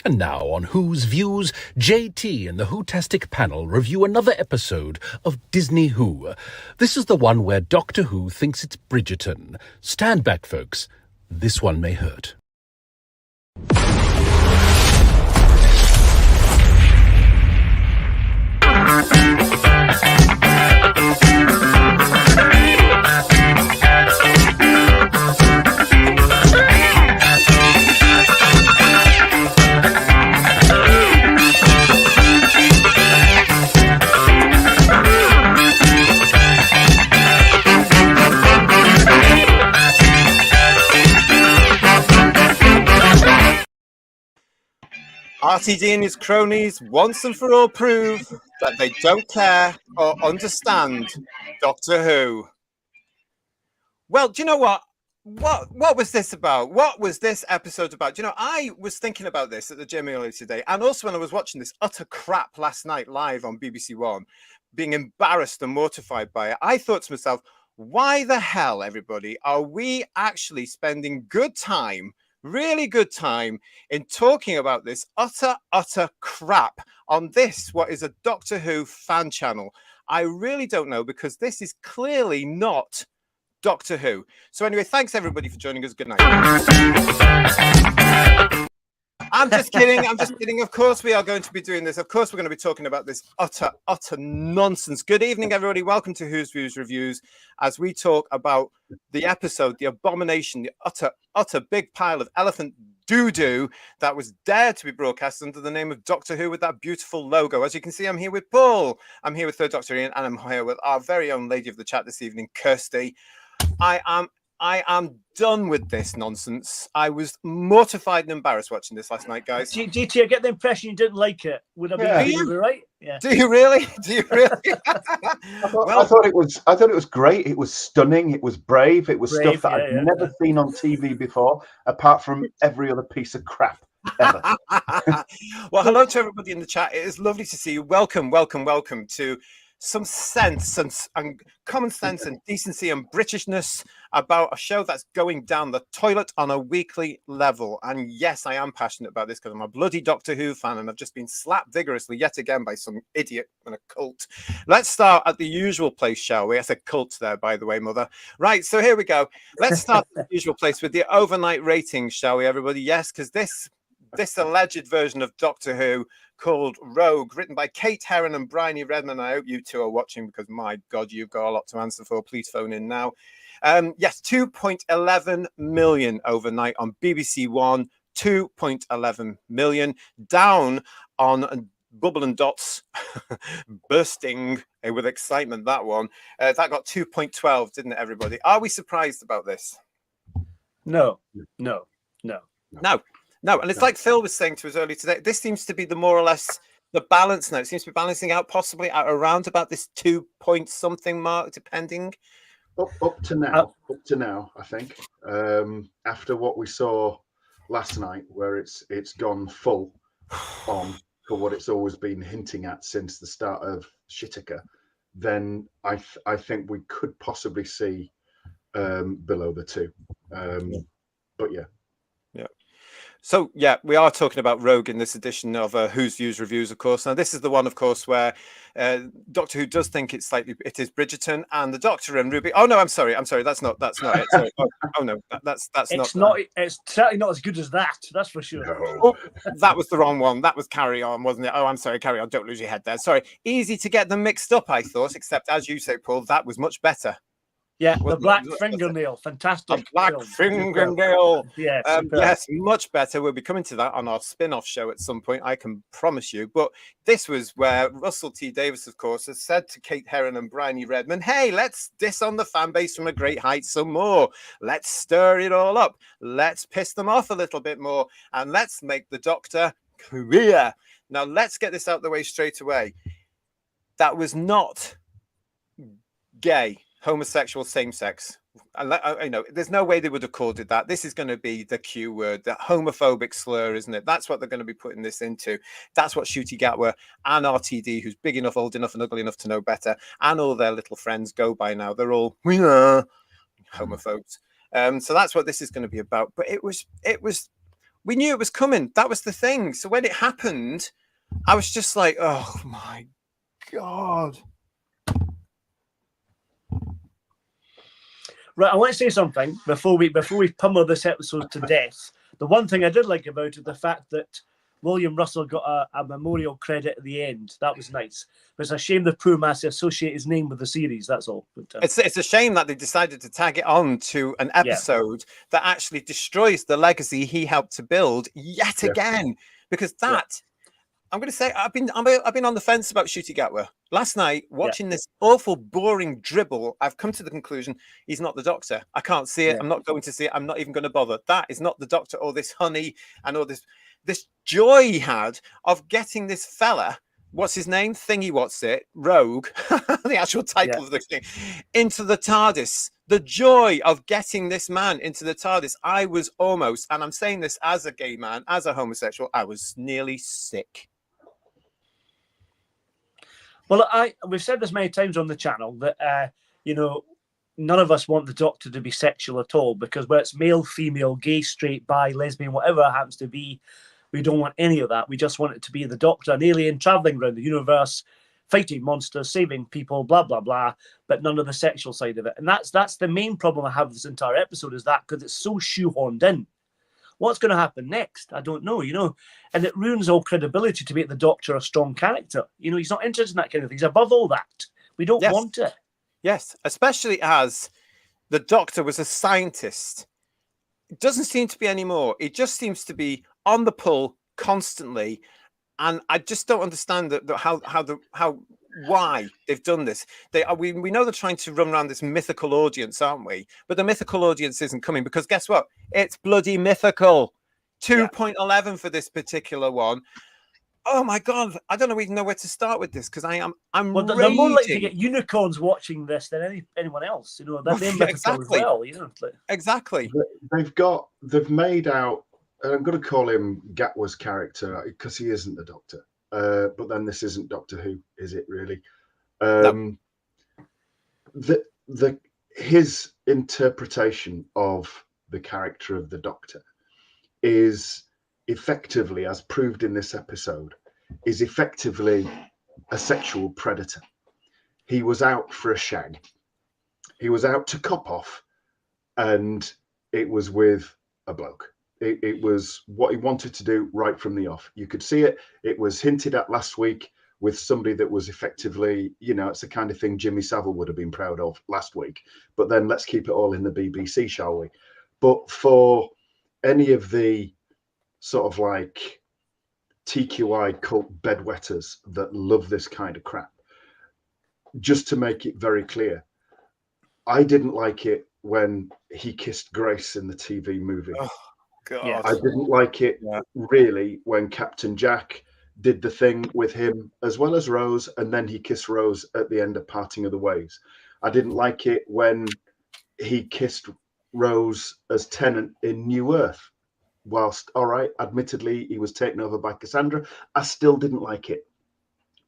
And now on Who's Views, JT and the Whotastic panel review another episode of Disney Who. This is the one where Doctor Who thinks it's Bridgerton. Stand back, folks. This one may hurt. RTD and his cronies once and for all prove that they don't care or understand Doctor Who. Well, do you know what? What was this about? What was this episode about? Do you know, I was thinking about this at the gym earlier today, and also when I was watching this utter crap last night live on BBC One, being embarrassed and mortified by it, I thought to myself, why the hell, everybody, are we actually spending good time, really good time, in talking about this utter crap on this, what is a Doctor Who fan channel? I really don't know, because this is clearly not Doctor Who. So anyway, thanks everybody for joining us. Good night. I'm just kidding. Of course we are going to be doing this. Of course we're going to be talking about this utter nonsense. Good evening, everybody. Welcome to Who's Views Reviews, as we talk about the episode, the abomination, the utter big pile of elephant doo-doo that was dared to be broadcast under the name of Doctor Who with that beautiful logo. As you can see, I'm here with Paul. I'm here with Third Doctor Ian, and I'm here with our very own lady of the chat this evening, Kirsty. I am done with this nonsense. I was mortified and embarrassed watching this last night, guys. GT, I get the impression you didn't like it. Would I be right? Yeah. Do you really? I thought it was great. It was stunning. It was brave. It was stuff that I've never seen on TV before, apart from every other piece of crap ever. Well, hello to everybody in the chat. It is lovely to see you. Welcome to some sense and common sense and decency and Britishness about a show that's going down the toilet on a weekly level. And yes, I am passionate about this because I'm a bloody Doctor Who fan, and I've just been slapped vigorously yet again by some idiot in a cult. Let's start at the usual place, shall we? I said cult there, by the way, mother. Right, so here we go. Let's start at the usual place with the overnight ratings, shall we, everybody? Yes, because this alleged version of Doctor Who called Rogue, written by Kate Herron and Bryony Redman. I hope you two are watching, because my God, you've got a lot to answer for. Please phone in now. Yes, 2.11 million overnight on BBC One, 2.11 million, down on Bubble and Dots, bursting with excitement, that one. That got 2.12, didn't it, everybody? Are we surprised about this? No. And it's like Phil was saying to us earlier today, this seems to be the more or less the balance now. It seems to be balancing out possibly at around about this 2 point something mark, depending. Up to now, I think. After what we saw last night, where it's gone full on for what it's always been hinting at since the start of Shitika, then I think we could possibly see below the 2. But yeah. So, yeah, we are talking about Rogue in this edition of Who's Views Reviews, of course. Now, this is the one, of course, where Doctor Who does think it is Bridgerton, and the Doctor and Ruby. Oh no, I'm sorry. That's not it. Sorry. Oh no, that's it's not. It's certainly not as good as that. That's for sure. No. Oh, that was the wrong one. That was Carry On, wasn't it? Oh, I'm sorry, Carry On. Don't lose your head there. Sorry. Easy to get them mixed up, I thought. Except, as you say, Paul, that was much better. Yeah, the black fingernail, fantastic. A black fingernail. Yeah, yes, much better. We'll be coming to that on our spin-off show at some point, I can promise you. But this was where Russell T Davies, of course, has said to Kate Herron and Bryony Redman, hey, let's diss on the fan base from a great height some more. Let's stir it all up. Let's piss them off a little bit more. And let's make the Doctor queer. Now, let's get this out of the way straight away. That was not gay. Homosexual, same-sex. I know there's no way they would have called it that. This is going to be the Q word, the homophobic slur, isn't it? That's what they're going to be putting this into. That's what Shooty Gatwa and RTD, who's big enough, old enough, and ugly enough to know better, and all their little friends go by now. They're all homophobes. So that's what this is going to be about. But it was We knew it was coming. That was the thing. So when it happened, I was just like, oh my God. Right, I want to say something before we pummel this episode to death. The one thing I did like about it, the fact that William Russell got a memorial credit at the end. That was nice. But it's a shame the poor man associate his name with the series. That's all. But, it's a shame that they decided to tag it on to an episode that actually destroys the legacy he helped to build yet again. Because that, I'm going to say, I've been on the fence about Ncuti Gatwa. Last night, watching this awful, boring dribble, I've come to the conclusion he's not the Doctor. I can't see it. I'm not going to see it. I'm not even going to bother. That is not the Doctor, or this honey and all this joy he had of getting this fella, what's his name? Thingy, what's it? Rogue, the actual title of the thing, into the TARDIS. The joy of getting this man into the TARDIS. I was almost, and I'm saying this as a gay man, as a homosexual, I was nearly sick. Well, we've said this many times on the channel that, none of us want the Doctor to be sexual at all, because whether it's male, female, gay, straight, bi, lesbian, whatever it happens to be, we don't want any of that. We just want it to be the Doctor, an alien traveling around the universe, fighting monsters, saving people, blah, blah, blah, but none of the sexual side of it. And that's the main problem I have with this entire episode, is that because it's so shoehorned in. What's going to happen next? I don't know, and it ruins all credibility to make the Doctor a strong character. He's not interested in that kind of thing. He's above all that. We don't want it. Yes, especially as the Doctor was a scientist. It doesn't seem to be anymore. It just seems to be on the pull constantly, and I just don't understand why they've done this. We know they're trying to run around this mythical audience, aren't we? But the mythical audience isn't coming, because guess what? It's bloody mythical. 2.11 for this particular one. Oh my God, I don't even know where to start with this, because I'm they're more likely to get unicorns watching this than anyone else. They're mythical as well. Exactly. They've made out. I'm going to call him Gatwa's character because he isn't the Doctor. But then this isn't Doctor Who, is it really? No. His interpretation of the character of the Doctor is effectively, as proved in this episode, is effectively a sexual predator. He was out for a shag. He was out to cop off, and it was with a bloke. It was what he wanted to do right from the off. You could see it. It was hinted at last week with somebody that was effectively, it's the kind of thing Jimmy Savile would have been proud of last week. But then let's keep it all in the BBC, shall we? But for any of the sort of like TQI cult bedwetters that love this kind of crap, just to make it very clear, I didn't like it when he kissed Grace in the TV movie. Oh, God. Yeah. I didn't like it really when Captain Jack did the thing with him as well as Rose, and then he kissed Rose at the end of Parting of the Ways. I didn't like it when he kissed Rose as Tennant in New Earth. Whilst, all right, admittedly, he was taken over by Cassandra, I still didn't like it.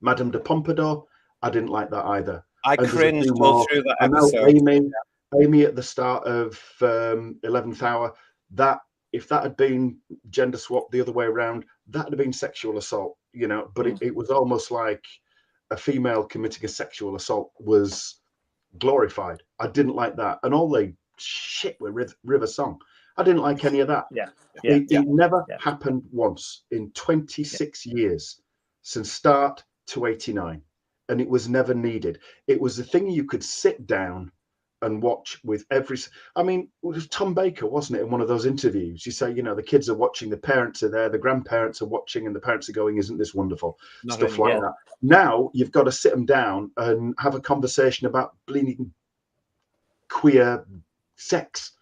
Madame de Pompadour, I didn't like that either. I cringed all through that episode. Amy at the start of 11th Hour, if that had been gender swap the other way around, that would have been sexual assault, but it was almost like a female committing a sexual assault was glorified. I didn't like that. And all the shit with River Song, I didn't like any of that. It never happened once in 26 years since start to 89. And it was never needed. It was a thing you could sit down and watch with every. I mean, it was Tom Baker, wasn't it, in one of those interviews? You say, the kids are watching, the parents are there, the grandparents are watching, and the parents are going, "Isn't this wonderful?" Stuff like that. Now you've got to sit them down and have a conversation about bleeding queer sex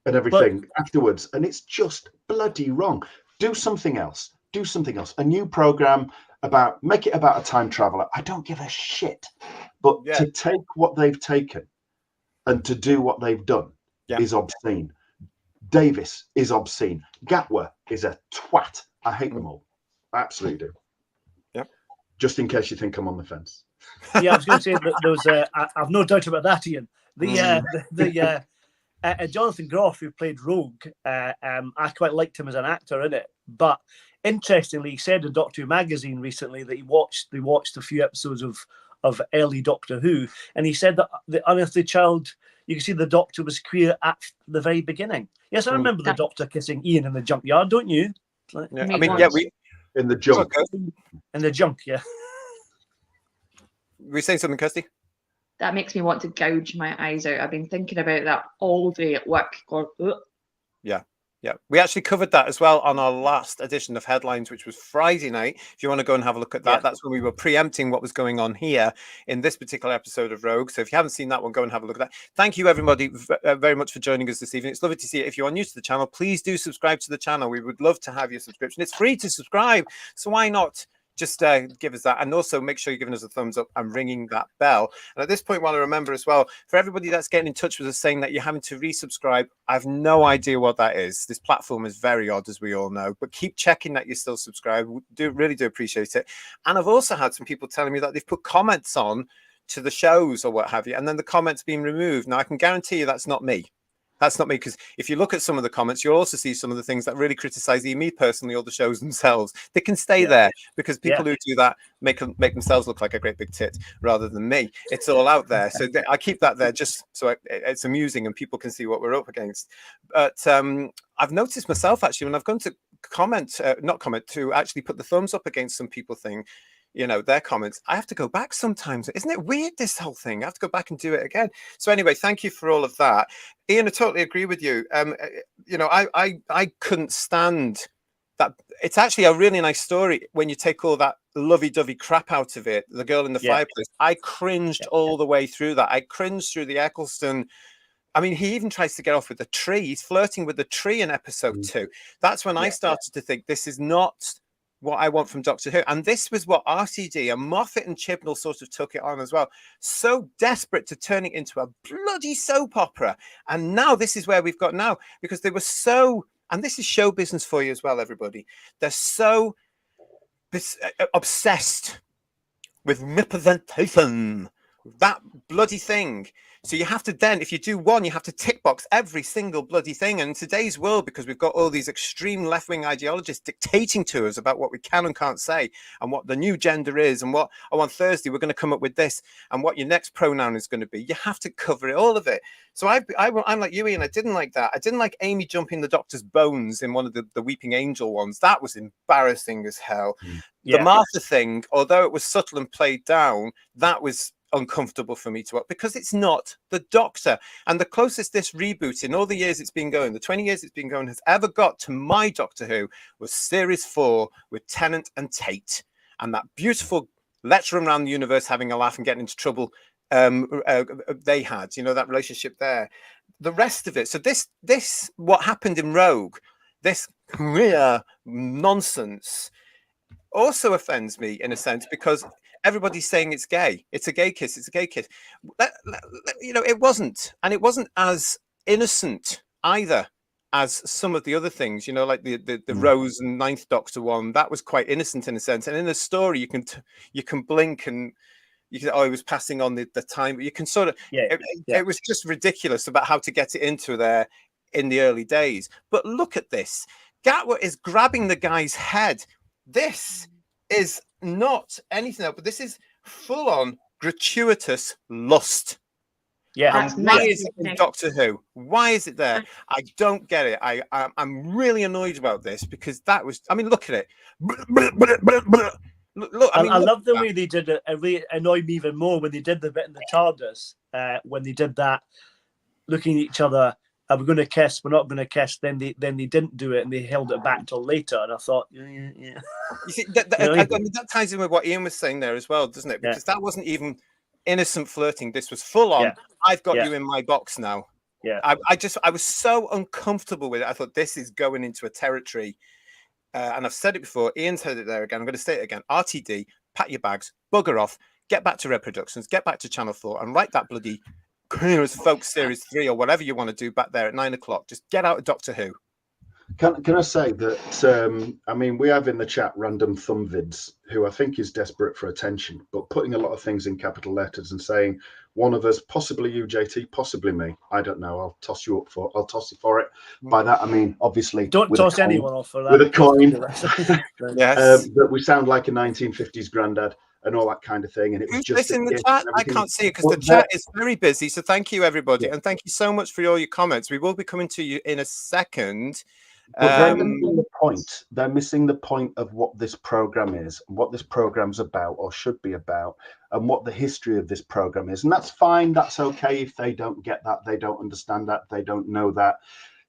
and everything afterwards, and it's just bloody wrong. Do something else. Do something else. A new program make it about a time traveler. I don't give a shit. But to take what they've taken and to do what they've done is obscene. Davis is obscene. Gatwa is a twat. I hate them all. I absolutely do. Yep. Just in case you think I'm on the fence. Yeah, I was going to say that there was. I've no doubt about that, Ian. Jonathan Groff, who played Rogue, I quite liked him as an actor in it. But interestingly, he said in Doctor Who magazine recently that he watched a few episodes of early Doctor Who, and he said that the Unearthly Child, you can see the Doctor was queer at the very beginning. Yes, I remember the Doctor kissing Ian in the junkyard, don't you? Yeah. I mean, yeah, we in the junk. In the junk, yeah. Were you saying something, Kirsty? That makes me want to gouge my eyes out. I've been thinking about that all day at work. Going, ugh. Yeah. We actually covered that as well on our last edition of Headlines, which was Friday night. If you want to go and have a look at that, that's when we were preempting what was going on here in this particular episode of Rogue. So if you haven't seen that one, go and have a look at that. Thank you, everybody, very much for joining us this evening. It's lovely to see you. If you are new to the channel, please do subscribe to the channel. We would love to have your subscription. It's free to subscribe, so why not? Just give us that, and also make sure you're giving us a thumbs up and ringing that bell. And at this point, while I remember as well, for everybody that's getting in touch with us saying that you're having to resubscribe, I have no idea what that is. This platform is very odd, as we all know, but keep checking that you're still subscribed. We really do appreciate it. And I've also had some people telling me that they've put comments on to the shows or what have you, and then the comments being removed. Now, I can guarantee you that's not me. That's not me, because if you look at some of the comments, you'll also see some of the things that really criticize me personally or the shows themselves. They can stay there, because people who do that make themselves look like a great big tit rather than me. It's all out there. So I keep that there just so it's amusing and people can see what we're up against. But I've noticed myself, actually, when I've gone to to actually put the thumbs up against some people thing, their comments, I have to go back sometimes. Isn't it weird, this whole thing? I have to go back and do it again. So anyway, thank you for all of that. Ian, I totally agree with you. I couldn't stand that. It's actually a really nice story when you take all that lovey-dovey crap out of it. The girl in the fireplace. I cringed all the way through that. I cringed through the Eccleston. I mean, he even tries to get off with the tree. He's flirting with the tree in episode 2. That's when I started to think, this is not what I want from Doctor Who. And this was what RTD and Moffat and Chibnall sort of took it on as well. So desperate to turn it into a bloody soap opera. And now this is where we've got now, because they were so, and this is show business for you as well, everybody. They're so obsessed with representation, that bloody thing. So you have to then, if you do one, you have to tick box every single bloody thing. And in today's world, because we've got all these extreme left-wing ideologists dictating to us about what we can and can't say, and what the new gender is, and what, on Thursday we're going to come up with this, and what your next pronoun is going to be. You have to cover it, all of it. So I'm like you, Ian. I didn't like that. I didn't like Amy jumping the Doctor's bones in one of the Weeping Angel ones. That was embarrassing as hell. The Martha thing, although it was subtle and played down, that was uncomfortable for me to watch, because it's not the Doctor. And the closest this reboot in all the years it's been going, the 20 years it's been going, has ever got to my Doctor Who was series 4 with Tennant and Tate, and that beautiful let's run around the universe having a laugh and getting into trouble they had, that relationship there. The rest of it, so this what happened in Rogue, this career nonsense, also offends me in a sense, because everybody's saying it's gay. It's a gay kiss. It's a gay kiss. It wasn't. And it wasn't as innocent either as some of the other things, like the Rose and Ninth Doctor one. That was quite innocent in a sense. And in a story, you can blink and you can, it was passing on the time. But you can sort of, it was just ridiculous about how to get it into there in the early days. But look at this. Gatwa is grabbing the guy's head. This is not anything else, but this is full-on gratuitous lust. Yeah, why is it in Doctor Who? Why is it there? I don't get it. I'm really annoyed about this, because that was, I mean, look at it. Look, I love the way they did it. It really annoyed me even more when they did the bit in the TARDIS, when they did that, looking at each other. Are we going to kiss? We're not going to kiss. Then they didn't do it, and they held it back till later. And I thought, yeah. You see, that ties in with what Ian was saying there as well, doesn't it? Because that wasn't even innocent flirting. This was full on. I've got you in my box now. Yeah. I was so uncomfortable with it. I thought, this is going into a territory. And I've said it before. Ian said it there again. I'm going to say it again. RTD, pack your bags, bugger off, get back to Red Productions, get back to Channel 4, and write that bloody Queer as Folk Series 3 or whatever you want to do back there at 9 o'clock. Just get out of Doctor Who. Can I say that, I mean, we have in the chat Random Thumb Vids, who I think is desperate for attention, but putting a lot of things in capital letters and saying one of us, possibly you, JT, possibly me. I don't know. I'll toss you for it. By that, I mean, obviously, Don't with toss a coin, anyone off for that. with a coin. Yes. That we sound like a 1950s granddad and all that kind of thing. And it was Who's just this in the gift chat? and I everything. can't see it because But the chat is very busy. So thank you, everybody. Yeah. And thank you so much for all your comments. We will be coming to you in a second. But they're missing the point. They're missing the point of what this program is, what this program's about or should be about, and what the history of this program is. And that's fine. That's okay if they don't get that, they don't understand that, they don't know that.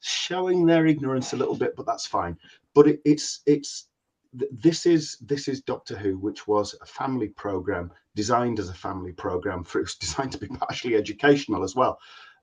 Showing their ignorance a little bit, but that's fine. But this is Doctor Who, which was a family program designed as a family program. It was designed to be partially educational as well,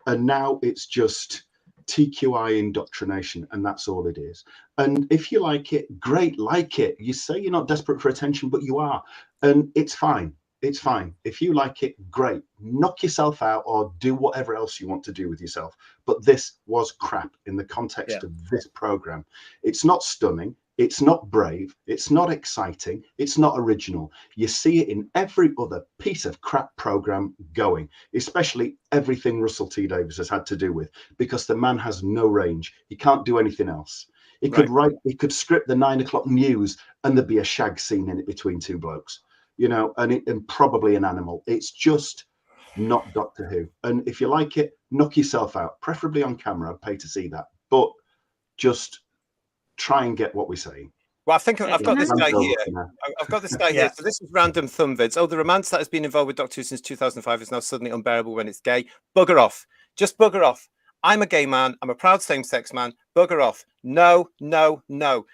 and now it's just TQI indoctrination, and that's all it is. And if you like it, great, like it. You say you're not desperate for attention, but you are, and it's fine. It's fine. If you like it, great. Knock yourself out or do whatever else you want to do with yourself. But this was crap in the context of this program. It's not stunning. It's not brave. It's not exciting. It's not original. You see it in every other piece of crap program going, especially everything Russell T Davies has had to do with, because the man has no range. He can't do anything else. He could write, he could script the 9 o'clock news and there'd be a shag scene in it between two blokes, you know, and probably an animal. It's just not Doctor Who. And if you like it, knock yourself out, preferably on camera. I'd pay to see that. But just try and get what we're saying. Well, I think I've got this guy here. I've got this guy Yeah. here. So this is Random Thumb Vids. Oh, the romance that has been involved with Doctor Who since 2005 is now suddenly unbearable when it's gay. Bugger off. Just bugger off. I'm a gay man. I'm a proud same-sex man. Bugger off. No, no, no.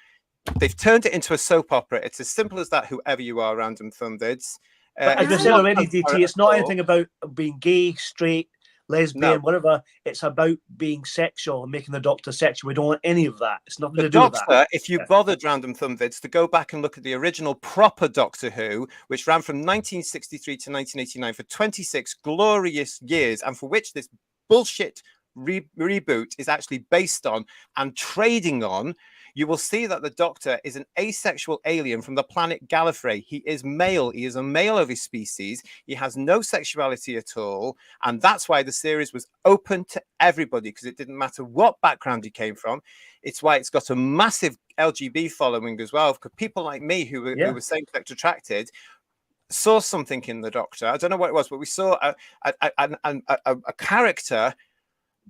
They've turned it into a soap opera. It's as simple as that, whoever you are, Random Thumb Vids. But as I said already, DT, it's not anything about being gay, straight, lesbian, whatever. It's about being sexual and making the Doctor sexual. We don't want any of that. It's nothing to do with that. If you bothered, Random Thumb Vids, to go back and look at the original proper Doctor Who, which ran from 1963 to 1989 for 26 glorious years, and for which this bullshit reboot is actually based on and trading on, you will see that the Doctor is an asexual alien from the planet Gallifrey. He is male. He is a male of his species. He has no sexuality at all. And that's why the series was open to everybody, because it didn't matter what background he came from. It's why it's got a massive LGBT following as well, because people like me who were same-sex attracted saw something in the Doctor. I don't know what it was, but we saw a character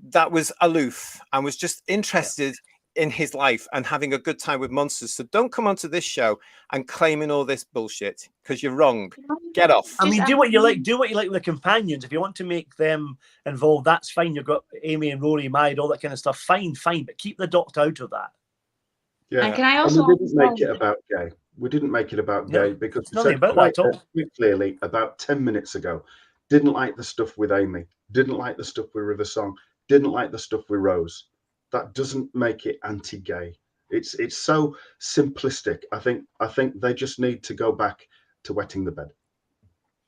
that was aloof and was just interested in his life and having a good time with monsters. So don't come onto this show and claiming all this bullshit, because you're wrong. Get off. I mean, do what you like. Do what you like with the companions. If you want to make them involved, that's fine. You've got Amy and Rory married, all that kind of stuff. Fine, but keep the Doctor out of that. Yeah, and can I also? We didn't make it about gay. We didn't make it about gay because we said quite clearly about 10 minutes ago. Didn't like the stuff with Amy. Didn't like the stuff with River Song. Didn't like the stuff with Rose. That doesn't make it anti-gay. It's so simplistic. I think they just need to go back to wetting the bed.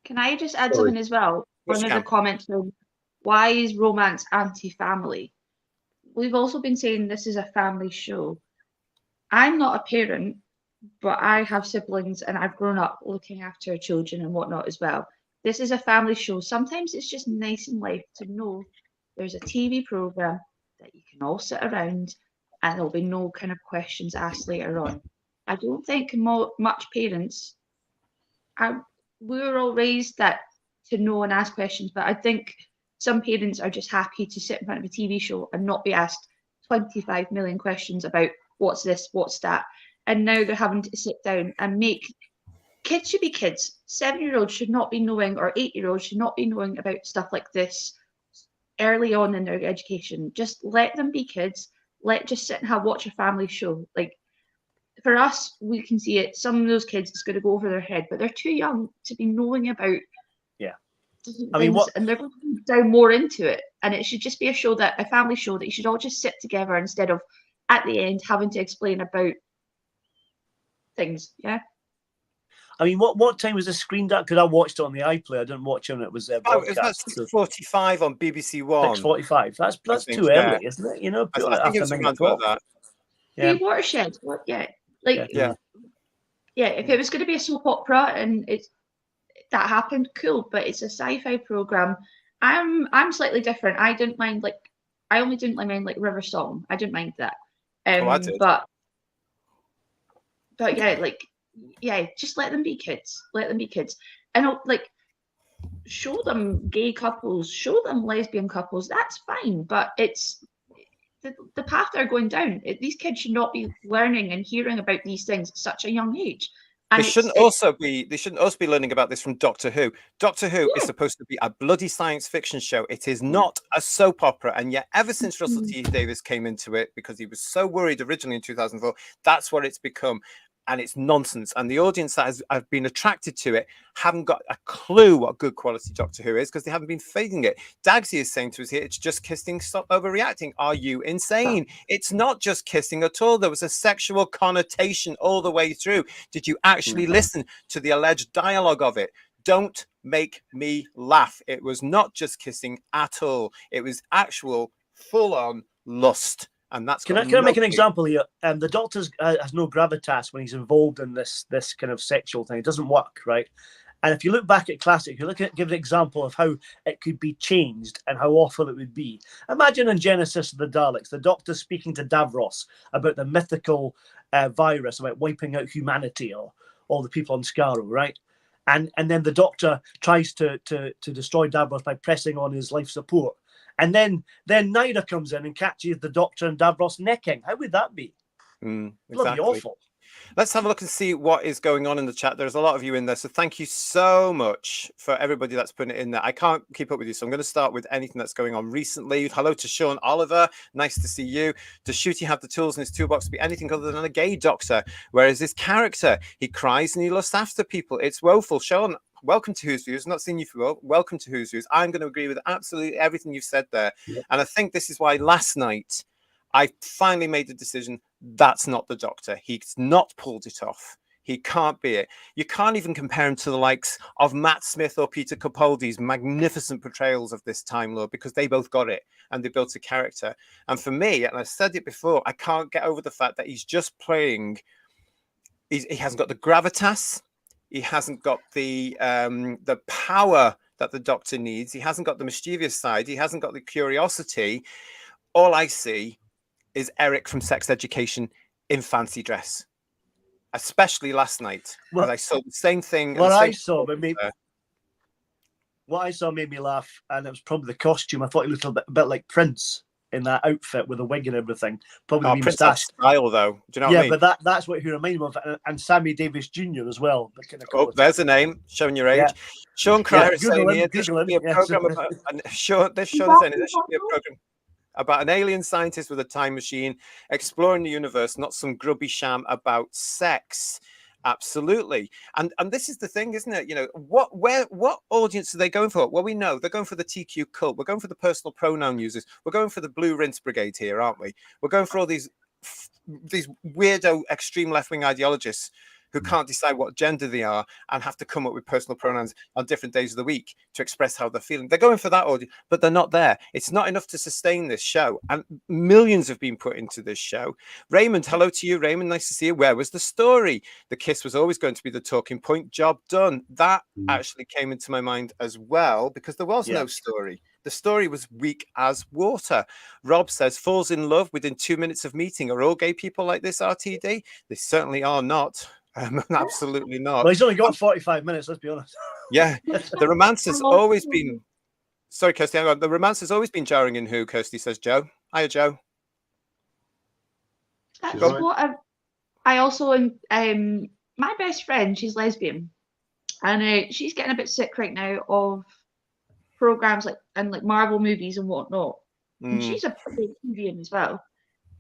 Can I just add something as well? One of the comments on why is romance anti-family? We've also been saying this is a family show. I'm not a parent, but I have siblings and I've grown up looking after children and whatnot as well. This is a family show. Sometimes it's just nice in life to know there's a TV program that you can all sit around and there'll be no kind of questions asked later on. I don't think much parents, we were all raised that to know and ask questions, but I think some parents are just happy to sit in front of a TV show and not be asked 25 million questions about what's this, what's that. And now they're having to sit down and kids should be kids. 7-year-olds should not be knowing, or 8-year-olds should not be knowing about stuff like this early on in their education. Just let them be kids. Just sit and watch a family show. Like, for us, we can see it. Some of those kids, it's going to go over their head, but they're too young to be knowing about. I mean, and they're going to go down more into it. And it should just be a family show that you should all just sit together instead of at the end having to explain about things. Yeah. I mean, what time was this screened at? Because I watched it on the iPlayer. I didn't watch it when it was broadcast. It was 6:45 on BBC One. 6:45. That's too early, isn't it? You know, I think it was around about that. The Watershed. What? Yeah. Like. Yeah. Yeah. If it was going to be a soap opera and that happened, cool. But it's a sci-fi program. I'm slightly different. I didn't mind I only didn't mind like River Song. I didn't mind that. I did. But yeah, just let them be kids. Let them be kids. And show them gay couples, show them lesbian couples. That's fine. But it's the path they're going down. These kids should not be learning and hearing about these things at such a young age. And they shouldn't also be learning about this from Doctor Who. Doctor Who is supposed to be a bloody science fiction show. It is not a soap opera. And yet, ever since Russell T Davies came into it, because he was so worried originally in 2004, that's what it's become. And it's nonsense. And the audience that have been attracted to it haven't got a clue what good quality Doctor Who is, because they haven't been feeding it. Dagsy is saying to us here, it's just kissing, stop overreacting. Are you insane? It's not just kissing at all. There was a sexual connotation all the way through. Did you actually listen to the alleged dialogue of it? Don't make me laugh. It was not just kissing at all. It was actual full-on lust. And that's can I make an example here? The Doctor has no gravitas when he's involved in this kind of sexual thing. It doesn't work, right? And if you look back at classic, you give an example of how it could be changed and how awful it would be. Imagine in Genesis of the Daleks, the Doctor speaking to Davros about the mythical virus about wiping out humanity or all the people on Skaro, right? And then the Doctor tries to destroy Davros by pressing on his life support. And then Nyra comes in and catches the Doctor and Davros necking. How would that be? Exactly. Bloody awful. Let's have a look and see what is going on in the chat. There's a lot of you in there. So thank you so much for everybody that's putting it in there. I can't keep up with you. So I'm going to start with anything that's going on recently. Hello to Sean Oliver. Nice to see you. Does Shooty have the tools in his toolbox to be anything other than a gay doctor? Whereas his character, he cries and he lusts after people. It's woeful. Sean, welcome to Who's Views. Not seen you for welcome to Who's Views. I'm going to agree with absolutely everything you've said there. Yep. And I think this is why last night I finally made the decision that's not the Doctor. He's not pulled it off. He can't be it. You can't even compare him to the likes of Matt Smith or Peter Capaldi's magnificent portrayals of this Time Lord, because they both got it and they built a character. And for me, and I've said it before, I can't get over the fact that he's just playing. He hasn't got the gravitas. He hasn't got the power that the Doctor needs. He hasn't got the mischievous side. He hasn't got the curiosity. All I see is Eric from Sex Education in fancy dress, especially last night. Well, I saw the same thing. What I saw made me laugh, and it was probably the costume. I thought he looked a bit like Prince in that outfit with a wig and everything. Probably Prince style, though. Do you know what I mean? Yeah, but that's what he reminded me of, and Sammy Davis Jr. as well. There's a name showing your age. Yeah. Sean Cryer is saying here there should be a program about. Sean is saying there should be a program about an alien scientist with a time machine exploring the universe, not some grubby sham about sex. Absolutely. And this is the thing, isn't it? You know, what audience are they going for? Well, we know they're going for the TQ cult. We're going for the personal pronoun users. We're going for the Blue Rinse Brigade here, aren't we? We're going for all these weirdo extreme left-wing ideologists who can't decide what gender they are and have to come up with personal pronouns on different days of the week to express how they're feeling. They're going for that audience, but they're not there. It's not enough to sustain this show. And millions have been put into this show. Raymond, hello to you, Raymond. Nice to see you. Where was the story? The kiss was always going to be the talking point. Job done. That actually came into my mind as well, because there was no story. The story was weak as water. Rob says, falls in love within 2 minutes of meeting. Are all gay people like this, RTD? They certainly are not. Absolutely not. Well, he's only got 45 minutes, let's be honest. Yeah, the romance has always been... Sorry, Kirsty, hang on. The romance has always been jarring in Who, Kirsty says Joe. Hiya, Joe. That's what I also... my best friend, she's lesbian. And she's getting a bit sick right now of programs like Marvel movies and whatnot. And she's a big lesbian as well,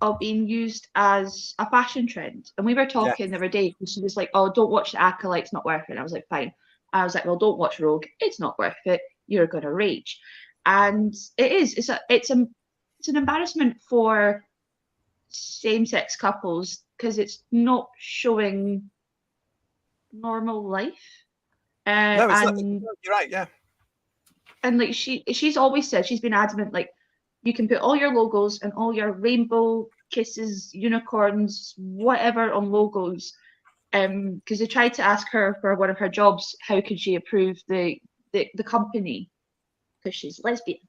of being used as a fashion trend. And we were talking the other day, and she was like, oh, don't watch The Acolyte, it's not worth it. And I was like, fine. I was like, well, don't watch Rogue, it's not worth it, you're going to rage. And it's an embarrassment for same-sex couples, because it's not showing normal life. No, it's not. You're right, yeah. And like she's always said, she's been adamant, like, you can put all your logos and all your rainbow kisses, unicorns, whatever on logos. Because they tried to ask her for one of her jobs, how could she approve the company because she's lesbian,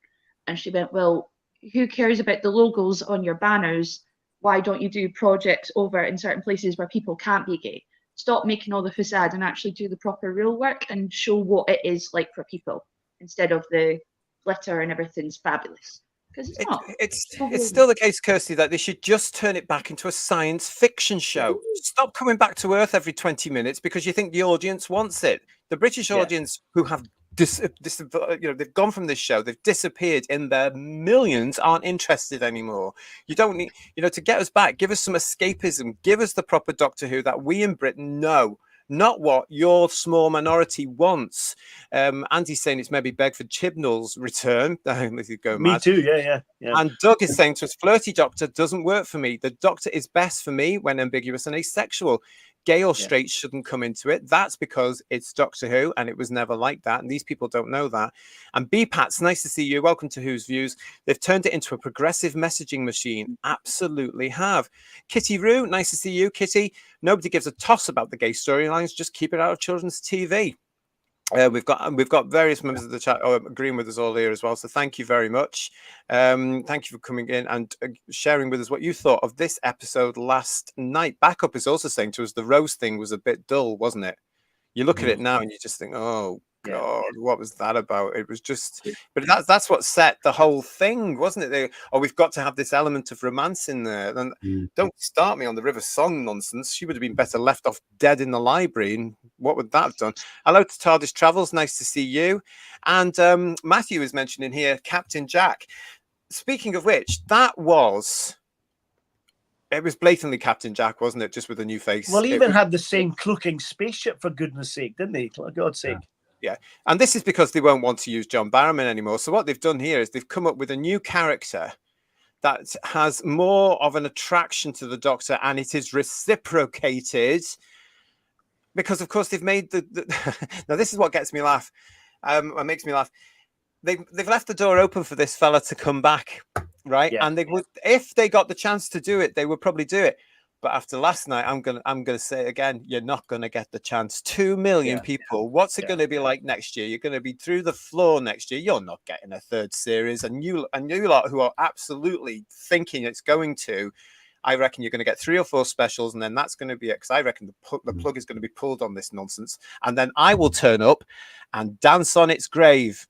and she went, well, who cares about the logos on your banners? Why don't you do projects over in certain places where people can't be gay? Stop making all the facade and actually do the proper real work and show what it is like for people instead of the glitter and everything's fabulous. Because it's not. It's still the case, Kirsty, that they should just turn it back into a science fiction show. Stop coming back to Earth every 20 minutes because you think the audience wants it. The British audience who have they've gone from this show, they've disappeared in their millions, aren't interested anymore. You don't need, to get us back, give us some escapism, give us the proper Doctor Who that we in Britain know. Not what your small minority wants. Andy's saying it's maybe Bedford Chibnall's return. Me too, yeah. And Doug is saying to us, flirty Doctor doesn't work for me. The Doctor is best for me when ambiguous and asexual. Gay or straight shouldn't come into it. That's because it's Doctor Who and it was never like that. And these people don't know that. And BPAT's nice to see you. Welcome to Who's Views. They've turned it into a progressive messaging machine. Absolutely have. Kitty Roo, nice to see you, Kitty. Nobody gives a toss about the gay storylines. Just keep it out of children's TV. We've got various members of the chat agreeing with us all here as well. So thank you very much. Thank you for coming in and sharing with us what you thought of this episode last night. Backup is also saying to us the Rose thing was a bit dull, wasn't it? You look at it now and you just think, oh God, what was that about? It was just, but that's what set the whole thing, wasn't it? We've got to have this element of romance in there. And don't start me on the River Song nonsense. She would have been better left off dead in the library. And what would that have done? Hello to TARDIS Travels. Nice to see you. And Matthew is mentioning here, Captain Jack. Speaking of which, it was blatantly Captain Jack, wasn't it? Just with a new face. Well, he even had the same clucking spaceship, for goodness sake, didn't he? For God's sake. Yeah, and this is because they won't want to use John Barrowman anymore. So what they've done here is they've come up with a new character that has more of an attraction to the Doctor, and it is reciprocated because, of course, they've made now this is what gets me laugh. What makes me laugh. They've left the door open for this fella to come back, right? Yeah. And they would, if they got the chance to do it, they would probably do it. But after last night, I'm gonna say it again, you're not gonna get the chance. 2 million people. What's it gonna be like next year? You're gonna be through the floor next year. You're not getting a third series, and you lot who are absolutely thinking it's going to, I reckon you're gonna get 3 or 4 specials, and then that's gonna be it. Because I reckon the plug is gonna be pulled on this nonsense, and then I will turn up and dance on its grave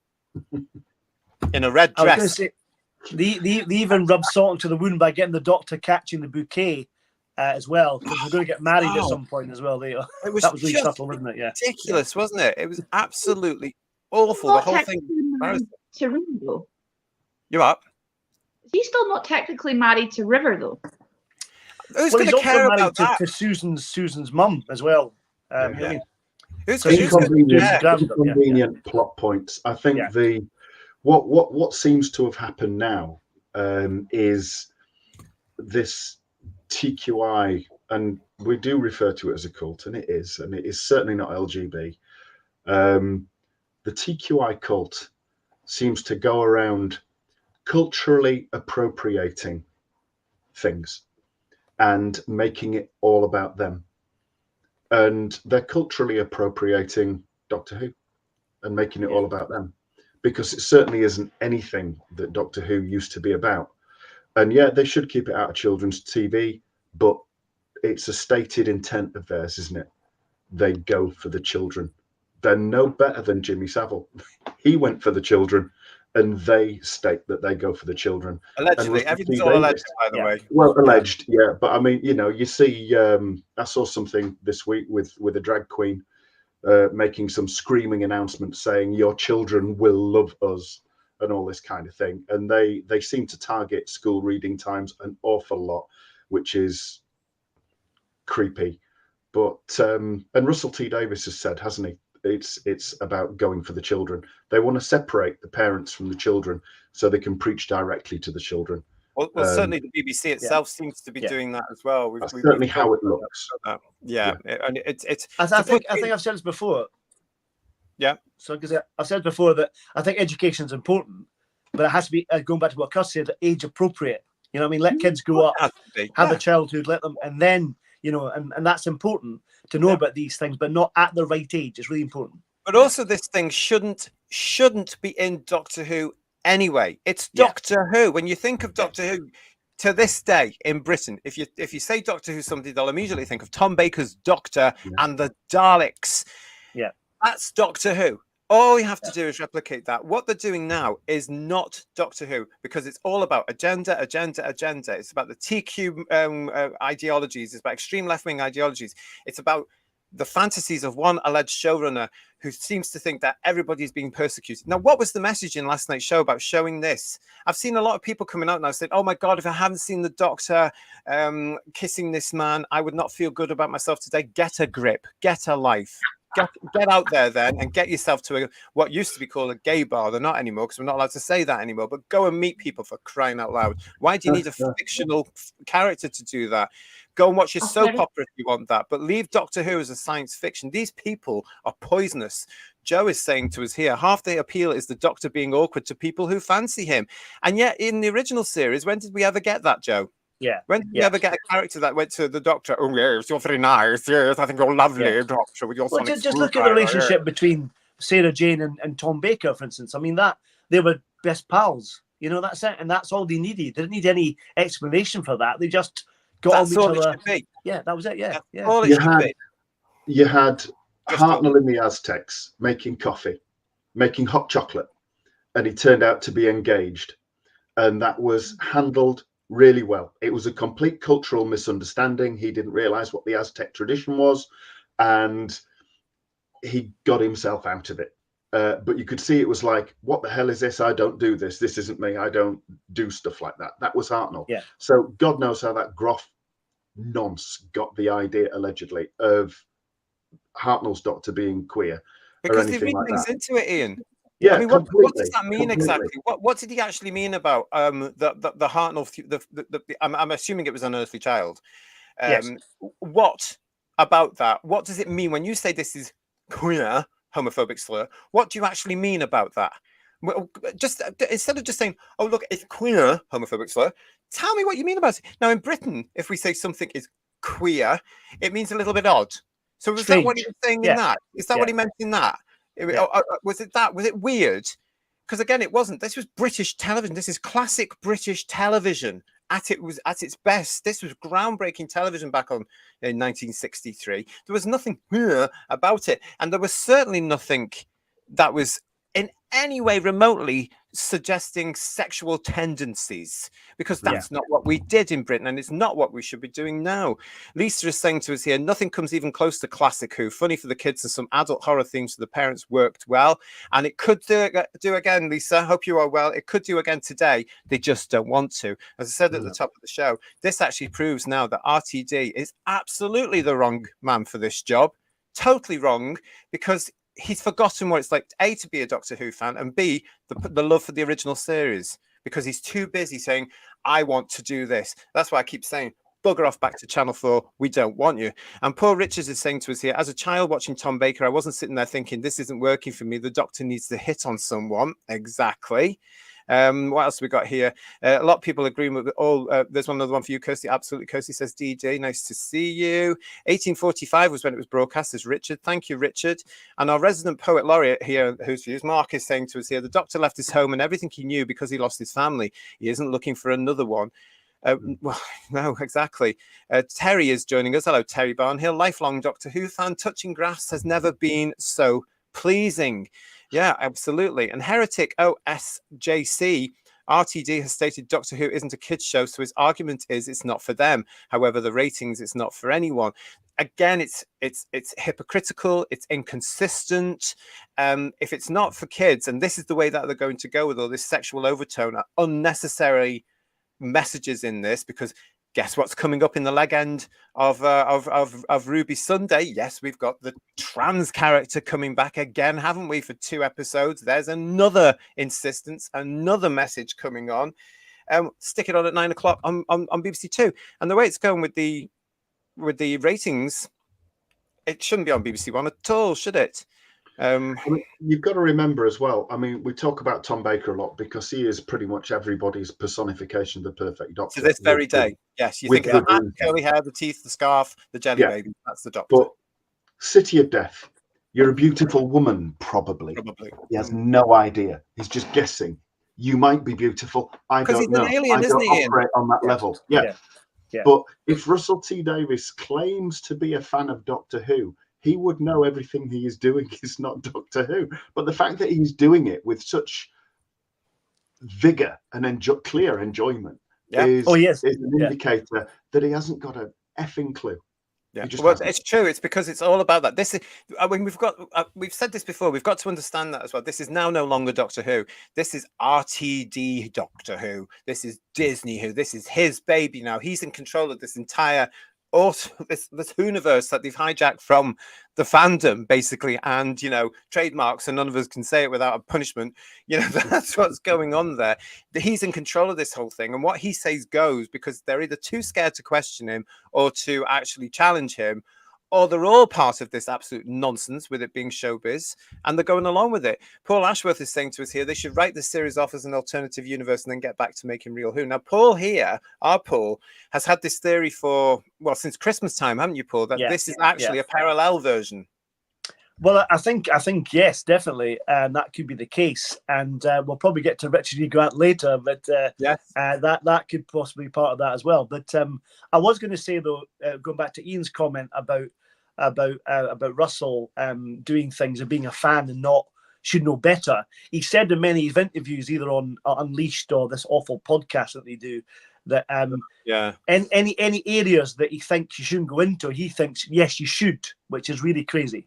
in a red dress. I was gonna say, they even rub salt into the wound by getting the Doctor catching the bouquet. As well, because we're going to get married at some point as well. That was really subtle, wasn't it? Yeah, ridiculous, wasn't it? It was absolutely awful. The whole thing. To River, though. You're up. Is he still not technically married to River, though? Who's going to care about that? To Susan's mum as well. Who's convenient plot points? I think what seems to have happened now is this TQI, and we do refer to it as a cult, and it is certainly not LGB. The TQI cult seems to go around culturally appropriating things and making it all about them. And they're culturally appropriating Doctor Who and making it all about them, because it certainly isn't anything that Doctor Who used to be about. And yeah, they should keep it out of children's TV, but it's a stated intent of theirs, isn't it? They go for the children. They're no better than Jimmy Savile. He went for the children, and they state that they go for the children. Allegedly, everything's all alleged, by the way. Well, alleged, yeah. But I mean, you see, I saw something this week with a drag queen making some screaming announcements saying, "Your children will love us," and all this kind of thing. And they seem to target school reading times an awful lot, which is creepy. But and Russell T Davies has said, hasn't he, it's about going for the children. They want to separate the parents from the children so they can preach directly to the children. Well, certainly the BBC itself seems to be doing that as well. That's certainly how it looks. And it's. I think I've said this before. Yeah. So because I've said before that I think education is important, but it has to be going back to what Cus said, age appropriate. You know what I mean? Let kids grow up, have Yeah. a childhood, let them, and then, you know, and that's important to know about these things, but not at the right age. It's really important. But also, this thing shouldn't be in Doctor Who anyway. It's Doctor Who. When you think of Doctor Who, to this day in Britain, if you say Doctor Who, somebody, they'll immediately think of Tom Baker's Doctor and the Daleks. Yeah, that's Doctor Who. All you have to do is replicate that. What they're doing now is not Doctor Who, because it's all about agenda. It's about the TQ ideologies. It's about extreme left-wing ideologies. It's about the fantasies of one alleged showrunner who seems to think that everybody's being persecuted. Now, what was the message in last night's show about showing this? I've seen a lot of people coming out now saying, oh my God, if I haven't seen the Doctor kissing this man, I would not feel good about myself today. Get a grip, get a life. Get out there then and get yourself to what used to be called a gay bar. They're not anymore, because we're not allowed to say that anymore. But go and meet people, for crying out loud. Why do you need a fictional character to do that? Go and watch your soap opera if you want that. But leave Doctor Who as a science fiction. These people are poisonous. Joe is saying to us here, half the appeal is the Doctor being awkward to people who fancy him. And yet in the original series, when did we ever get that, Joe? Yeah. When did we ever get a character that went to the Doctor? Oh, yes, you're very nice. Yes, I think you're lovely, Doctor. With your just look at the relationship between Sarah Jane and Tom Baker, for instance. I mean, that they were best pals. You know, that's it. And that's all they needed. They didn't need any explanation for that. They just got on each other. Yeah, that was it. Yeah. All it should be. You had Hartnell in the Aztecs making coffee, making hot chocolate, and he turned out to be engaged. And that was handled really well. It was a complete cultural misunderstanding. He didn't realize what the Aztec tradition was, and he got himself out of it. But you could see it was like, what the hell is this? I don't do this. This isn't me. I don't do stuff like that. That was Hartnell. Yeah. So God knows how that Groff nonce got the idea, allegedly, of Hartnell's Doctor being queer. Because they read things into it, Ian. Yeah, I mean, what does that mean exactly? What did he actually mean about the Hartnell? I'm assuming it was an unearthly child. Yes. What about that? What does it mean when you say this is queer homophobic slur? What do you actually mean about that? Just instead of just saying, "Oh, look, it's queer homophobic slur," tell me what you mean about it. Now, in Britain, if we say something is queer, it means a little bit odd. So was that what he was saying in that? Is that what he meant in that? Was it that? Was it weird? Because again, it wasn't. This was British television. This is classic British television at its best. This was groundbreaking television back in 1963. There was nothing about it, and there was certainly nothing that was in any way remotely suggesting sexual tendencies, because that's not what we did in Britain, and it's not what we should be doing now. Lisa is saying to us here, nothing comes even close to classic Who. Funny for the kids and some adult horror themes for the parents worked well, and it could do again, Lisa. Hope you are well. It could do again today. They just don't want to. As I said at the top of the show, this actually proves now that RTD is absolutely the wrong man for this job. Totally wrong, because he's forgotten what it's like, A, to be a Doctor Who fan, and B, the love for the original series, because he's too busy saying, I want to do this. That's why I keep saying, bugger off back to Channel 4. We don't want you. And poor Richards is saying to us here, as a child watching Tom Baker, I wasn't sitting there thinking, this isn't working for me. The Doctor needs to hit on someone. Exactly. What else have we got here? A lot of people agree with all. There's another one for you, Kirsty. Absolutely, Kirsty says, DJ, nice to see you. 1845 was when it was broadcast. Says Richard. Thank you, Richard. And our resident poet laureate here, whose views Mark is saying to us here, the Doctor left his home and everything he knew because he lost his family. He isn't looking for another one. Well, no, exactly. Terry is joining us. Hello, Terry Barnhill, lifelong Doctor Who fan. Touching grass has never been so pleasing. Yeah, absolutely. And Heretic OSJC, RTD has stated Doctor Who isn't a kids show, so his argument is it's not for them. However, the ratings, it's not for anyone. Again, it's hypocritical, it's inconsistent. If it's not for kids, and this is the way that they're going to go with all this sexual overtone, unnecessary messages in this, because guess what's coming up in the leg end of Ruby Sunday? Yes, we've got the trans character coming back again, haven't we, for 2 episodes? There's another insistence, another message coming on. Stick it on at 9 o'clock on BBC Two. And the way it's going with the ratings, it shouldn't be on BBC One at all, should it? I mean, you've got to remember as well. I mean, we talk about Tom Baker a lot because he is pretty much everybody's personification of the perfect Doctor. To this very day, yes. You think of the hat, curly hair, the teeth, the scarf, the jelly baby. That's the Doctor. But City of Death, you're a beautiful woman, probably. He has no idea. He's just guessing. You might be beautiful. I don't know. Because he's an alien, I isn't don't he? operate on that level. Yeah. But if Russell T Davies claims to be a fan of Doctor Who, he would know everything he is doing is not Doctor Who. But the fact that he's doing it with such vigor and clear enjoyment is an indicator that he hasn't got an effing clue. Yeah, well, it's true. It's because it's all about that. This is, I mean, we've said this before. We've got to understand that as well. This is now no longer Doctor Who. This is RTD Doctor Who. This is Disney Who. This is his baby now. He's in control of this entire this universe that they've hijacked from the fandom, basically, and trademarks, and none of us can say it without a punishment. That's what's going on there. He's in control of this whole thing, and what he says goes, because they're either too scared to question him or to actually challenge him, or they're all part of this absolute nonsense with it being showbiz, and they're going along with it. Paul Ashworth is saying to us here, they should write this series off as an alternative universe and then get back to making Real Who. Now, Paul here, our Paul, has had this theory since Christmas time, haven't you, Paul? That this is actually a parallel version. Well, I think yes, definitely, that could be the case, and we'll probably get to Richard E. Grant later, but that could possibly be part of that as well. But I was going to say though, going back to Ian's comment about Russell doing things and being a fan and should know better. He said in many of his interviews, either on Unleashed or this awful podcast that they do, that any areas that he thinks you shouldn't go into, he thinks yes you should, which is really crazy,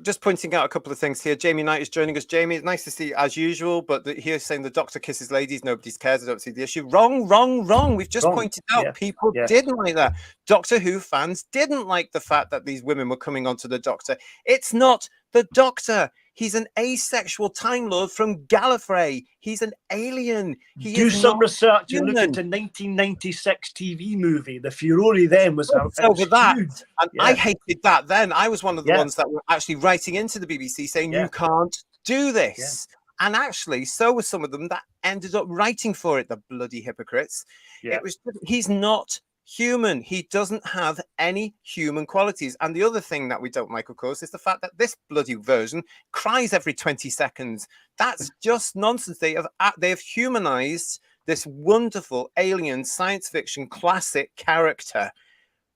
Just pointing out a couple of things here. Jamie Knight is joining us. Jamie, it's nice to see you as usual, but here's saying the Doctor kisses ladies, nobody cares. I don't see the issue. Wrong. We've just pointed out people didn't like that. Doctor Who fans didn't like the fact that these women were coming onto the Doctor. It's not the Doctor. He's an asexual Time Lord from Gallifrey. He's an alien. Do some research and look at the 1996 TV movie. The furore then was over that. And I hated that then. I was one of the ones that were actually writing into the BBC saying, you can't do this. Yeah. And actually, so were some of them that ended up writing for it, the bloody hypocrites. Yeah. He's not human. He doesn't have any human qualities. And the other thing that we don't like, of course, is the fact that this bloody version cries every 20 seconds. That's just nonsense. They have humanized this wonderful alien science fiction classic character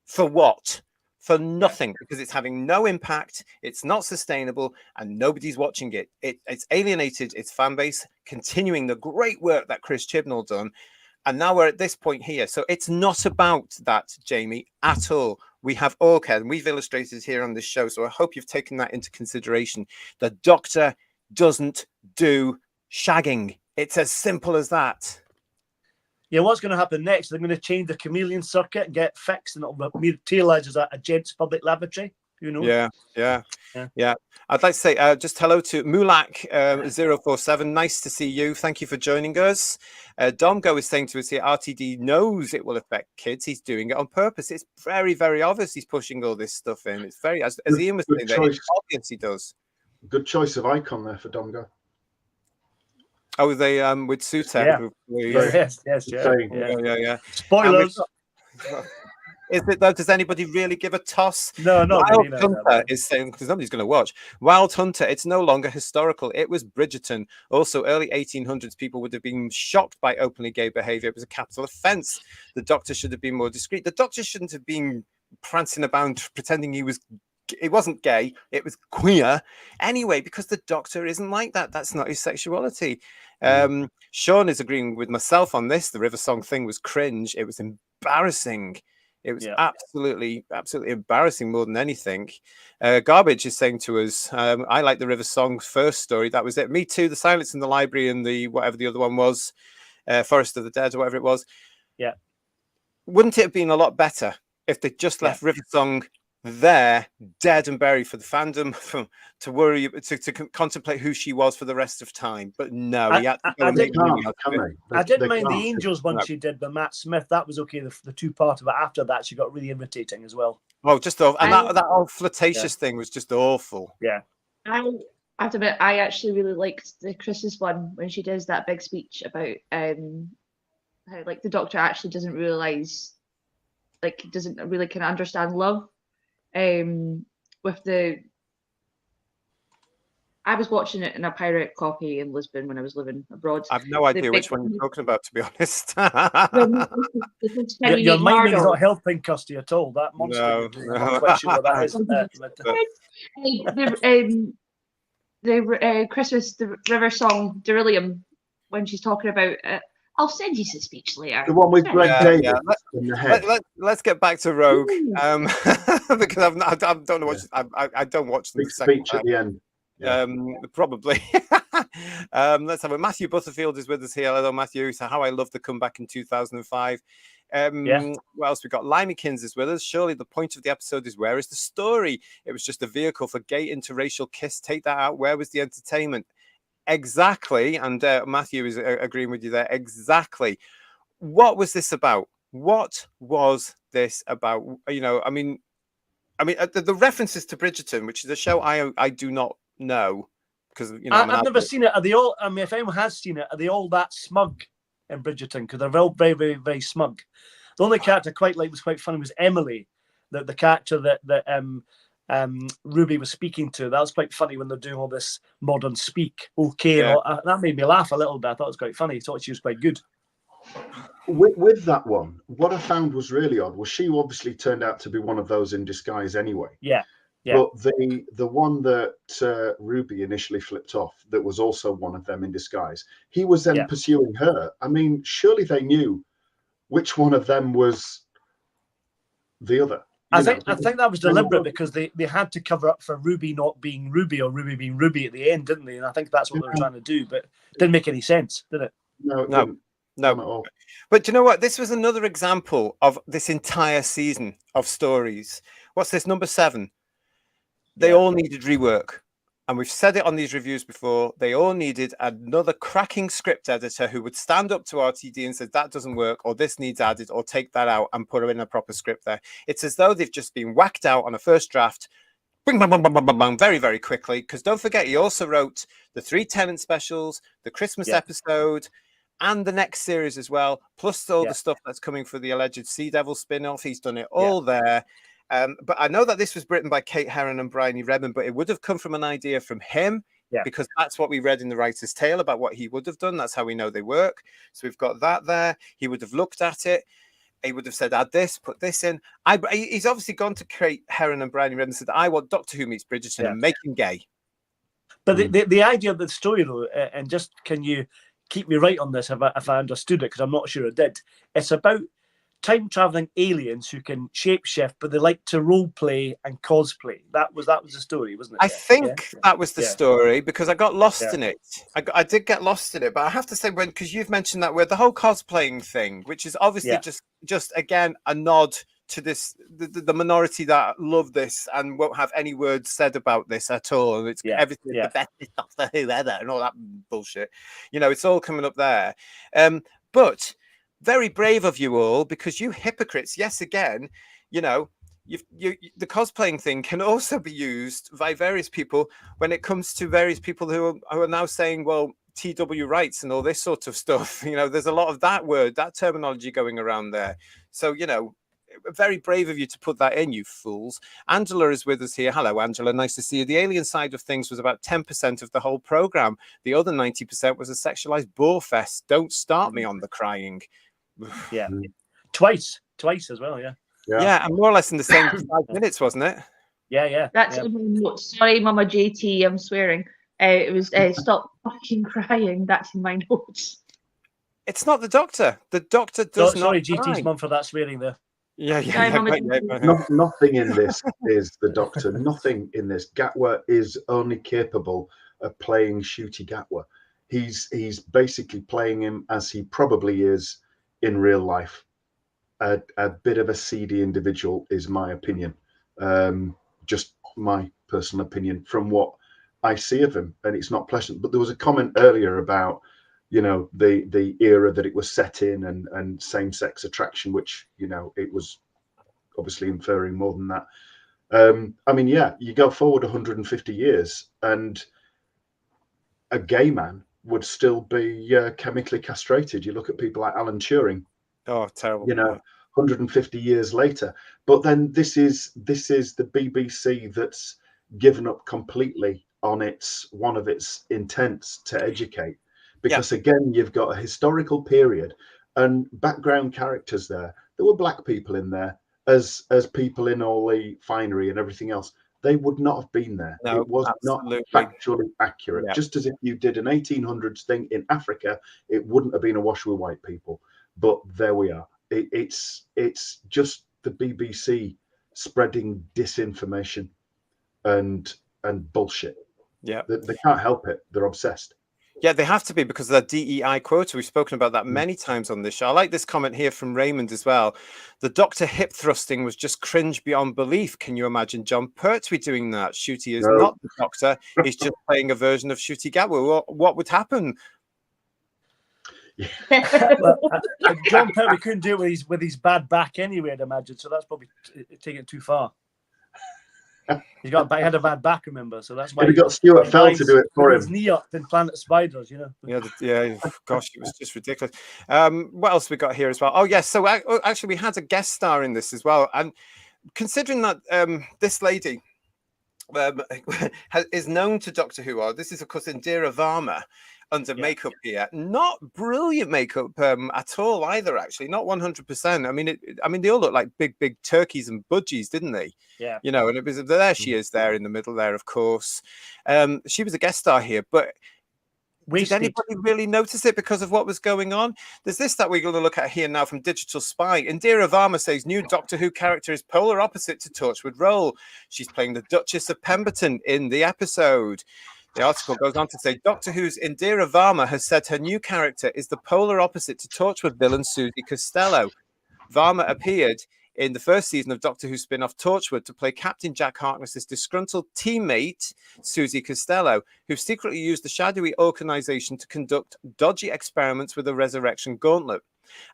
for what? For nothing, because it's having no impact, it's not sustainable, and nobody's watching it. It's alienated its fan base, continuing the great work that Chris Chibnall done. And now we're at this point here. So it's not about that, Jamie, at all. We have all cared, and we've illustrated here on this show. So I hope you've taken that into consideration. The Doctor doesn't do shagging. It's as simple as that. Yeah, what's going to happen next? They're going to change the chameleon circuit and get fixed, and it'll materialize as a gents public laboratory. Who knows? Yeah. I'd like to say just hello to Mulak047. Nice to see you. Thank you for joining us. Domgo is saying to us here, RTD knows it will affect kids. He's doing it on purpose. It's very, very obvious he's pushing all this stuff in. It's very, as Ian was saying, it's obvious he does. Good choice of icon there for Domgo. Oh, they with Sutek. Yeah. Spoilers. Is it though? Does anybody really give a toss? No. Wild Hunter is saying, because nobody's going to watch. Wild Hunter, it's no longer historical. It was Bridgerton. Also, early 1800s, people would have been shocked by openly gay behavior. It was a capital offense. The Doctor should have been more discreet. The Doctor shouldn't have been prancing about pretending it wasn't gay, it was queer anyway, because the Doctor isn't like that. That's not his sexuality. Sean is agreeing with myself on this. The River Song thing was cringe. It was embarrassing. It was absolutely embarrassing more than anything. Garbage is saying to us, I like the River Song first story. That was it. Me too. The Silence in the Library and the whatever the other one was, Forest of the Dead or whatever it was. Yeah. Wouldn't it have been a lot better if they just left River Song there, dead and buried for the fandom to worry, to contemplate who she was for the rest of time. But no, he had to go and make money out of it. I didn't mind the Angels one she did, but Matt Smith, that was okay. The two part of it after that, she got really irritating as well. Oh, just awful. And that whole flirtatious thing was just awful. Yeah. I have to admit, I actually really liked the Chris's one when she does that big speech about how like the Doctor actually doesn't realise, like doesn't really kind of understand love. With the, I was watching it in a pirate copy in Lisbon when I was living abroad. I've no idea which one you're talking about, to be honest. Your mind is not helping Kirsty at all. That monster. No. I'm not quite sure what that is. The Christmas, the River song, Derillium, when she's talking about I'll send you some speech later. The one with Greg Davis in the head. Let's get back to Rogue, because I don't know what I don't watch them. Big speech at the end. Probably. Let's have it. Matthew Butterfield is with us here. Hello, Matthew. So, how I love the comeback in 2005. What else we got? Limekins is with us. Surely the point of the episode is, where is the story? It was just a vehicle for gay interracial kiss. Take that out. Where was the entertainment? Exactly. And Matthew is agreeing with you there. Exactly. What was this about? What was this about? You know, I mean, the references to Bridgerton, which is a show I do not know, because I've never seen it. Are they all? I mean, if anyone has seen it, are they all that smug in Bridgerton? Because they're all very, very, very smug. The only character I quite liked was quite funny was Emily, the character that Ruby was speaking to. That was quite funny when they're doing all this modern speak. Okay, that made me laugh a little bit. I thought it was quite funny. I thought she was quite good. With that one, what I found was really odd was she obviously turned out to be one of those in disguise anyway. Yeah. But the one that Ruby initially flipped off, that was also one of them in disguise, he was then pursuing her. I mean, surely they knew which one of them was the other. I think that was deliberate, because they had to cover up for Ruby not being Ruby or Ruby being Ruby at the end, didn't they? And I think that's what they were trying to do, but it didn't make any sense, did it? No. But do you know what? This was another example of this entire season of stories. What's this, number 7? They all needed rework. And we've said it on these reviews before. They all needed another cracking script editor who would stand up to RTD and say, that doesn't work, or this needs added, or take that out and put her in a proper script there. It's as though they've just been whacked out on a first draft, bang, bang, bang, bang, bang, bang, very, very quickly. Because don't forget, he also wrote the 3 Tennant specials, the Christmas episode, and the next series as well, plus all the stuff that's coming for the alleged Sea Devil spin-off. He's done it all there. But I know that this was written by Kate Herron and Bryony Redmond, but it would have come from an idea from him, because that's what we read in the writer's tale about what he would have done. That's how we know they work. So we've got that there. He would have looked at it. He would have said, add this, put this in. He's obviously gone to Kate Herron and Bryony Redmond and said, I want Doctor Who meets Bridgerton and make him gay. But the idea of the story, though, and just can you keep me right on this if I understood it, because I'm not sure I did. It's about time-traveling aliens who can shapeshift, but they like to role play and cosplay. That was the story, wasn't it? I think that was the story, because I got lost in it. I did get lost in it, but I have to say, because you've mentioned that word, the whole cosplaying thing, which is obviously just again a nod to this the minority that love this and won't have any words said about this at all. And it's everything the best Doctor Who ever and all that bullshit. It's all coming up there. But very brave of you all, because you hypocrites, yes, again, the cosplaying thing can also be used by various people when it comes to various people who are now saying, well, TW rights and all this sort of stuff. There's a lot of that terminology going around there. So, very brave of you to put that in, you fools. Angela is with us here. Hello, Angela. Nice to see you. The alien side of things was about 10% of the whole program. The other 90% was a sexualized bore fest. Don't start me on the crying. Yeah. Twice as well, Yeah, and more or less in the same 5 minutes, wasn't it? Yeah. That's sorry, Mama JT, I'm swearing. It was stop fucking crying. That's in my notes. It's not the Doctor. The Doctor does not. Sorry, GT's mum for that swearing there. Yeah. Nothing in this is the Doctor. Nothing in this. Gatwa is only capable of playing Shooty Gatwa. He's basically playing him as he probably is in real life. A bit of a seedy individual is my opinion. Just my personal opinion from what I see of him, and it's not pleasant. But there was a comment earlier about, you know, the era that it was set in, and same-sex attraction, which, you know, it was obviously inferring more than that. I mean, yeah, you go forward 150 years, and a gay man would still be chemically castrated. You look at people like Alan Turing. Oh, terrible. You know, 150 years later. But then this is the BBC that's given up completely on one of its intents to educate, because again, you've got a historical period and background characters there. There were black people in there as people in all the finery and everything else. They would not have been there. No, it was absolutely not factually accurate. Yeah. Just as if you did an 1800s thing in Africa, it wouldn't have been awash with white people. But there we are. It's just the BBC spreading disinformation and bullshit. Yeah, They can't help it. They're obsessed. Yeah, they have to be, because of that DEI quota. We've spoken about that many times on this show. I like this comment here from Raymond as well. The Doctor hip thrusting was just cringe beyond belief. Can you imagine John Pertwee doing that? Shooty is not the Doctor. He's just playing a version of Shooty Gatwa. What would happen? Well, John Pertwee couldn't do it with his bad back anyway, I'd imagine. So that's probably taking it too far. He had a bad back, remember? So that's why he got Stuart Fell to do it for him. His knee up in Planet Spiders, you know. Yeah. Gosh, it was just ridiculous. What else we got here as well? Oh yes, so actually we had a guest star in this as well, and considering that this lady is known to Doctor Who, this is of course Indira Varma. Under makeup here, not brilliant makeup at all either. Actually, not 100%. I mean, they all look like big turkeys and budgies, didn't they? Yeah. You know, and it was there. She is there in the middle there, of course. She was a guest star here, but did anybody really notice it because of what was going on? There's this that we're going to look at here now from Digital Spy. Indira Varma says new Doctor Who character is polar opposite to Torchwood role. She's playing the Duchess of Pemberton in the episode. The article goes on to say Doctor Who's Indira Varma has said her new character is the polar opposite to Torchwood villain Susie Costello. Varma appeared in the first season of Doctor Who spin-off Torchwood to play Captain Jack Harkness's disgruntled teammate, Susie Costello, who secretly used the shadowy organisation to conduct dodgy experiments with a resurrection gauntlet.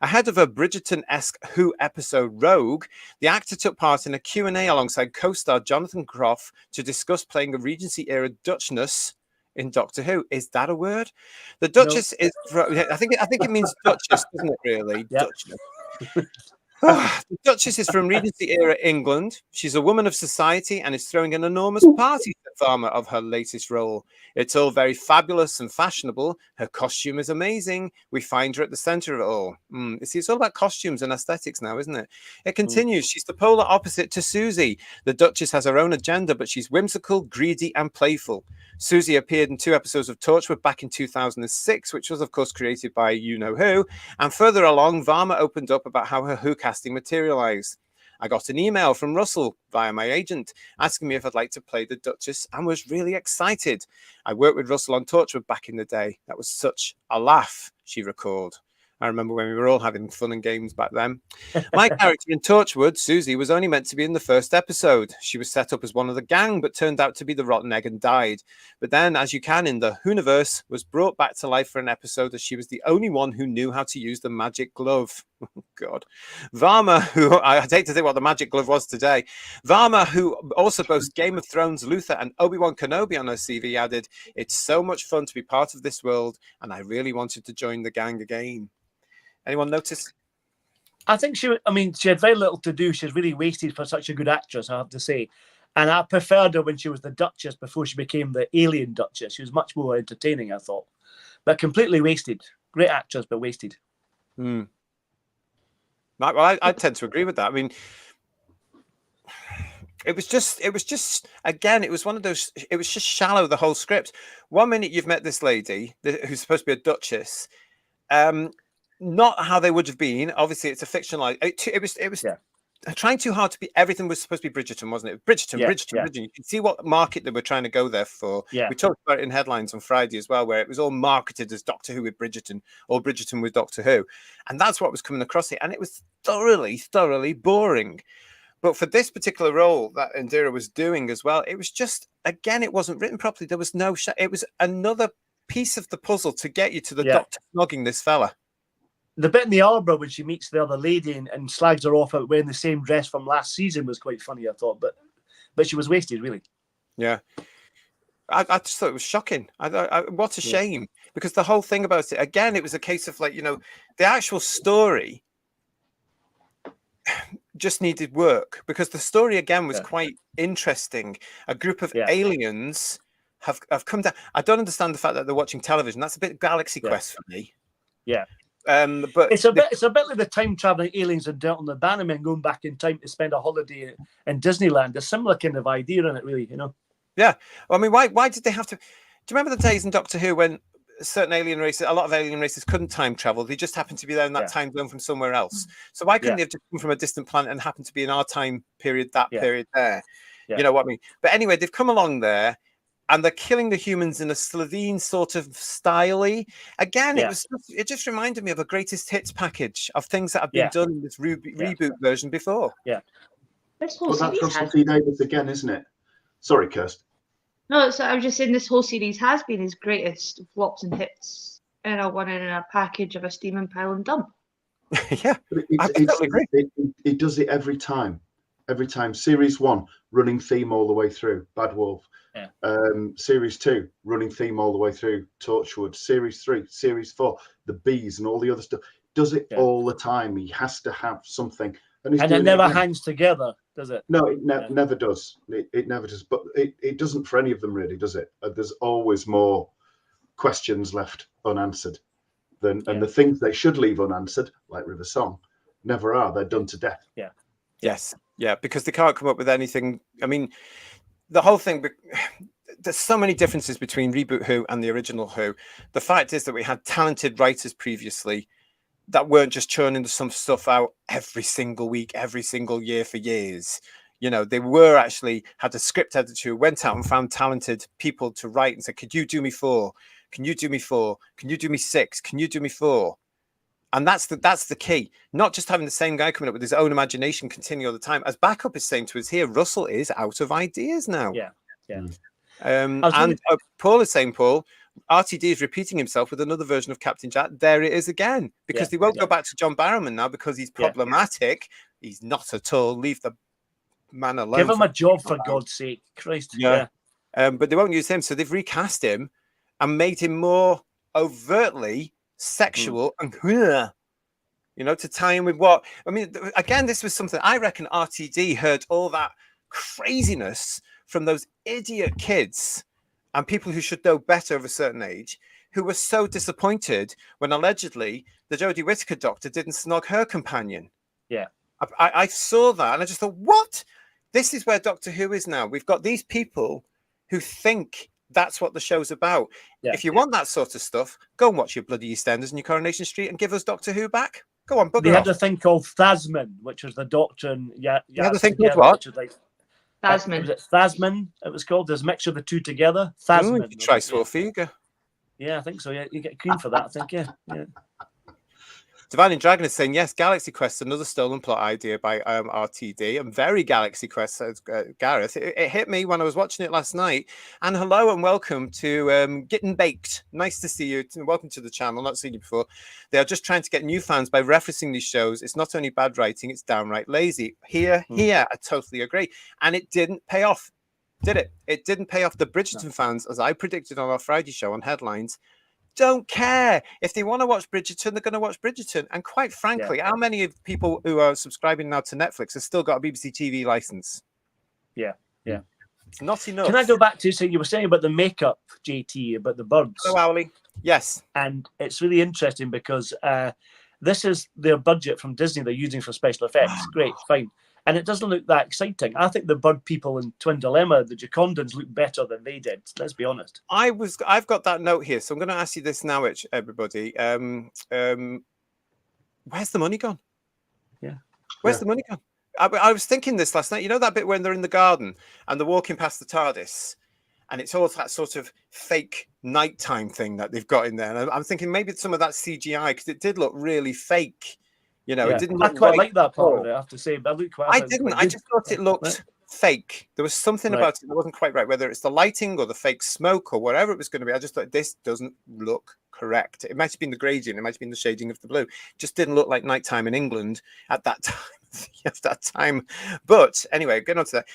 Ahead of a Bridgerton-esque Who episode Rogue, the actor took part in a Q&A alongside co-star Jonathan Groff to discuss playing a Regency-era Duchess in Doctor Who. Is that a word? The Duchess is... I think it means Duchess, doesn't it, really? Yep. Duchess. The Duchess is from Regency-era England. She's a woman of society and is throwing an enormous party to Varma of her latest role. It's all very fabulous and fashionable. Her costume is amazing. We find her at the centre of it all. See, it's all about costumes and aesthetics now, isn't it? It continues. She's the polar opposite to Susie. The Duchess has her own agenda, but she's whimsical, greedy, and playful. Susie appeared in 2 episodes of Torchwood back in 2006, which was, of course, created by you-know-who. And further along, Varma opened up about how her Who casting materialised. I got an email from Russell via my agent asking me if I'd like to play the Duchess and was really excited. I worked with Russell on Torchwood back in the day. That was such a laugh, she recalled. I remember when we were all having fun and games back then. My character in Torchwood, Susie, was only meant to be in the first episode. She was set up as one of the gang, but turned out to be the rotten egg and died. But then, as you can in the Whoniverse, was brought back to life for an episode as she was the only one who knew how to use the magic glove. Oh, God. Varma, who I'd hate to think what the magic glove was today. Varma, who also boasts Game of Thrones, Luther, and Obi-Wan Kenobi on her CV, added, "It's so much fun to be part of this world, and I really wanted to join the gang again." Anyone notice? I think she had very little to do. She's really wasted for such a good actress, I have to say. And I preferred her when she was the Duchess before she became the alien Duchess. She was much more entertaining, I thought. But completely wasted. Great actress, but wasted. Well, I tend to agree with that. I mean, it was just again, it was one of those, it was just shallow, the whole script. 1 minute you've met this lady who's supposed to be a Duchess. Not how they would have been. Obviously, it's a fictionalized. It was trying too hard to be. Everything was supposed to be Bridgerton, wasn't it? Bridgerton. You can see what market they were trying to go there for. Yeah. We talked about it in headlines on Friday as well, where it was all marketed as Doctor Who with Bridgerton or Bridgerton with Doctor Who, and that's what was coming across it. And it was thoroughly boring. But for this particular role that Indira was doing as well, it was just, again, it wasn't written properly. There was no it was another piece of the puzzle to get you to the doctor snogging this fella. The bit in the arbor when she meets the other lady and slags her off out wearing the same dress from last season was quite funny, I thought. But she was wasted, really. Yeah. I just thought it was shocking. What a shame. Because the whole thing about it, again, it was a case of like, the actual story just needed work, because the story again was quite interesting. A group of aliens have come down. I don't understand the fact that they're watching television. That's a bit Galaxy Quest for me. Yeah. But it's a bit like the time traveling aliens and dealt on the Bannermen going back in time to spend a holiday in Disneyland. A similar kind of idea in it, really, Yeah. Well, I mean, why did they have to? Do you remember the days in Doctor Who when certain alien races, a lot of alien races couldn't time travel? They just happened to be there in that time zone from somewhere else. So why couldn't they have just come from a distant planet and happened to be in our time period, period there? Yeah. You know what I mean? But anyway, they've come along there and they're killing the humans in a Slovene sort of style-y. Again, it just reminded me of a greatest hits package of things that have been done in this reboot version before. Yeah. This whole Well, that's series Russell T Davies again, isn't it? Sorry, Kirst. No, so I was just saying this whole series has been his greatest flops and hits in a package of a steaming pile and dump. Yeah, it does it every time. Every time. Series 1, running theme all the way through, Bad Wolf. Yeah. Series 2, running theme all the way through, Torchwood. Series 3, Series 4, the bees and all the other stuff. Does it all the time. He has to have something. And it never hangs together, does it? No, it never does. It never does. But it doesn't for any of them, really, does it? There's always more questions left unanswered and the things they should leave unanswered, like River Song, never are. They're done to death. Yeah. Yes. Yeah, because they can't come up with anything. I mean, the whole thing, there's so many differences between Reboot Who and the original Who. The fact is that we had talented writers previously that weren't just churning some stuff out every single week, every single year for years. They were actually had a script editor who went out and found talented people to write and said, could you do me 4? Can you do me 4? Can you do me 6? Can you do me 4? And that's the key. Not just having the same guy coming up with his own imagination continue all the time. As Backup is saying to us here, Russell is out of ideas now. Yeah. And Paul is saying, Paul, RTD is repeating himself with another version of Captain Jack. There it is again. Because they won't go back to John Barrowman now because he's problematic. He's not at all. Leave the man alone. Give him a job, for God's sake. Christ. Yeah. But they won't use him. So they've recast him and made him more overtly sexual and to tie in with what I mean. Again, this was something I reckon RTD heard all that craziness from those idiot kids and people who should know better of a certain age, who were so disappointed when allegedly the Jodie Whittaker doctor didn't snog her companion. Yeah, I saw that and I just thought, what? This is where Doctor Who is now. We've got these people who think that's what the show's about. Yeah. If you want that sort of stuff, go and watch your bloody EastEnders and your Coronation Street and give us Doctor Who back. Go on, bugger They had off. a thing called Thasmin, which was the Doctor and you had a thing called what? Thasmin. Was it Thasmin? It was called. There's a mixture of the two together. Thasmin. You try Swarfiga. Yeah, I think so. Yeah, you get cream for that. I think. Yeah. Divine and Dragon is saying, yes, Galaxy Quest, another stolen plot idea by RTD, and very Galaxy Quest, says Gareth. It hit me when I was watching it last night. And hello and welcome to Getting Baked. Nice to see you. Welcome to the channel. Not seen you before. They are just trying to get new fans by referencing these shows. It's not only bad writing, it's downright lazy. Here, I totally agree. And it didn't pay off, did it? It didn't pay off. The Bridgerton fans, as I predicted on our Friday show on Headlines, don't care. If they want to watch Bridgerton, they're going to watch Bridgerton. And quite frankly, how many of people who are subscribing now to Netflix have still got a BBC TV license? Yeah. It's not enough. Can I go back to so you were saying about the makeup, JT, about the birds? Hello, Owly. Yes. And it's really interesting because this is their budget from Disney they're using for special effects. Great, fine. And it doesn't look that exciting. I think the bird people in Twin Dilemma, the Jacondans, look better than they did. Let's be honest. I've got that note here, so I'm going to ask you this now, everybody. Where's the money gone? Yeah. Where's the money gone? I was thinking this last night. You know that bit when they're in the garden and they're walking past the TARDIS, and it's all that sort of fake nighttime thing that they've got in there. And I'm thinking maybe some of that CGI, because it did look really fake. You know, it didn't look I quite right like that part of at it, I have to say. But I didn't. I just thought it looked fake. There was something about it that wasn't quite right, whether it's the lighting or the fake smoke or whatever it was going to be. I just thought this doesn't look correct. It might have been the gradient, it might have been the shading of the blue. It just didn't look like nighttime in England at that time. At that time. But anyway, getting on to that.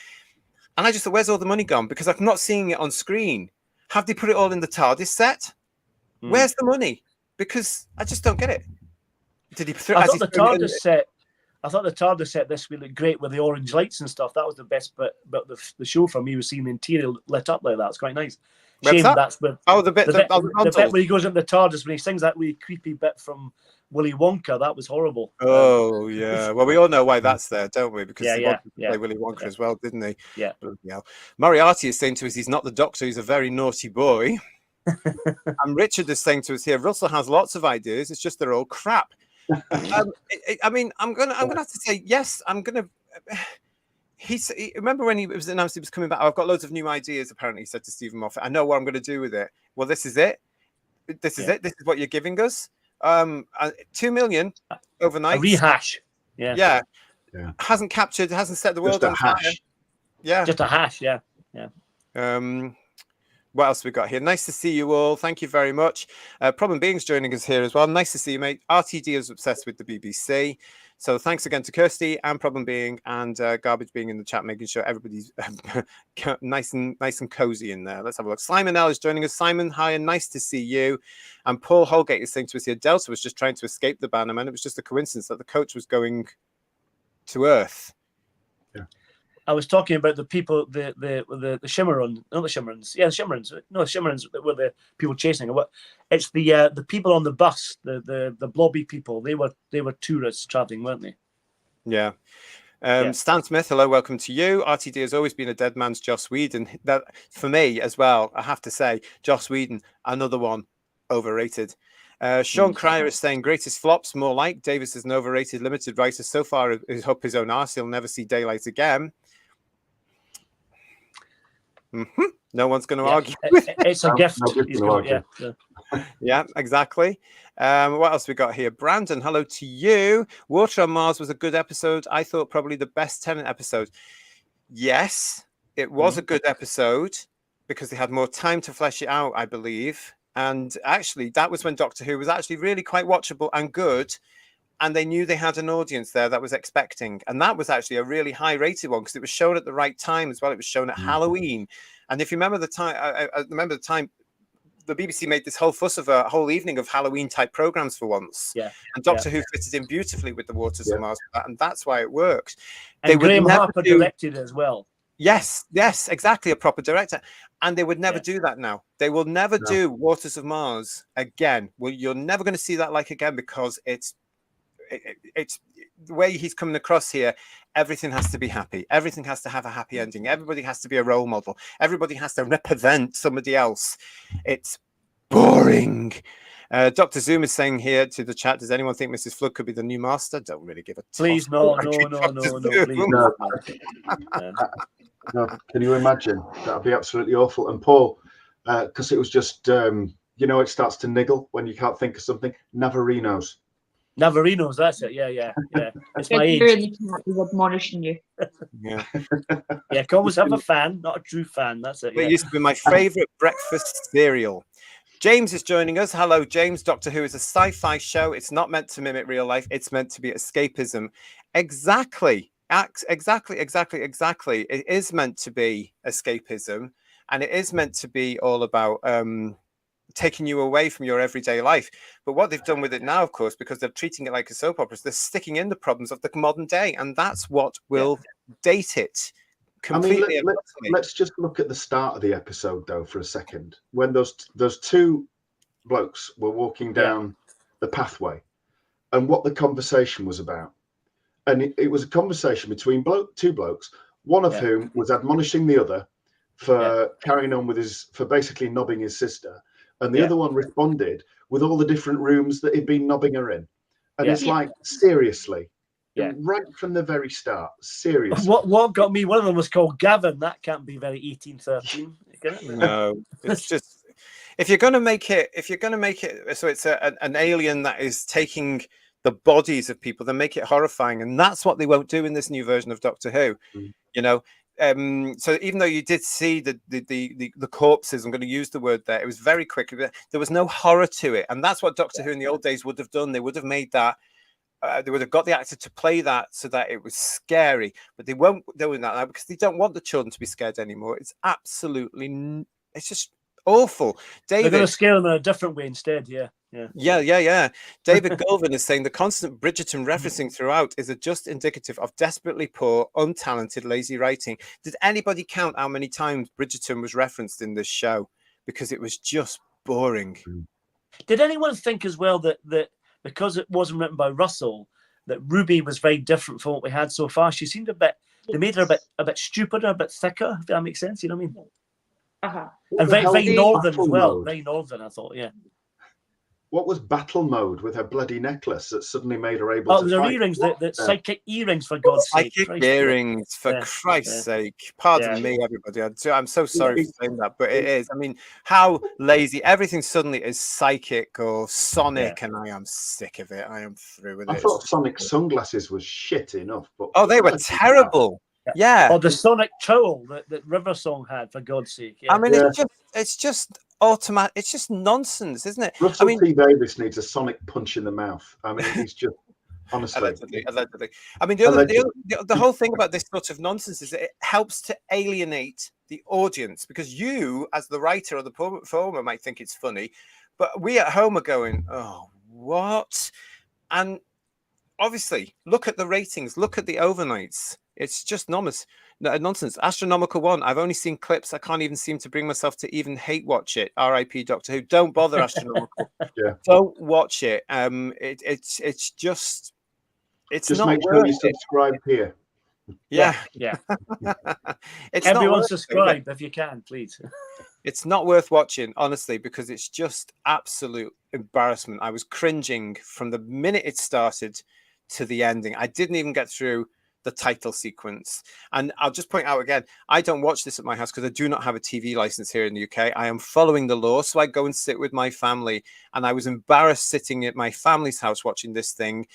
And I just thought, where's all the money gone? Because I'm not seeing it on screen. Have they put it all in the TARDIS set? Where's the money? Because I just don't get it. Did he? I thought the TARDIS set. I thought the TARDIS set this would look great with the orange lights and stuff. That was the best bit. But the show for me was seeing the interior lit up like that. It's quite nice. Shame that's with the bit where he goes into the TARDIS when he sings that really creepy bit from Willy Wonka. That was horrible. Oh yeah. Well, we all know why that's there, don't we? Because he wanted to play Willy Wonka as well, didn't he? Yeah. Moriarty is saying to us, he's not the Doctor. He's a very naughty boy. And Richard is saying to us here, Russell has lots of ideas. It's just they're all crap. I mean, I'm gonna have to say yes. Remember when he was announced he was coming back? I've got loads of new ideas. Apparently, he said to Stephen Moffat, "I know what I'm going to do with it." Well, this is it. This is it. This is what you're giving us. 2 million overnight. A rehash. Yeah. Hasn't set the world on fire. Yeah. Just a hash. Yeah. What else we got here? Nice to see you all. Thank you very much. Problem Being's joining us here as well. Nice to see you, mate. RTD is obsessed with the BBC. So thanks again to Kirsty and Problem Being and Garbage Being in the chat, making sure everybody's nice and cozy in there. Let's have a look. Simon L is joining us. Simon, hi, and nice to see you. And Paul Holgate is saying to us here, Delta was just trying to escape the Bannerman. It was just a coincidence that the coach was going to Earth. I was talking about the people, the Shimmerons, not the Shimmerons. Yeah, the Shimmerons. No, the Shimmerons were the people chasing. It's the people on the bus, the blobby people. They were tourists traveling, weren't they? Yeah. Stan Smith, hello, welcome to you. RTD has always been a dead man's Joss Whedon. That for me as well. I have to say, Joss Whedon, another one overrated. Sean Cryer is saying greatest flops, more like Davis is an overrated limited writer. So far, he's up his own arse. He'll never see daylight again. No one's going to argue. It's a gift. Yeah, exactly. What else we got here? Brandon, hello to you. Water on Mars was a good episode. I thought probably the best Tennant episode. Yes, it was a good episode because they had more time to flesh it out, I believe. And actually, that was when Doctor Who was actually really quite watchable and good. And they knew they had an audience there that was expecting. And that was actually a really high rated one because it was shown at the right time as well. It was shown at Halloween. And if you remember the time, I remember the time the BBC made this whole fuss of a whole evening of Halloween type programs for once. Yeah. And Doctor Who fitted in beautifully with the Waters of Mars. And that's why it works. And Graham Harper directed it as well. Yes, exactly. A proper director. And they would never do that now. They will never do Waters of Mars again. Well, you're never going to see that like again because it's the way he's coming across here. Everything has to be happy. Everything has to have a happy ending. Everybody has to be a role model. Everybody has to represent somebody else. It's boring. Dr. Zoom is saying here to the chat, does anyone think Mrs. Flood could be the new master? Don't really give a toss. Please, no, please. No, can you imagine? That'd be absolutely awful. And Paul, because it was just, it starts to niggle when you can't think of something. Navarinos, that's it. Yeah. It's my age. He's admonishing you. Yeah. Can always have a fan, not a true fan. That's it. It used to be my favorite breakfast cereal. James is joining us. Hello, James. Doctor Who is a sci-fi show. It's not meant to mimic real life. It's meant to be escapism. Exactly. It is meant to be escapism, and it is meant to be all about taking you away from your everyday life. But what they've done with it now, of course, because they're treating it like a soap opera, is they're sticking in the problems of the modern day, and that's what will date it completely. Let's just look at the start of the episode, though, for a second. When those two blokes were walking down the pathway, and what the conversation was about. And it was a conversation between two blokes, one of whom was admonishing the other for carrying on with for basically knobbing his sister. And the other one responded with all the different rooms that he'd been knobbing her in. And it's like, seriously, right from the very start, seriously. What got me, one of them was called Gavin. That can't be very 1813. No, it's just, if you're going to make it so it's an alien that is taking the bodies of people, they make it horrifying, and that's what they won't do in this new version of Doctor Who. You know, so even though you did see the corpses, I'm going to use the word there, it was very quick. There was no horror to it, and that's what Doctor Who in the old days would have done. They would have made that. They would have got the actor to play that so that it was scary, but they won't do that now because they don't want the children to be scared anymore. It's absolutely, it's just awful. David, they're going to scare them in a different way instead. Yeah. David Goldman is saying the constant Bridgerton referencing throughout is just indicative of desperately poor, untalented, lazy writing. Did anybody count how many times Bridgerton was referenced in this show? Because it was just boring. Did anyone think as well that because it wasn't written by Russell, that Ruby was very different from what we had so far? She seemed they made her a bit stupider, a bit thicker, if that makes sense. You know what I mean? Uh-huh. And very northern as well. Mode? Very northern, I thought, yeah. What was battle mode with her bloody necklace that suddenly made her able to the fight? earrings, the psychic earrings, for God's sake. Psychic earrings, for Christ's sake. Pardon me, everybody. I'm so sorry for saying that, but it is. I mean, how lazy. Everything suddenly is psychic or sonic, and I am sick of it. I am through with it. I thought Sonic sunglasses was shit enough. But they were terrible. Yeah. Or the Sonic trowel that River Song had, for God's sake. Yeah. I mean, it's just automatic. It's just nonsense, isn't it? Russell T Davies needs a sonic punch in the mouth. I mean, he's just honestly. Allegedly. I mean, the whole thing about this sort of nonsense is that it helps to alienate the audience, because you, as the writer or the performer, might think it's funny, but we at home are going, "Oh, what?" And obviously, look at the ratings. Look at the overnights. It's just nonsense. Astronomical 1. I've only seen clips. I can't even seem to bring myself to even hate watch it. R.I.P. Doctor Who. Don't bother, Astronomical. Don't watch it. It's just not make sure you subscribe here. Yeah. It's everyone subscribe if you can, please. It's not worth watching, honestly, because it's just absolute embarrassment. I was cringing from the minute it started to the ending. I didn't even get through the title sequence. And I'll just point out again, I don't watch this at my house because I do not have a TV license here in the UK. I am following the law, so I go and sit with my family. And I was embarrassed sitting at my family's house watching this thing.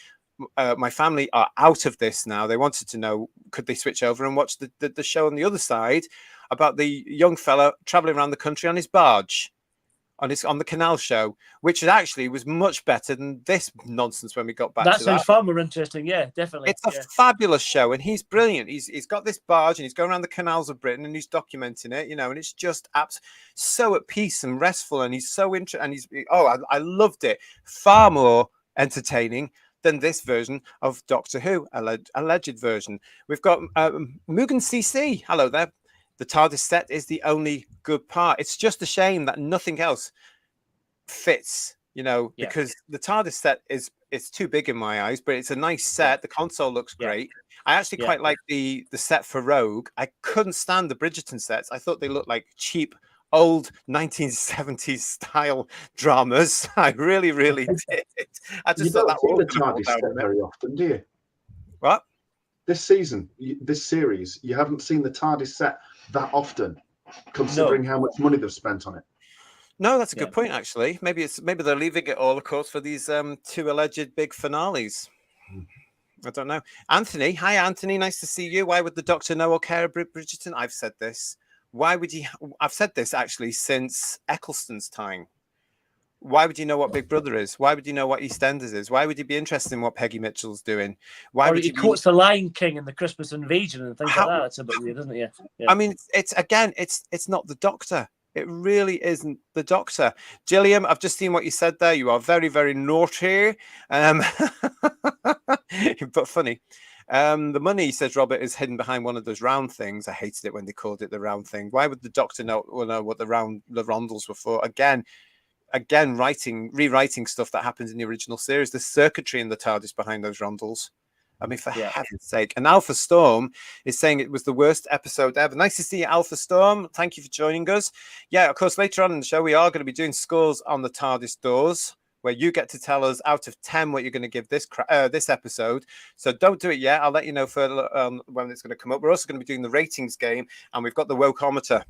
My family are out of this now. They wanted to know, could they switch over and watch the show on the other side about the young fella traveling around the country on his barge, on the canal show, which actually was much better than this nonsense when we got back to that. That sounds far more interesting. Yeah, definitely. It's a fabulous show, and he's brilliant. He's got this barge, and he's going around the canals of Britain, and he's documenting it, and it's just so at peace and restful, and he's so interesting. And I loved it. Far more entertaining than this version of Doctor Who, alleged version. We've got Mugen CC. Hello there. The TARDIS set is the only good part. It's just a shame that nothing else fits, because the TARDIS set it's too big in my eyes, but it's a nice set. The console looks great. I actually quite like the set for Rogue. I couldn't stand the Bridgerton sets. I thought they looked like cheap, old 1970s style dramas. I really, really did. I just thought that see the TARDIS set very often, do you? What? This season, this series, you haven't seen the TARDIS set that often, considering how much money they've spent on it. No, that's a good point, actually. Maybe they're leaving it all, of course, for these two alleged big finales. I don't know. Anthony, hi, Anthony. Nice to see you. Why would the Doctor know or care about Bridgerton? I've said this. Why would he? I've said this actually since Eccleston's time. Why would you know what Big Brother is? Why would you know what EastEnders is? Why would you be interested in what Peggy Mitchell's doing? Why would he quotes the Lion King and the Christmas Invasion and things like that? It's a bit weird, isn't it? Yeah. I mean, it's not the Doctor. It really isn't the Doctor. Gilliam, I've just seen what you said there. You are very, very naughty. But funny. The money, says Robert, is hidden behind one of those round things. I hated it when they called it the round thing. Why would the Doctor know what the rondels were for? Again, rewriting stuff that happens in the original series. The circuitry in the TARDIS behind those rondels. I mean, for heaven's sake. And Alpha Storm is saying it was the worst episode ever. Nice to see you, Alpha Storm. Thank you for joining us. Yeah, of course, later on in the show, we are going to be doing scores on the TARDIS doors, where you get to tell us out of 10 what you're going to give this episode. So don't do it yet. I'll let you know further when it's going to come up. We're also going to be doing the ratings game, and we've got the wokeometer.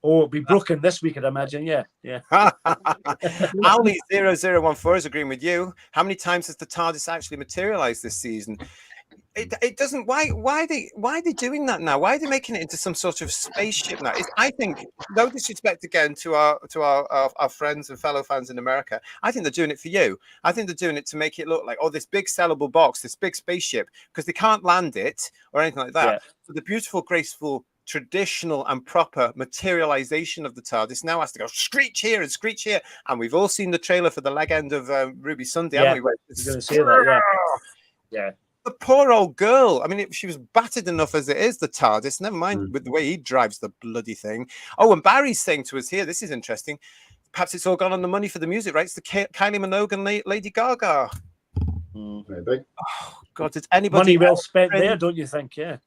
Oh, it'll be broken this week, I'd imagine. Yeah. Ali0014 is agreeing with you. How many times has the TARDIS actually materialized this season? It doesn't. Why are they doing that now? Why are they making it into some sort of spaceship now? I think, no disrespect again to our friends and fellow fans in America, I think they're doing it for you. I think they're doing it to make it look like, oh, this big sellable box, this big spaceship, because they can't land it or anything like that. Yeah. So the beautiful, graceful, traditional and proper materialization of the TARDIS now has to go screech here and screech here. And we've all seen the trailer for the leg end of Ruby Sunday, haven't we? I was going to say that, yeah. The poor old girl. I mean, she was battered enough as it is, the TARDIS. Never mind with the way he drives the bloody thing. Oh, and Barry's saying to us here, this is interesting. Perhaps it's all gone on the money for the music rights. The Kylie Minogue and Lady Gaga. Maybe. Oh, God, did anybody... Money well spent there, don't you think? Yeah.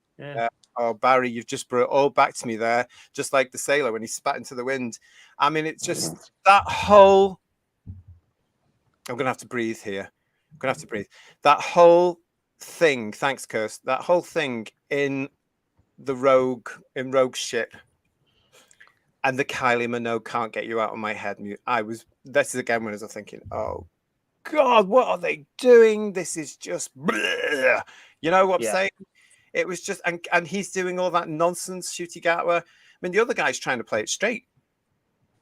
Oh, Barry, you've just brought it all back to me there, just like the sailor when he spat into the wind. I mean, it's just that whole... I'm going to have to breathe here. That whole thing, thanks, Kirst, that whole thing in the Rogue ship and the Kylie Minogue can't get you out of my head. This is again when I was thinking, oh, God, what are they doing? This is just... bleh. You know what I'm saying? It was just, and he's doing all that nonsense, Shooty Gatwa. I mean, the other guy's trying to play it straight.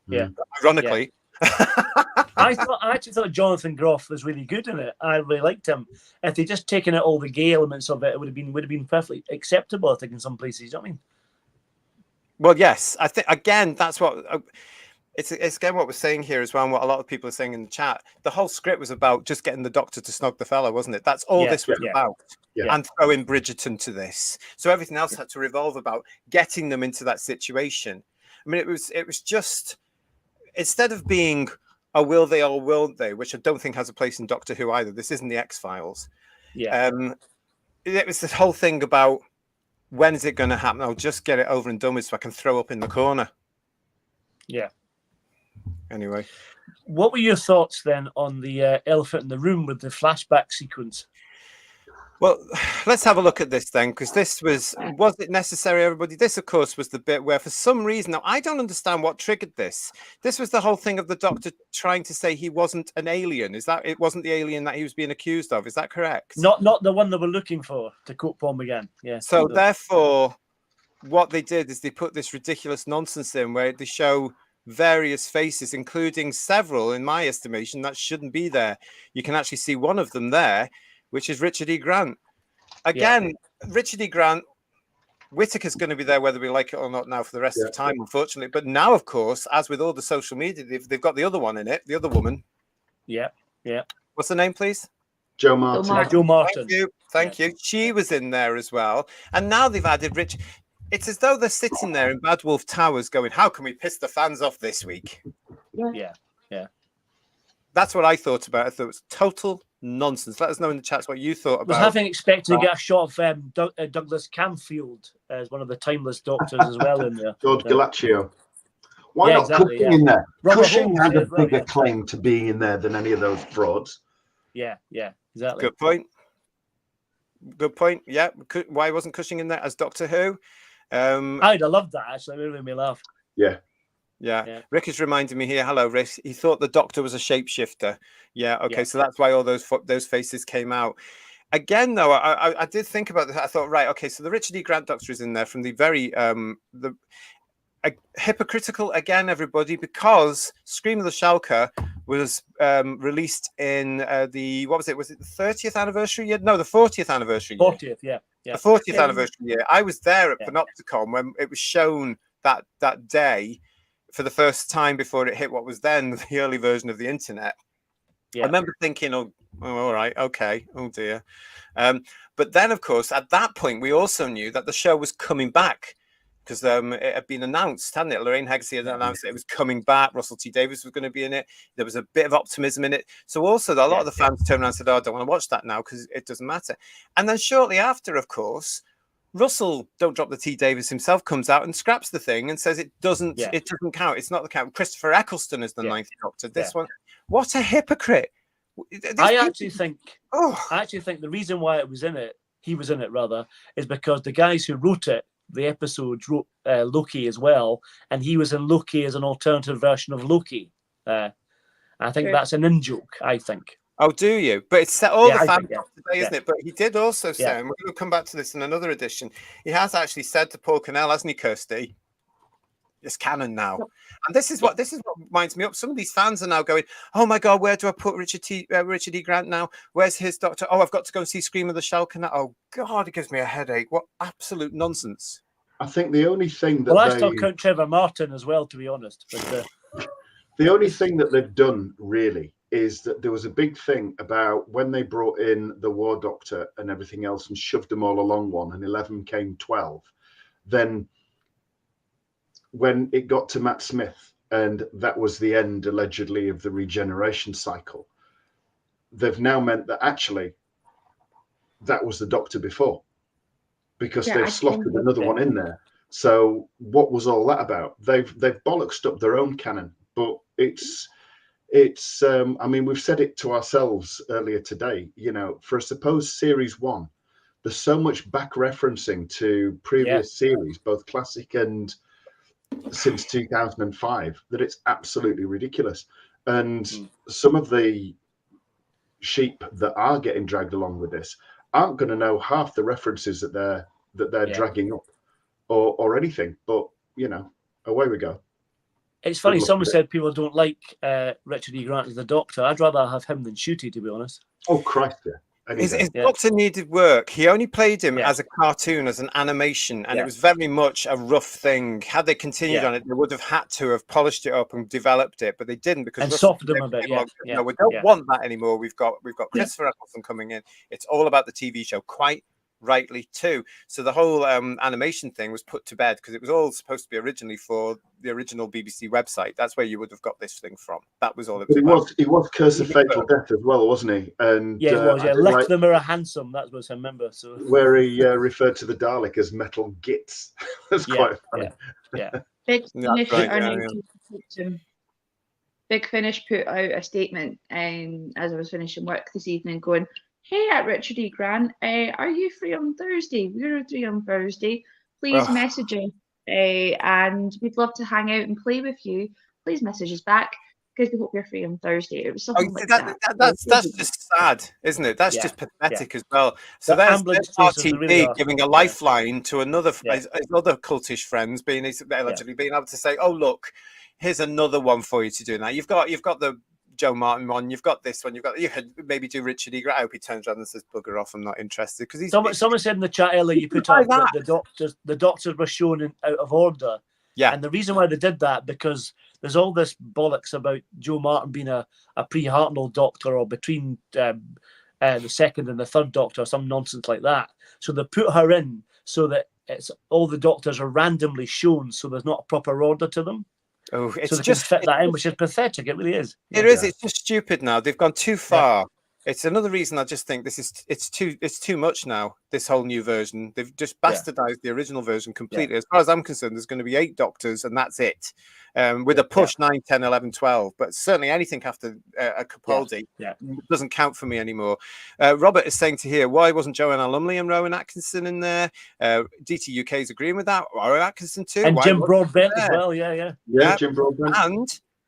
Yeah. Ironically. I actually thought Jonathan Groff was really good in it. I really liked him. If they just taken out all the gay elements of it, it would have been perfectly acceptable, I think, in some places. You know what I mean? Well, yes. I think, again, that's what... It's again what we're saying here as well, and what a lot of people are saying in the chat. The whole script was about just getting the Doctor to snog the fella, wasn't it? That's all this was about. Yeah. And throwing Bridgerton to this. So everything else had to revolve about getting them into that situation. I mean, it was just, instead of being a will they or won't they, which I don't think has a place in Doctor Who either. This isn't the X-Files. Yeah. It was this whole thing about, when is it going to happen? I'll just get it over and done with so I can throw up in the corner. Yeah. Anyway, what were your thoughts then on the elephant in the room with the flashback sequence? Well, let's have a look at this then, because this was it necessary, everybody? This, of course, was the bit where, for some reason, now I don't understand what triggered this. This was the whole thing of the Doctor trying to say he wasn't an alien. Is that it? Wasn't the alien that he was being accused of? Is that correct? Not the one they were looking for, to quote Bomb again. Yeah. So therefore, what they did is they put this ridiculous nonsense in where they show various faces, including several, in my estimation, that shouldn't be there. You can actually see one of them there, which is Richard E. Grant. Again, Richard E. Grant, Whittaker's going to be there whether we like it or not now for the rest of the time, unfortunately. But now, of course, as with all the social media, they've got the other one in it, the other woman. Yeah. What's the name, please? Jo Martin. Jo Martin. Thank you. She was in there as well. And now they've added Rich. It's as though they're sitting there in Bad Wolf Towers going, how can we piss the fans off this week? Yeah. That's what I thought about it. I thought it was total nonsense. Let us know in the chats what you thought about it. I was having expected to get a shot of Douglas Camfield as one of the timeless Doctors as well in there. George Galaccio. Why not Cushing in there? Cushing had a bigger claim to being in there than any of those frauds. Yeah, exactly. Good point. Yeah. Why wasn't Cushing in there as Doctor Who? I'd have loved that, actually. It really made me laugh. Yeah. Rick is reminding me here. Hello, Rick. He thought the Doctor was a shapeshifter. Yeah. Okay. So that's why all those faces came out. Again, though, I did think about this. I thought, right, okay. So the Richard E. Grant Doctor is in there from the very hypocritical again, everybody, because Scream of the Shalka was released in the Was it the 30th anniversary year? No, the 40th anniversary year. 40th, yeah. The 40th anniversary year. I was there at Panopticon when it was shown that day for the first time before it hit what was then the early version of the internet. I remember thinking, oh, all right, okay, oh dear. But then, of course, at that point, we also knew that the show was coming back because it had been announced, hadn't it? Lorraine Hegsey had announced that it was coming back. Russell T Davies was going to be in it. There was a bit of optimism in it. So also, a lot of the fans turned around and said, oh, I don't want to watch that now because it doesn't matter. And then shortly after, of course, Russell, Don't Drop the T Davies himself, comes out and scraps the thing and says it doesn't count. It's not the count. Christopher Eccleston is the ninth Doctor. This one, what a hypocrite. I actually think the reason why he was in it, rather, is because the guys who wrote it the episodes, wrote Loki as well, and he was in Loki as an alternative version of Loki. I think that's an in-joke, I think. Oh, do you? But it's all the fans today, isn't it? But he did also say, and we'll come back to this in another edition, he has actually said to Paul Cornell, hasn't he, Kirsty? It's canon now. And this is what winds me up. Some of these fans are now going, oh my God, where do I put Richard E. Grant now? Where's his doctor? Oh, I've got to go and see Scream of the Shulker now. Oh God, it gives me a headache. What absolute nonsense. I think the only thing that I still count Trevor Martin as well, to be honest. But, the only thing that they've done really is that there was a big thing about when they brought in the War Doctor and everything else and shoved them all along one, and 11 came 12. Then when it got to Matt Smith, and that was the end, allegedly, of the regeneration cycle, they've now meant that actually that was the Doctor before, because they've slotted another one in there. So what was all that about? They've bollocksed up their own canon, but it's I mean, we've said it to ourselves earlier today, you know, for a supposed series 1, there's so much back referencing to previous series, both classic and since 2005, that it's absolutely ridiculous. And some of the sheep that are getting dragged along with this aren't going to know half the references that they're dragging up or anything. But you know, away we go. It's funny. Someone said people don't like Richard E. Grant as the Doctor. I'd rather have him than Shooty, to be honest. Oh Christ, yeah. His Doctor needed work. He only played him as a cartoon, as an animation, and it was very much a rough thing. Had they continued on it, they would have had to have polished it up and developed it, but they didn't, because softened him a bit. No, we don't want that anymore. We've got Christopher Eccleston coming in. It's all about the TV show, quite rightly too. So the whole animation thing was put to bed, because it was all supposed to be originally for the original BBC website. That's where you would have got this thing from. That was all it was about. He was Curse of Fatal Death as well, wasn't he? And it was. Lift them are handsome. That was, I remember. So where he referred to the Dalek as metal gits. That's quite funny. Big Finish put out a statement as I was finishing work this evening, going, "Hey, at Richard E. Grant, are you free on Thursday? We're free on Thursday. Please message us, and we'd love to hang out and play with you. Please message us back, because we hope you're free on Thursday." It was something like that. That's just sad, isn't it? That's just pathetic as well. So there's RTD giving a lifeline to another his other cultish friends, allegedly being able to say, "Oh, look, here's another one for you to do now. You've got the Joe Martin one, you've got this one, you could maybe do Richard E. Grant." I hope he turns around and says, "Bugger off, I'm not interested." Because someone said in the chat earlier, you put up that the doctors were shown out of order. And the reason why they did that, because there's all this bollocks about Joe Martin being a pre-Hartnell Doctor, or between the second and the third Doctor, or some nonsense like that. So they put her in so that it's all the Doctors are randomly shown, so there's not a proper order to them. Oh, it's so they just can fit that in, which is pathetic. It really is. It is. It's just stupid now. They've gone too far. It's another reason I just think it's too much now. This whole new version, they've just bastardized the original version completely. As far as I'm concerned, there's going to be 8 Doctors, and that's it. With a push 9, 10, 11, 12. But certainly anything after a Capaldi doesn't count for me anymore. Robert is saying to here, why wasn't Joanna Lumley and Rowan Atkinson in there? DT UK is agreeing with that. Rowan Atkinson too. And Jim Broadbent as well. Yeah, Jim Broadbent. And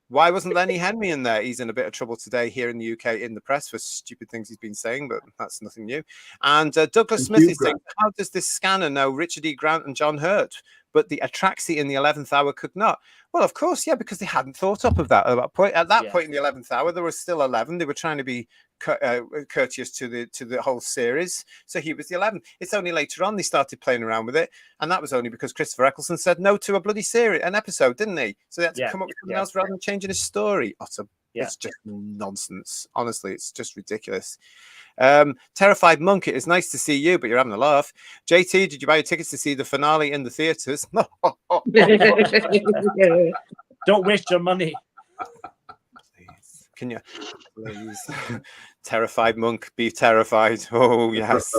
why wasn't Lenny Henry in there? He's in a bit of trouble today here in the UK in the press for stupid things he's been saying, but that's nothing new. And Douglas Smith is saying, how does this scanner know Richard E. Grant and John Hurt, but the Atraxi in the 11th hour could not? Well, of course, because they hadn't thought up of that at that point. At that point in the 11th hour, there was still 11. They were trying to be courteous to the whole series. So he was the 11th. It's only later on they started playing around with it, and that was only because Christopher Eccleston said no to a bloody series, an episode, didn't he? So they had to come up with something else rather than changing his story. It's just nonsense. Honestly, it's just ridiculous. Terrified Monk, it is nice to see you, but you're having a laugh. JT, did you buy your tickets to see the finale in the theatres? Don't waste your money. Please. Can you please? Terrified Monk, be terrified. Oh yes.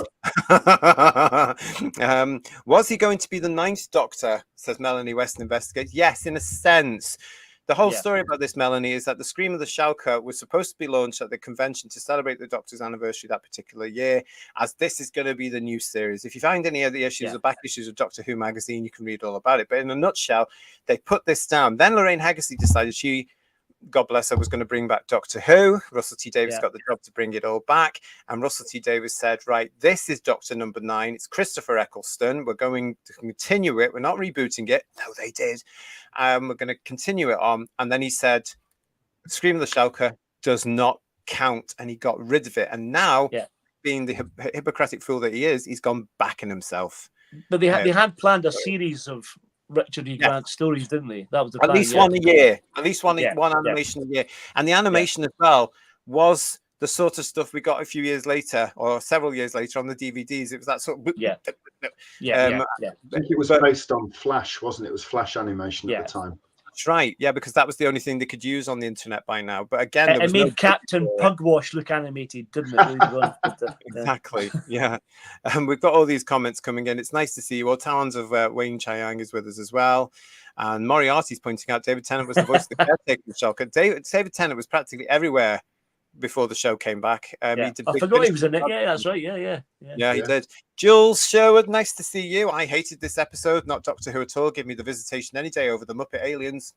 Was he going to be the 9th Doctor? Says Melanie West investigates. Yes, in a sense. The whole Yeah. story about this, Melanie, is that the Scream of the Shalka was supposed to be launched at the convention to celebrate the Doctor's anniversary that particular year, as this is going to be the new series. If you find any of the issues or back issues of Doctor Who magazine, you can read all about it. But in a nutshell, they put this down. Then Lorraine Heggessy decided she, God bless her, was going to bring back Doctor Who. Russell T Davies got the job to bring it all back. And Russell T Davies said, right, this is Doctor number 9. It's Christopher Eccleston. We're going to continue it. We're not rebooting it. No, they did. We're going to continue it on. And then he said, Scream of the Shalka does not count. And he got rid of it. And now, being the Hippocratic fool that he is, he's gone back in himself. But they had planned a series of Richard E. Grant stories, didn't they? That was the at plan, least one a year. At least one animation a year. And the animation as well was the sort of stuff we got a few years later or several years later on the DVDs. It was that sort of I think it was based on Flash, wasn't it? It was Flash animation at the time. That's right. Yeah, because that was the only thing they could use on the internet by now. But again, it made Captain Pugwash look animated, didn't it? Exactly. Yeah. We've got all these comments coming in. It's nice to see you. Well, Towns of Wayne Chiang is with us as well. And Moriarty's pointing out David Tennant was the voice of the caretaker of Shalka. David Tennant was practically everywhere before the show came back. I forgot he was in it. Yeah, that's right. Yeah, he did. Jules Sherwood, nice to see you. I hated this episode, not Doctor Who at all. Give me the Visitation any day over the Muppet Aliens.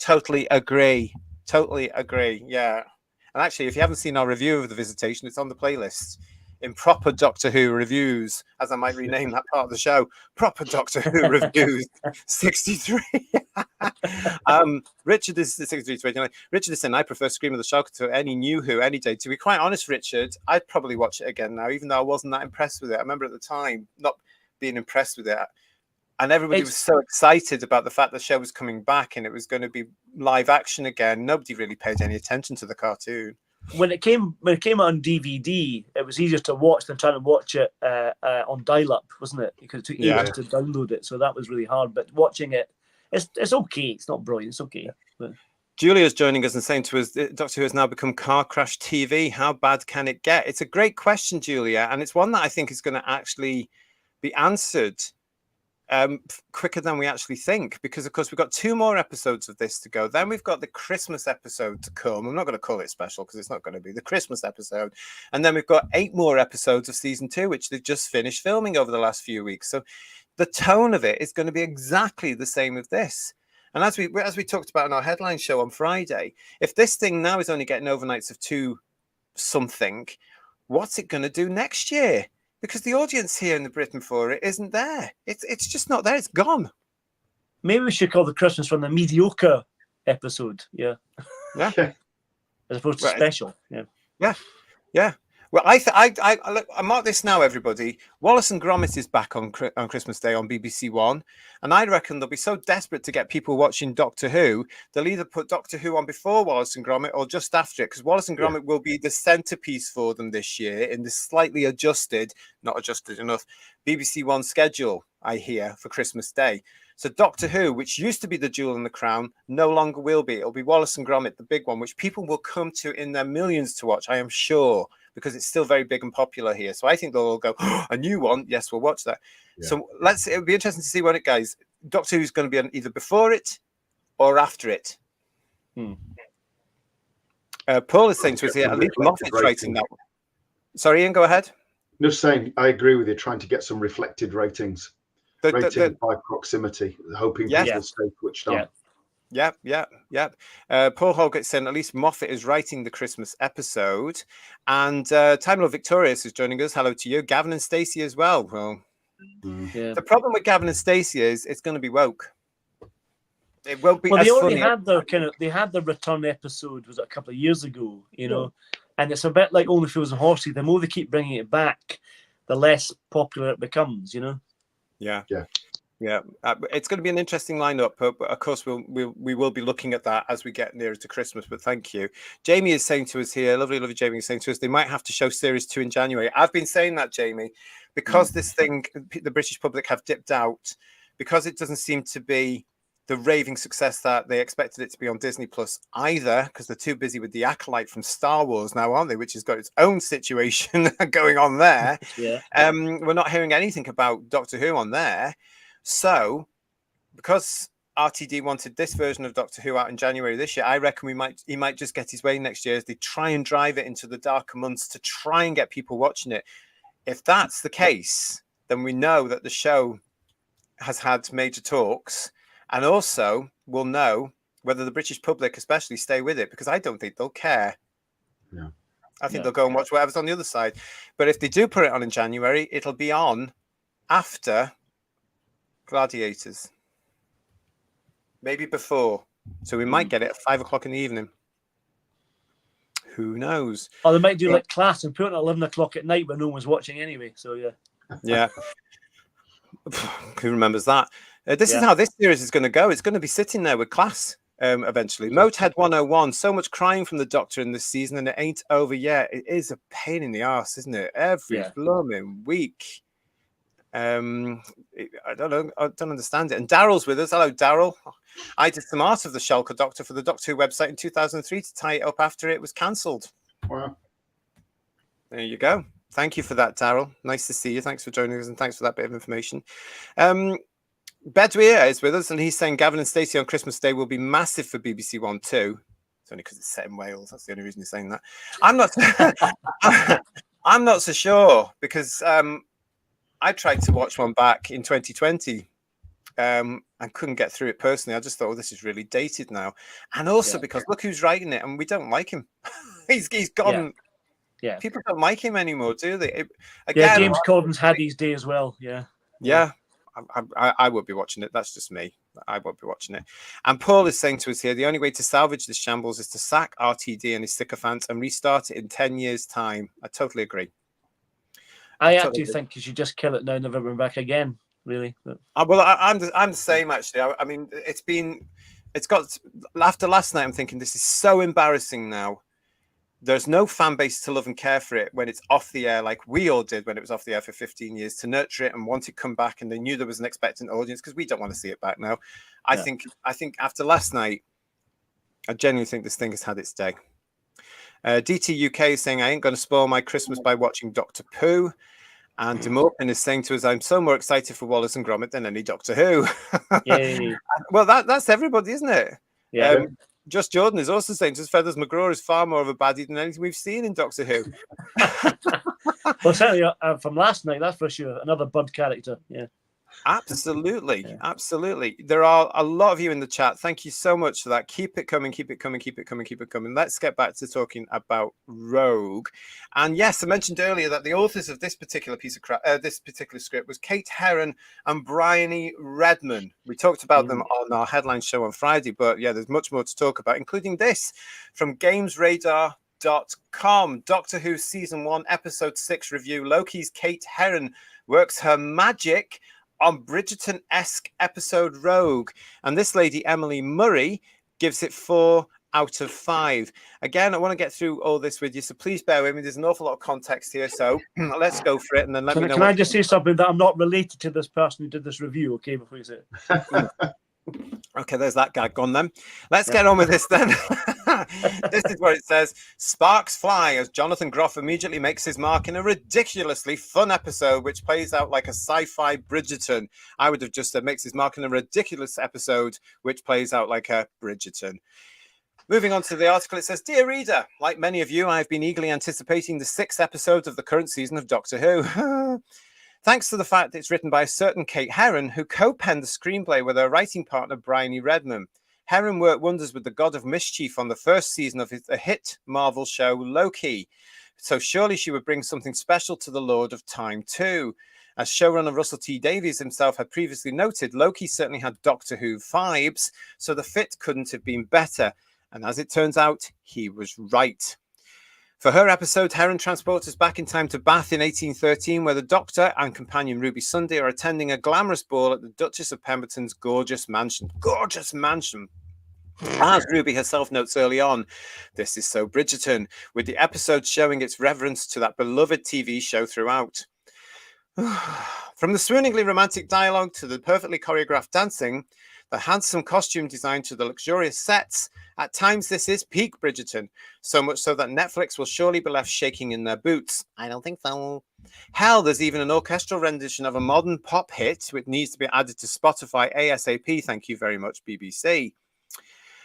Totally agree. Yeah. And actually, if you haven't seen our review of the Visitation, it's on the playlist. In proper Doctor Who reviews, as I might rename that part of the show, proper Doctor Who reviews, 63. Richard is 63. Richard is saying, I prefer Scream of the Shalka to any new Who any day. To be quite honest, Richard, I'd probably watch it again now, even though I wasn't that impressed with it. I remember at the time not being impressed with it. And everybody was so excited about the fact the show was coming back and it was going to be live action again. Nobody really paid any attention to the cartoon. When it came out on DVD, it was easier to watch than trying to watch it on dial-up, wasn't it? Because it took ages to download it, so that was really hard. But watching it, it's okay. It's not brilliant. It's okay. But... Julia's joining us and saying to us, Doctor Who has now become car crash TV. How bad can it get? It's a great question, Julia, and it's one that I think is going to actually be answered quicker than we actually think, because of course we've got 2 more episodes of this to go. Then we've got the Christmas episode to come. I'm not going to call it special because it's not going to be the Christmas episode. And then we've got 8 more episodes of season 2, which they've just finished filming over the last few weeks. So the tone of it is going to be exactly the same with this. And as we talked about in our headline show on Friday, if this thing now is only getting overnights of 2 something, what's it going to do next year? Because the audience here in the Britain for it isn't there. It's just not there. It's gone. Maybe we should call the Christmas one the mediocre episode. Yeah. As opposed to special. Yeah. Well, I mark this now, everybody. Wallace and Gromit is back on Christmas Day on BBC One, and I reckon they'll be so desperate to get people watching Doctor Who, they'll either put Doctor Who on before Wallace and Gromit or just after it, because Wallace and Gromit will be the centerpiece for them this year in this slightly not adjusted enough, BBC One schedule, I hear, for Christmas Day. So Doctor Who, which used to be the jewel in the crown, no longer will be. It'll be Wallace and Gromit, the big one, which people will come to in their millions to watch, I am sure, because it's still very big and popular here. So I think they'll all go, a new one. Yes, we'll watch that. Yeah. So it'll be interesting to see what it goes. Doctor Who's going to be either before it or after it. Paul is saying to us here, at least Moffat's writing that one. Sorry, Ian, go ahead. Just saying, I agree with you, trying to get some reflected ratings. Rating by proximity, hoping people stay switched on. Yeah. Paul Holgate saying at least Moffat is writing the Christmas episode. And Time Lord Victorious is joining us. Hello to you. Gavin and Stacey as well. Well, the problem with Gavin and Stacey is it's going to be woke. It won't be. Well, they already had the return episode, was it a couple of years ago, and it's a bit like Only Fools and Horses. The more they keep bringing it back, the less popular it becomes, Yeah. It's going to be an interesting lineup, but of course we will be looking at that as we get nearer to Christmas. But thank you. Jamie is saying to us here, lovely Jamie is saying to us, they might have to show series 2 in January. I've been saying that, Jamie, because this thing, the British public have dipped out, because it doesn't seem to be the raving success that they expected it to be on Disney Plus either, because they're too busy with the Acolyte from Star Wars now, aren't they? Which has got its own situation going on there. We're not hearing anything about Doctor Who on there. So, because RTD wanted this version of Doctor Who out in January this year, I reckon he might just get his way next year as they try and drive it into the darker months to try and get people watching it. If that's the case, then we know that the show has had major talks, and also we'll know whether the British public especially stay with it, because I don't think they'll care. No. I think they'll go and watch whatever's on the other side. But if they do put it on in January, it'll be on after Gladiators. Maybe before. So we might get it at 5 o'clock in the evening. Who knows? Or they might do like Class and put it at 11 o'clock at night when no one's watching anyway. So, yeah. Yeah. Who remembers that? This is how this series is going to go. It's going to be sitting there with Class eventually. Motorhead 101. So much crying from the Doctor in this season, and it ain't over yet. It is a pain in the arse, isn't it? Every blooming week. I don't know. I don't understand it. And Daryl's with us. Hello, Daryl. I did some art of the Shulker Doctor for the Doctor Who website in 2003 to tie it up after it was cancelled. Wow. There you go. Thank you for that, Daryl. Nice to see you. Thanks for joining us, and thanks for that bit of information. Bedouir is with us, and he's saying Gavin and Stacey on Christmas Day will be massive for BBC One too. It's only because it's set in Wales. That's the only reason he's saying that. I'm not. I'm not so sure, because I tried to watch one back in 2020 and couldn't get through it personally. I just thought, oh, this is really dated now. And also because look who's writing it, and we don't like him. he's gone. Yeah. People don't like him anymore, do they? Again, James Corden's had his day as well. Yeah. Yeah. I would be watching it. That's just me. I won't be watching it. And Paul is saying to us here, the only way to salvage this shambles is to sack RTD and his sycophants and restart it in 10 years' time. I totally agree. I actually think you should just kill it now, never bring back again. Really. Well, I'm the same actually. I mean, it's got after last night. I'm thinking this is so embarrassing now. There's no fan base to love and care for it when it's off the air, like we all did when it was off the air for 15 years, to nurture it and want it to come back. And they knew there was an expectant audience, because we don't want to see it back now. I think after last night, I genuinely think this thing has had its day. DT UK is saying, I ain't going to spoil my Christmas by watching Doctor Pooh. And Demorpin is saying to us, I'm so more excited for Wallace and Gromit than any Doctor Who. Yay. Well, that's everybody, isn't it? Yeah. Josh Jordan is also saying to us, Feathers McGraw is far more of a baddie than anything we've seen in Doctor Who. Well, certainly from last night, that's for sure. Another Bud character. Yeah. Absolutely. Absolutely. There are a lot of you in the chat. Thank you so much for that. Keep it coming, keep it coming, keep it coming, keep it coming. Let's get back to talking about Rogue. And yes, I mentioned earlier that the authors of this particular piece of this particular script was Kate Herron and Bryony Redman. We talked about them on our headline show on Friday, but yeah, there's much more to talk about, including this from GamesRadar.com. Doctor Who Season 1, Episode 6 review. Loki's Kate Herron works her magic on Bridgerton-esque episode Rogue. And this lady, Emily Murray, gives it 4 out of 5. Again, I want to get through all this with you, so please bear with me. There's an awful lot of context here, so let's go for it, and then let me know. Can I just say something that I'm not related to this person who did this review, okay, before you say it? Okay, there's that gag gone then. Let's get on with this then. This is where it says, sparks fly as Jonathan Groff immediately makes his mark in a ridiculously fun episode which plays out like a sci-fi Bridgerton. I would have just said makes his mark in a ridiculous episode which plays out like a Bridgerton. Moving on to the article, it says, Dear reader, like many of you, I've been eagerly anticipating the 6th episode of the current season of Doctor Who. Thanks to the fact that it's written by a certain Kate Herron, who co-penned the screenplay with her writing partner, Bryony Redman. Herron worked wonders with the God of Mischief on the first season of the hit Marvel show Loki. So surely she would bring something special to the Lord of Time too. As showrunner Russell T Davies himself had previously noted, Loki certainly had Doctor Who vibes, so the fit couldn't have been better. And as it turns out, he was right. For her episode, Herron transports us back in time to Bath in 1813, where the Doctor and companion Ruby Sunday are attending a glamorous ball at the Duchess of Pemberton's gorgeous mansion. Gorgeous mansion. As Ruby herself notes early on, this is so Bridgerton, with the episode showing its reverence to that beloved TV show throughout. From the swooningly romantic dialogue to the perfectly choreographed dancing, the handsome costume design to the luxurious sets, at times this is peak Bridgerton, so much so that Netflix will surely be left shaking in their boots. I don't think so. Hell, there's even an orchestral rendition of a modern pop hit which needs to be added to Spotify ASAP. Thank you very much, BBC.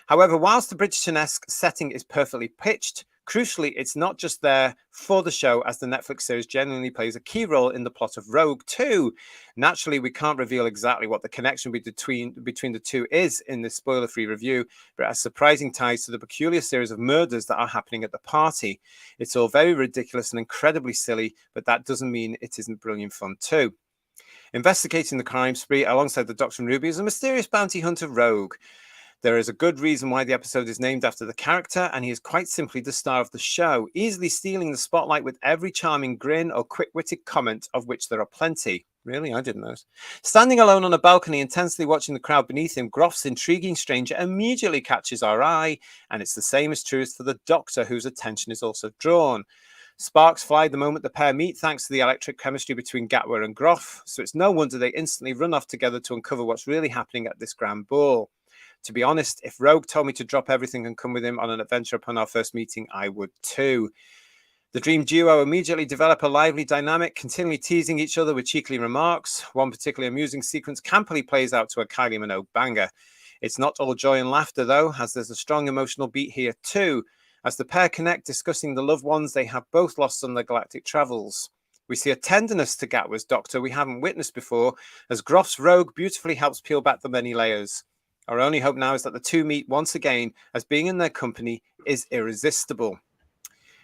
However, whilst the Bridgerton-esque setting is perfectly pitched, crucially, it's not just there for the show, as the Netflix series genuinely plays a key role in the plot of Rogue 2. Naturally, we can't reveal exactly what the connection between the two is in this spoiler-free review, but it has surprising ties to the peculiar series of murders that are happening at the party. It's all very ridiculous and incredibly silly, but that doesn't mean it isn't brilliant fun too. Investigating the crime spree alongside the Doctor and Ruby is a mysterious bounty hunter Rogue. There is a good reason why the episode is named after the character, and he is quite simply the star of the show, easily stealing the spotlight with every charming grin or quick-witted comment, of which there are plenty. Really? I didn't know. Standing alone on a balcony, intensely watching the crowd beneath him, Groff's intriguing stranger immediately catches our eye, and it's the same is true for the Doctor, whose attention is also drawn. Sparks fly the moment the pair meet, thanks to the electric chemistry between Gatwa and Groff, so it's no wonder they instantly run off together to uncover what's really happening at this grand ball. To be honest, if Rogue told me to drop everything and come with him on an adventure upon our first meeting, I would too. The dream duo immediately develop a lively dynamic, continually teasing each other with cheeky remarks. One particularly amusing sequence campily plays out to a Kylie Minogue banger. It's not all joy and laughter, though, as there's a strong emotional beat here too, as the pair connect discussing the loved ones they have both lost on their galactic travels. We see a tenderness to Gatwa's Doctor we haven't witnessed before, as Groff's Rogue beautifully helps peel back the many layers. Our only hope now is that the two meet once again, as being in their company is irresistible.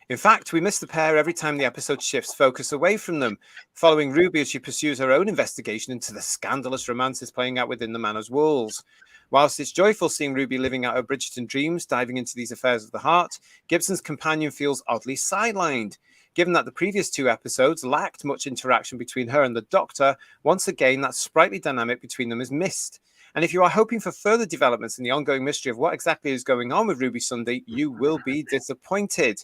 In fact, we miss the pair every time the episode shifts focus away from them, following Ruby as she pursues her own investigation into the scandalous romances playing out within the manor's walls. Whilst it's joyful seeing Ruby living out her Bridgerton dreams, diving into these affairs of the heart, Gibson's companion feels oddly sidelined. Given that the previous two episodes lacked much interaction between her and the Doctor, once again that sprightly dynamic between them is missed. And if you are hoping for further developments in the ongoing mystery of what exactly is going on with Ruby Sunday, you will be disappointed.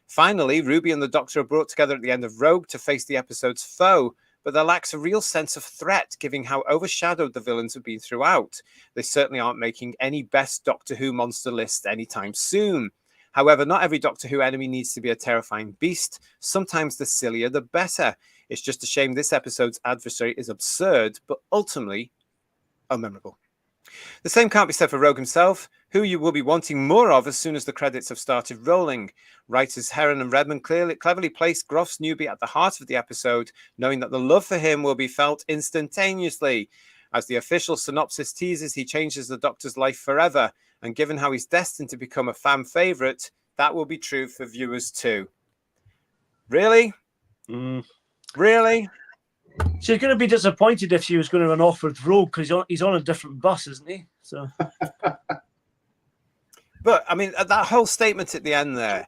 Finally, Ruby and the Doctor are brought together at the end of Rogue to face the episode's foe, but there lacks a real sense of threat, given how overshadowed the villains have been throughout. They certainly aren't making any best Doctor Who monster list anytime soon. However, not every Doctor Who enemy needs to be a terrifying beast. Sometimes the sillier, the better. It's just a shame this episode's adversary is absurd, but ultimately unmemorable. The same can't be said for Rogue himself, who you will be wanting more of as soon as the credits have started rolling. Writers Heron and Redmond cleverly placed Groff's newbie at the heart of the episode, knowing that the love for him will be felt instantaneously. As the official synopsis teases, he changes the Doctor's life forever, and given how he's destined to become a fan favourite, that will be true for viewers too. Really? Really? She's going to be disappointed if she was going to run off with Rogue, because he's on a different bus, isn't he? So, but I mean, that whole statement at the end there,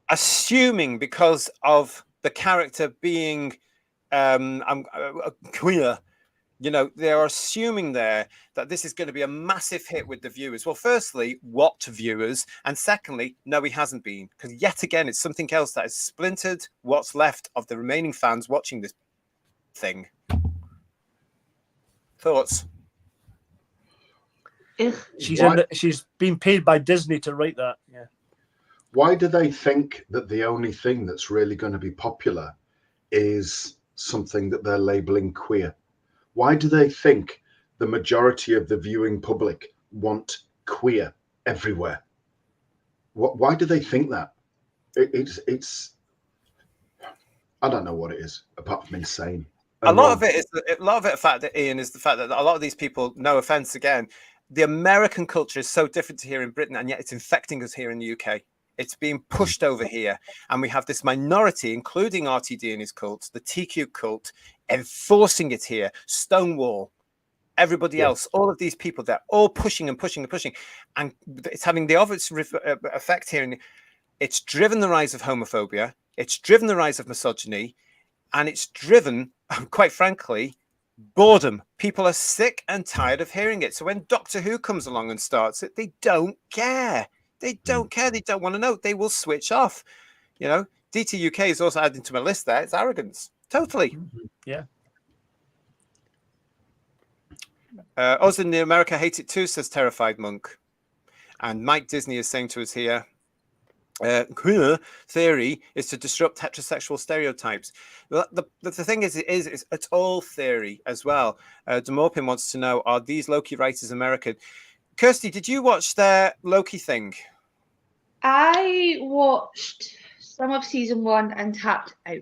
assuming because of the character being queer, you know, they're assuming there that this is going to be a massive hit with the viewers. Well, firstly, what viewers? And secondly, no, he hasn't been, because yet again, it's something else that has splintered what's left of the remaining fans watching this thing. Thoughts? She's been paid by Disney to write that. Yeah. Why do they think that the only thing that's really going to be popular is something that they're labeling queer? Why do they think the majority of the viewing public want queer everywhere? Why do they think that? It's I don't know what it is, apart from insane. A lot of it, the fact that Ian, is the fact that a lot of these people, no offense again, the American culture is so different to here in Britain, and yet it's infecting us here in the UK. It's being pushed over here, and we have this minority, including RTD and his cult, the TQ cult, enforcing it here. Stonewall, everybody else, all of these people, they're all pushing and pushing and pushing, and it's having the obvious effect here. And it's driven the rise of homophobia, it's driven the rise of misogyny, and it's driven, quite frankly, boredom. People are sick and tired of hearing it. So when Doctor Who comes along and starts it, they don't care. They don't care. They don't want to know. They will switch off. You know, DT UK is also added to my list there. It's arrogance. Totally. Yeah. Us in America hate it too, says Terrified Monk. And Mike Disney is saying to us here, queer theory is to disrupt heterosexual stereotypes. Well, the thing is, it's all theory as well. Demorpin wants to know, are these Loki writers American? Kirsty, did you watch their Loki thing? I watched some of season 1 and tapped out.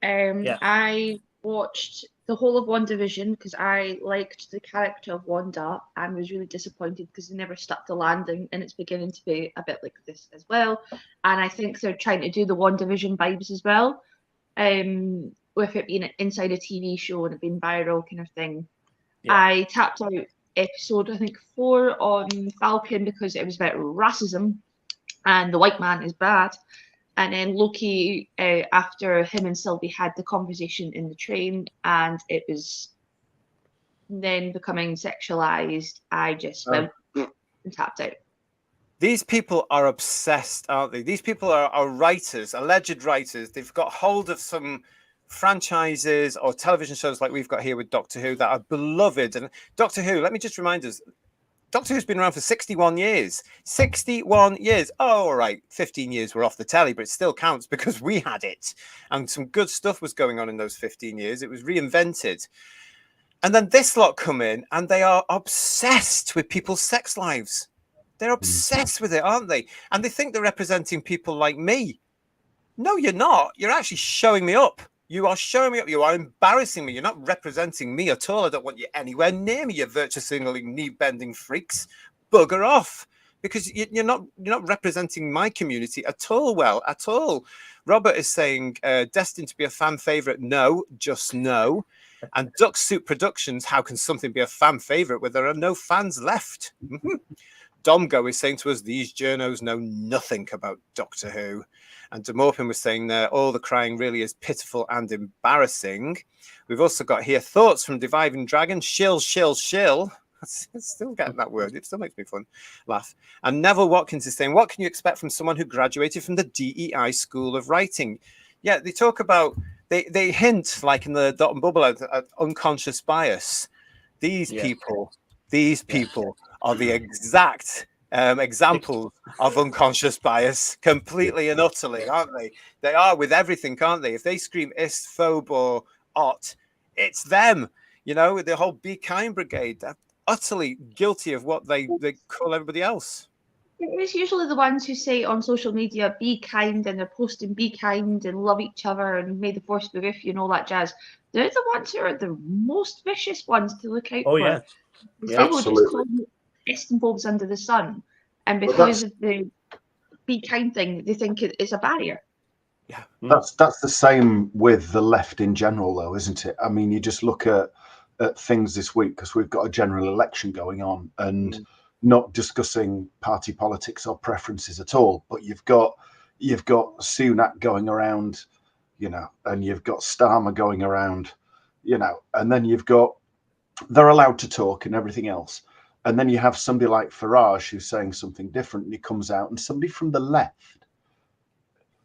I watched the whole of WandaVision because I liked the character of Wanda and was really disappointed because they never stuck the landing, and it's beginning to be a bit like this as well. And I think they're trying to do the WandaVision vibes as well, with it being inside a TV show and it being viral kind of thing. Yeah. I tapped out episode, I think 4 on Falcon because it was about racism and the white man is bad. And then Loki, after him and Sylvie had the conversation in the train and it was then becoming sexualized, I just went and tapped out. These people are obsessed, aren't they? These people are writers, alleged writers. They've got hold of some franchises or television shows like we've got here with Doctor Who that are beloved. And Doctor Who, let me just remind us, Doctor Who's been around for 61 years. 61 years. Oh, all right. 15 years were off the telly, but it still counts because we had it. And some good stuff was going on in those 15 years. It was reinvented. And then this lot come in and they are obsessed with people's sex lives. They're obsessed with it, aren't they? And they think they're representing people like me. No, you're not. You're actually showing me up. You are showing me up. You are embarrassing me. You're not representing me at all. I don't want you anywhere near me, you virtue signaling, knee-bending freaks. Bugger off. Because you're not representing my community at all well, at all. Robert is saying, destined to be a fan favourite. No, just no. And Duck Soup Productions, how can something be a fan favourite where there are no fans left? Domgo is saying to us, these journos know nothing about Doctor Who. And Demorpin was saying there, all the crying really is pitiful and embarrassing. We've also got here thoughts from Divine Dragon. Shill, shill, shill. I'm still getting that word. It still makes me fun. Laugh. And Neville Watkins is saying, what can you expect from someone who graduated from the DEI School of Writing? Yeah, they talk about, they hint, like in the Dot and Bubble, at unconscious bias. These people are the exact examples of unconscious bias, completely and utterly, aren't they? They are with everything, can't they? If they scream ist, phobe, or ot, it's them. You know, the whole Be Kind Brigade, they're utterly guilty of what they call everybody else. It's usually the ones who say on social media, be kind, and they're posting be kind and love each other and may the force be with you and all that jazz. They're the ones who are the most vicious ones to look out for. Yeah. People just call you ist and phobes under the sun. And because of the be kind thing, they think it's a barrier. Yeah, that's the same with the left in general, though, isn't it? I mean, you just look at things this week because we've got a general election going on, and not discussing party politics or preferences at all. But you've got Sunak going around, you know, and you've got Starmer going around, you know, and then they're allowed to talk and everything else. And then you have somebody like Farage who's saying something different, and he comes out, and somebody from the left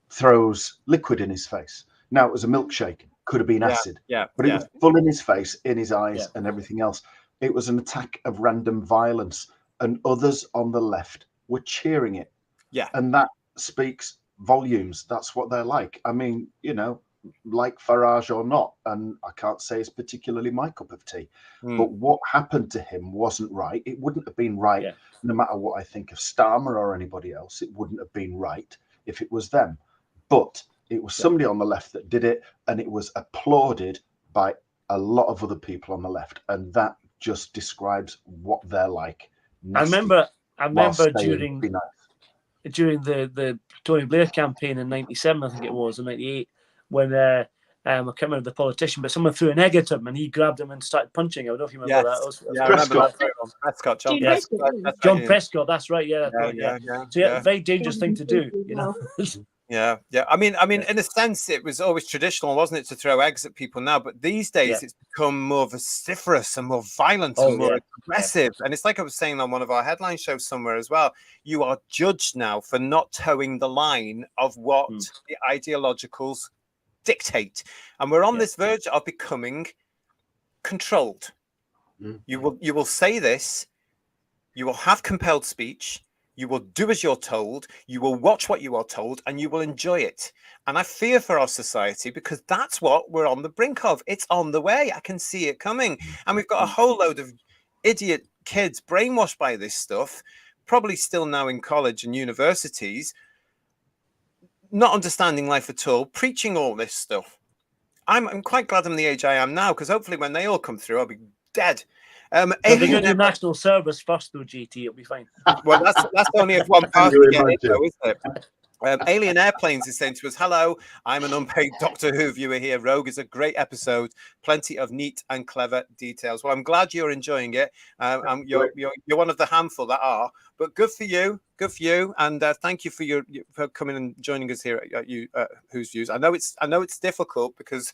throws liquid in his face. Now, it was a milkshake, could have been acid, but it was full in his face, in his eyes, and everything else. It was an attack of random violence, and others on the left were cheering it. Yeah. And that speaks volumes. That's what they're like. I mean, you know, like Farage or not, and I can't say it's particularly my cup of tea, but what happened to him wasn't right. It wouldn't have been right no matter what I think of Starmer or anybody else. It wouldn't have been right if it was them, but it was somebody on the left that did it, and it was applauded by a lot of other people on the left, and that just describes what they're like. Nasty, I remember during the Tony Blair campaign in '97, I think it was, in '98, when I can't remember the politician, but someone threw an egg at him and he grabbed him and started punching. I don't know if you remember that. Prescott, John Prescott. That's right. So very dangerous thing to do, you know. Yeah. I mean, in a sense, it was always traditional, wasn't it, to throw eggs at people now? But these days, it's become more vociferous and more violent and more aggressive. And it's like I was saying on one of our headline shows somewhere as well. You are judged now for not towing the line of what the ideologicals dictate, and we're on this verge of becoming controlled. You will say this. You will have compelled speech. You will do as you're told. You will watch what you are told, and you will enjoy it. And I fear for our society because that's what we're on the brink of. It's on the way. I can see it coming. And we've got a whole load of idiot kids brainwashed by this stuff, probably still now in college and universities, not understanding life at all, preaching all this stuff. I'm quite glad I'm the age I am now, because hopefully when they all come through, I'll be dead. They're going to do national service first, though, GT. It'll be fine. Well, that's only if one party get it, though, isn't it? Alien Airplanes is saying to us, hello, I'm an unpaid Doctor Who viewer here. Rogue is a great episode. Plenty of neat and clever details. Well, I'm glad you're enjoying it. You're one of the handful that are, but good for you. Good for you. And thank you for coming and joining us here at Who's Views. I know it's difficult because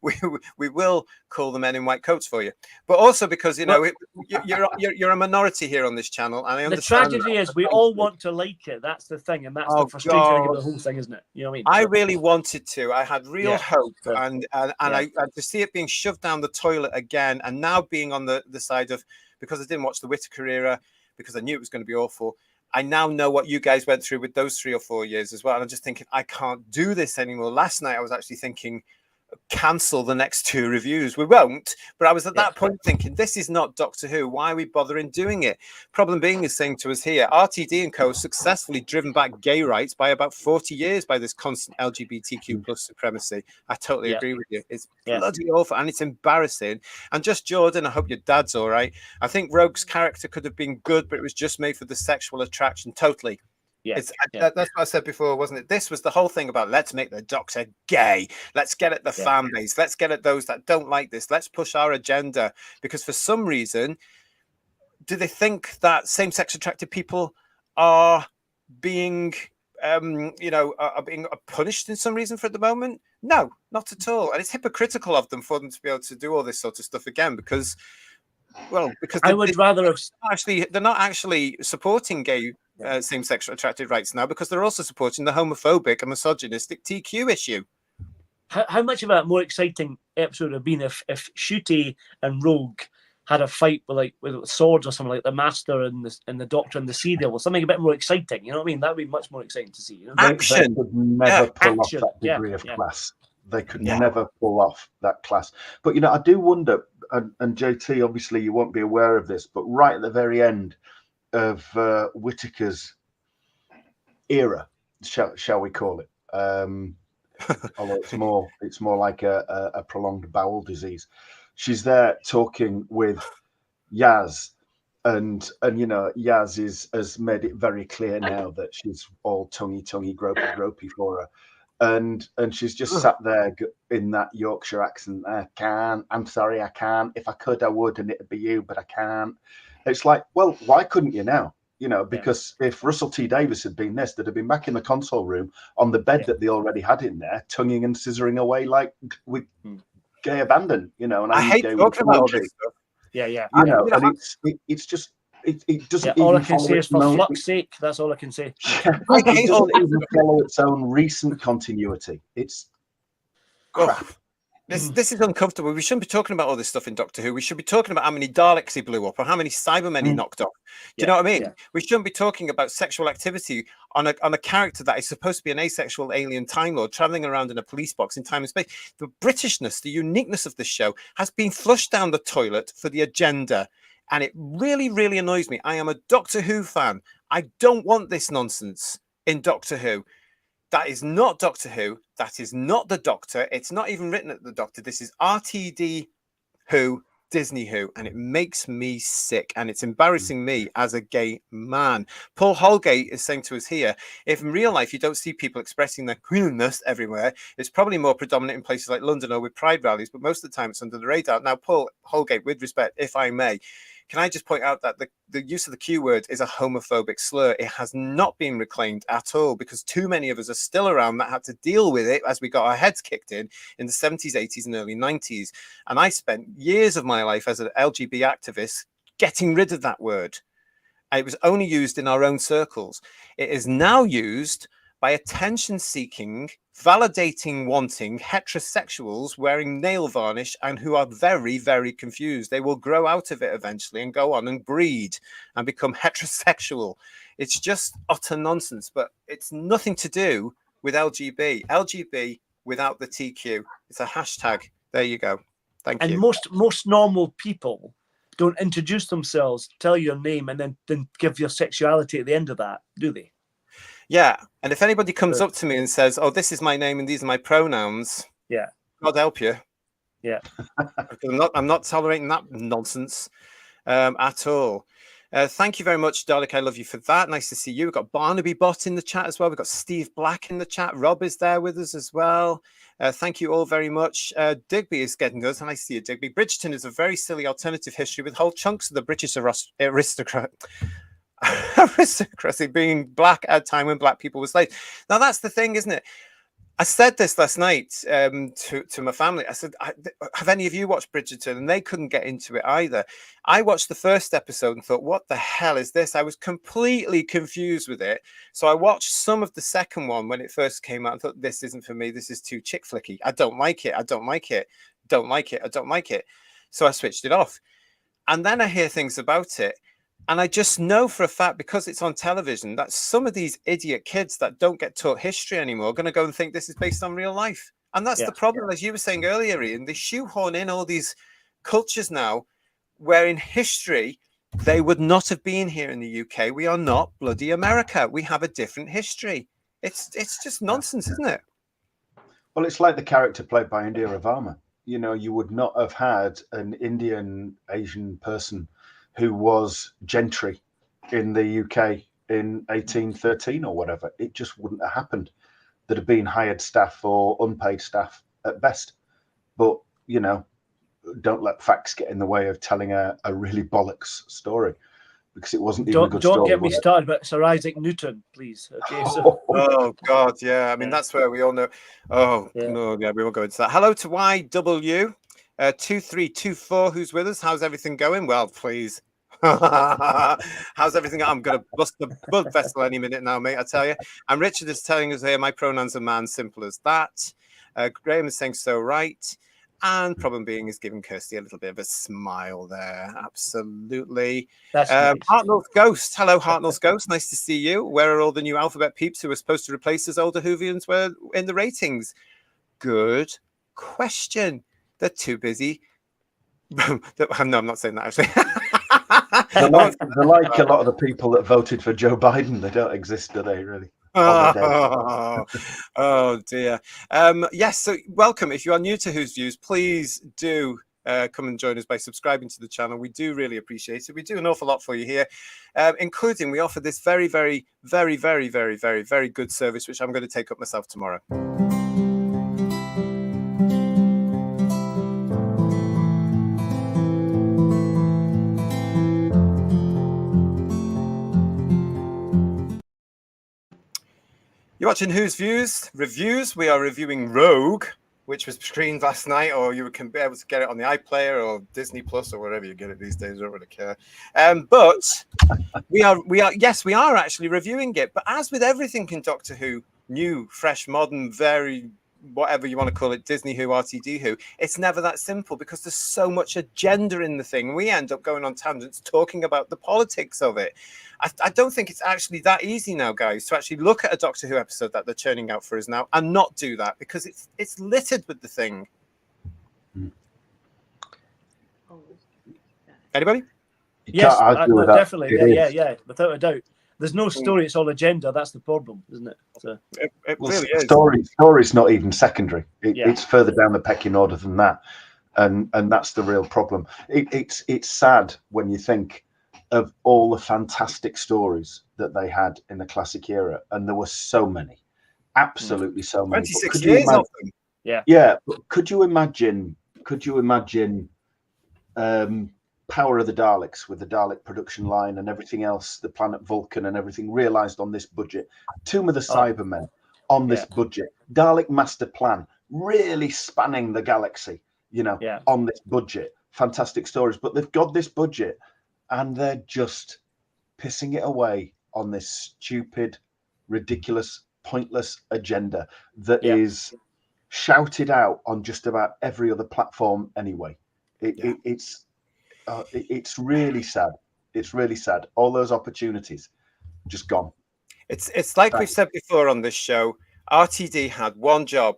we will call the men in white coats for you, but also because you're a minority here on this channel. And I understand the tragedy is we all want to like it. That's the thing, and that's the frustrating thing about the whole thing, isn't it? You know what I mean? I really wanted to. I had real hope, and I to see it being shoved down the toilet again, and now being on the side of, because I didn't watch the Whittaker era because I knew it was going to be awful. I now know what you guys went through with those 3 or 4 years as well. And I'm just thinking, I can't do this anymore. Last night, I was actually thinking, cancel the next 2 reviews. We won't. But I was at that point thinking, this is not Doctor Who. Why are we bothering doing it? Problem being is saying to us here, RTD and Co. successfully driven back gay rights by about 40 years by this constant LGBTQ plus supremacy. I totally agree with you. It's bloody awful and it's embarrassing. And just Jordan, I hope your dad's all right. I think Rogue's character could have been good, but it was just made for the sexual attraction. Totally. That's what I said before, wasn't it? This was the whole thing about let's make the Doctor gay. Let's get at the fan base. Let's get at those that don't like this. Let's push our agenda. Because for some reason, do they think that same-sex attracted people are being, are being punished in some reason for at the moment? No, not at all. And it's hypocritical of them for them to be able to do all this sort of stuff again because I would rather have they're not actually supporting gay same-sex attracted rights now because they're also supporting the homophobic and misogynistic TQ issue. How much of a more exciting episode would have been if Shooty and Rogue had a fight with swords or something like the Master and the Doctor and the Sea Devil, something a bit more exciting. You know what I mean? That would be much more exciting to see. You know? Action. They could never pull off that degree of class. They could never pull off that class. But I do wonder. And JT, obviously, you won't be aware of this, but right at the very end of Whittaker's era, shall we call it? Although it's more like a prolonged bowel disease. She's there talking with Yaz, and Yaz has made it very clear now that she's all tonguey, gropey for her. And she's just sat there in that Yorkshire accent. I'm sorry, I can't. If I could, I would, and it'd be you, but I can't. It's like, well, why couldn't you now? Because if Russell T Davies had been this, they'd have been back in the console room on the bed that they already had in there, tonguing and scissoring away like with gay abandon. And I hate talking about this stuff. And it's just. It doesn't. All I can say is, for fuck's sake, that's all I can say. It doesn't even follow its own recent continuity. It's crap. This is uncomfortable. We shouldn't be talking about all this stuff in Doctor Who. We should be talking about how many Daleks he blew up or how many Cybermen he knocked off. Do you know what I mean? Yeah. We shouldn't be talking about sexual activity on a character that is supposed to be an asexual alien Time Lord traveling around in a police box in time and space. The Britishness, the uniqueness of this show has been flushed down the toilet for the agenda. And it really, really annoys me. I am a Doctor Who fan. I don't want this nonsense in Doctor Who. That is not Doctor Who. That is not the Doctor. It's not even written at the Doctor. This is RTD Who, Disney Who. And it makes me sick. And it's embarrassing me as a gay man. Paul Holgate is saying to us here, if in real life you don't see people expressing their queerness everywhere, it's probably more predominant in places like London or with pride rallies. But most of the time it's under the radar. Now, Paul Holgate, with respect, if I may, can I just point out that the use of the Q word is a homophobic slur? It has not been reclaimed at all because too many of us are still around that had to deal with it as we got our heads kicked in the 70s, 80s and early 90s. And I spent years of my life as an LGBT activist getting rid of that word. And it was only used in our own circles. It is now used by attention-seeking, validating wanting heterosexuals wearing nail varnish and who are very, very confused. They will grow out of it eventually and go on and breed and become heterosexual. It's just utter nonsense, but it's nothing to do with LGB. LGB without the TQ. It's a hashtag. There you go. Thank you. And most normal people don't introduce themselves, tell your name, and then give your sexuality at the end of that, do they? Yeah. And if anybody comes up to me and says, "Oh, this is my name and these are my pronouns," yeah, God help you. Yeah. I'm not tolerating that nonsense at all. Thank you very much, Dalek. I love you for that. Nice to see you. We've got Barnaby Bot in the chat as well. We've got Steve Black in the chat. Rob is there with us as well. Thank you all very much. Digby is getting us. And I see you, Digby. Bridgerton is a very silly alternative history with whole chunks of the British aristocracy being black at a time when black people were slaves. Now, that's the thing, isn't it? I said this last night to my family. I said, have any of you watched Bridgerton? And they couldn't get into it either. I watched the first episode and thought, what the hell is this? I was completely confused with it. So I watched some of the second one when it first came out and thought, this isn't for me. This is too chick flicky. I don't like it. I don't like it. Don't like it. I don't like it. So I switched it off. And then I hear things about it. And I just know for a fact, because it's on television, that some of these idiot kids that don't get taught history anymore are going to go and think this is based on real life. And that's the problem, as you were saying earlier, Ian. They shoehorn in all these cultures now where in history they would not have been here in the UK. We are not bloody America. We have a different history. It's just nonsense, isn't it? Well, it's like the character played by Indira Varma. You know, you would not have had an Indian Asian person who was gentry in the UK in 1813 or whatever. It just wouldn't have happened. There'd have been hired staff or unpaid staff at best. But, you know, don't let facts get in the way of telling a really bollocks story, because it wasn't even a good story. Don't get me started about Sir Isaac Newton, please. Okay, so. Oh, God, yeah. I mean, that's where we all know. Oh, no, yeah, we won't go into that. Hello to YW. 2324, who's with us? How's everything going? Well, please. How's everything? I'm going to bust the blood vessel any minute now, mate, I tell you. And Richard is telling us here, my pronouns are man, simple as that. Graham is saying so right. And problem being is giving Kirsty a little bit of a smile there. Absolutely. That's nice. Hartnell's Ghost. Hello, Hartnell's Ghost. Nice to see you. Where are all the new alphabet peeps who were supposed to replace us older Whovians were in the ratings? Good question. They're too busy. No, I'm not saying that actually. they're like a lot of the people that voted for Joe Biden. They don't exist, do they, really? Oh dear. Yes, so welcome. If you are new to Whose Views, please do come and join us by subscribing to the channel. We do really appreciate it. We do an awful lot for you here, including we offer this very, very, very, very, very, very, very good service, which I'm going to take up myself tomorrow. You're watching Whose Views Reviews. We are reviewing Rogue, which was screened last night, or you can be able to get it on the iPlayer or Disney Plus or wherever you get it these days. I don't really care. But we are actually reviewing it. But as with everything in Doctor Who, new, fresh, modern, very whatever you want to call it, Disney Who, RTD Who, it's never that simple because there's so much agenda in the thing. We end up going on tangents talking about the politics of it. I don't think it's actually that easy now, guys, to actually look at a Doctor Who episode that they're churning out for us now and not do that, because it's littered with the thing. Anybody? Yes, definitely. Yeah, without a doubt. There's no story; it's all agenda. That's the problem, isn't it? So, it really is. Story's not even secondary. It's further down the pecking order than that, and that's the real problem. It's sad when you think of all the fantastic stories that they had in the classic era, and there were so many, absolutely so many. 26 years of them. Yeah. But could you imagine? Power of the Daleks with the Dalek production line and everything else, the planet Vulcan and everything realized on this budget. Tomb of the Cybermen on this budget. Dalek Master Plan really spanning the galaxy, on this budget. Fantastic stories, but they've got this budget and they're just pissing it away on this stupid, ridiculous pointless agenda that is shouted out on just about every other platform anyway. It's really sad. It's really sad. All those opportunities just gone. It's like we've said before on this show. RTD had one job,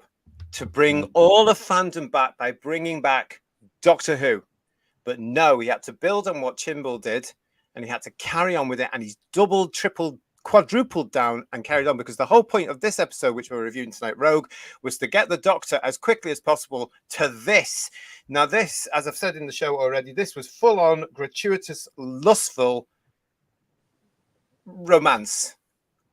to bring all the fandom back by bringing back Doctor Who. But no, he had to build on what Chimble did, and he had to carry on with it. And he's doubled, tripled, quadrupled down and carried on, because the whole point of this episode, which we're reviewing tonight, Rogue, was to get the Doctor as quickly as possible to this. Now, this, as I've said in the show already, this was full-on, gratuitous, lustful romance.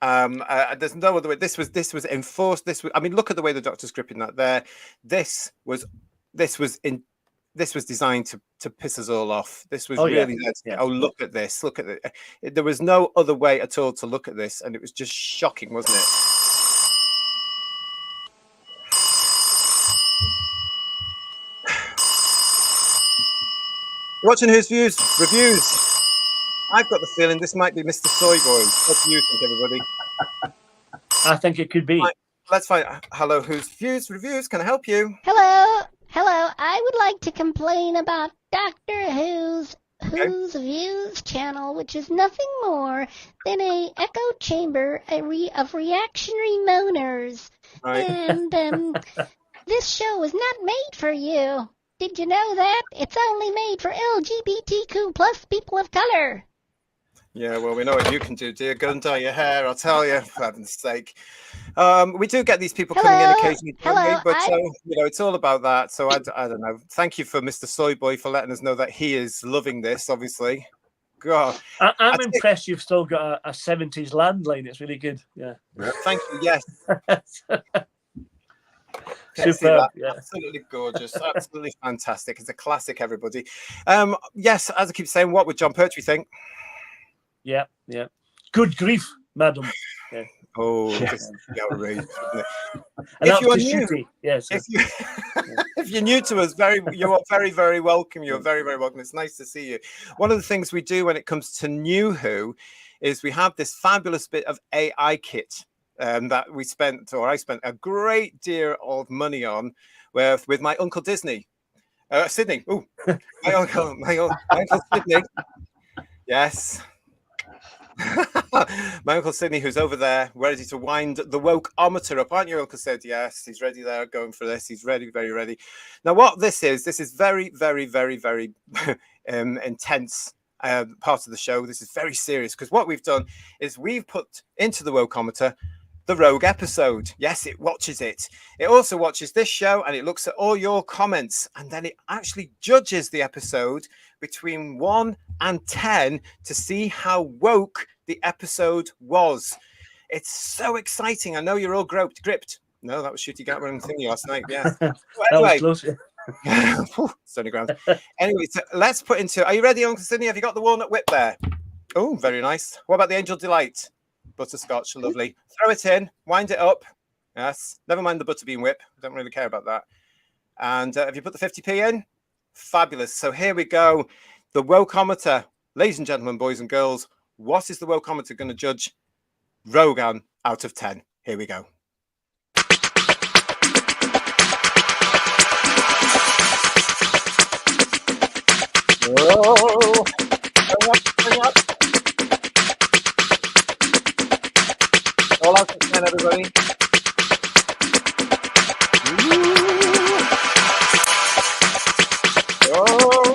There's no other way. This was enforced. I mean, look at the way the Doctor's gripping that there. This was designed to piss us all off. This was oh, look at this. Look at it. There was no other way at all to look at this, and it was just shocking, wasn't it? Watching Who's Views reviews. I've got the feeling this might be Mr. Soyboy. What do you think, everybody? I think it could be. Right, let's find. Hello, Who's Views reviews. Can I help you? Hello. I would like to complain about Doctor Who's Views channel, which is nothing more than a echo chamber of reactionary moaners. Right. And this show was not made for you. Did you know that? It's only made for LGBTQ plus people of color. Yeah, well, we know what you can do, dear. Go and dye your hair, I'll tell you, for heaven's sake. We do get these people coming in occasionally, but it's all about that. So I don't know. Thank you for Mr. Soyboy for letting us know that he is loving this, obviously. God. I'm impressed you've still got a 70s landline. It's really good. Yeah. Thank you, yes. Superb, yeah. Absolutely gorgeous, absolutely fantastic. It's a classic, everybody. Yes, as I keep saying, what would John Pertwee think? Yeah. Good grief, madam. Yeah. Oh, this is outrageous, isn't it? If you are new, if you're new to us, you're very, very welcome. You're very, very welcome. It's nice to see you. One of the things we do when it comes to New Who is we have this fabulous bit of AI kit that I spent a great deal of money on with my Uncle Sydney. Oh, my uncle Sydney. Yes. My Uncle Sydney, who's over there, ready to wind the woke-ometer up, aren't you, Uncle Sid? Yes, he's ready there, going for this. He's ready, very ready. Now, what this is very, very, very, very intense part of the show. This is very serious, because what we've done is we've put into the woke-ometer the Rogue episode. Yes, it watches it. It also watches this show, and it looks at all your comments, and then it actually judges the episode between 1 and 10 to see how woke the episode was. It's so exciting. I know you're all gripped. No, that was Shooty Gatman thingy last night. Yes. Anyway, Stony ground. Anyway, so let's put into. Are you ready, Uncle Sydney? Have you got the walnut whip there? Oh, very nice. What about the Angel Delight? Butterscotch, lovely. Throw it in, wind it up. Yes, never mind the butterbean whip. I don't really care about that. And have you put the 50p in? Fabulous. So here we go. The wokeometer, ladies and gentlemen, boys and girls. What is the wokeometer going to judge Rogue on out of 10? Here we go. Whoa. Bring up. All out of 10, everybody. Oh.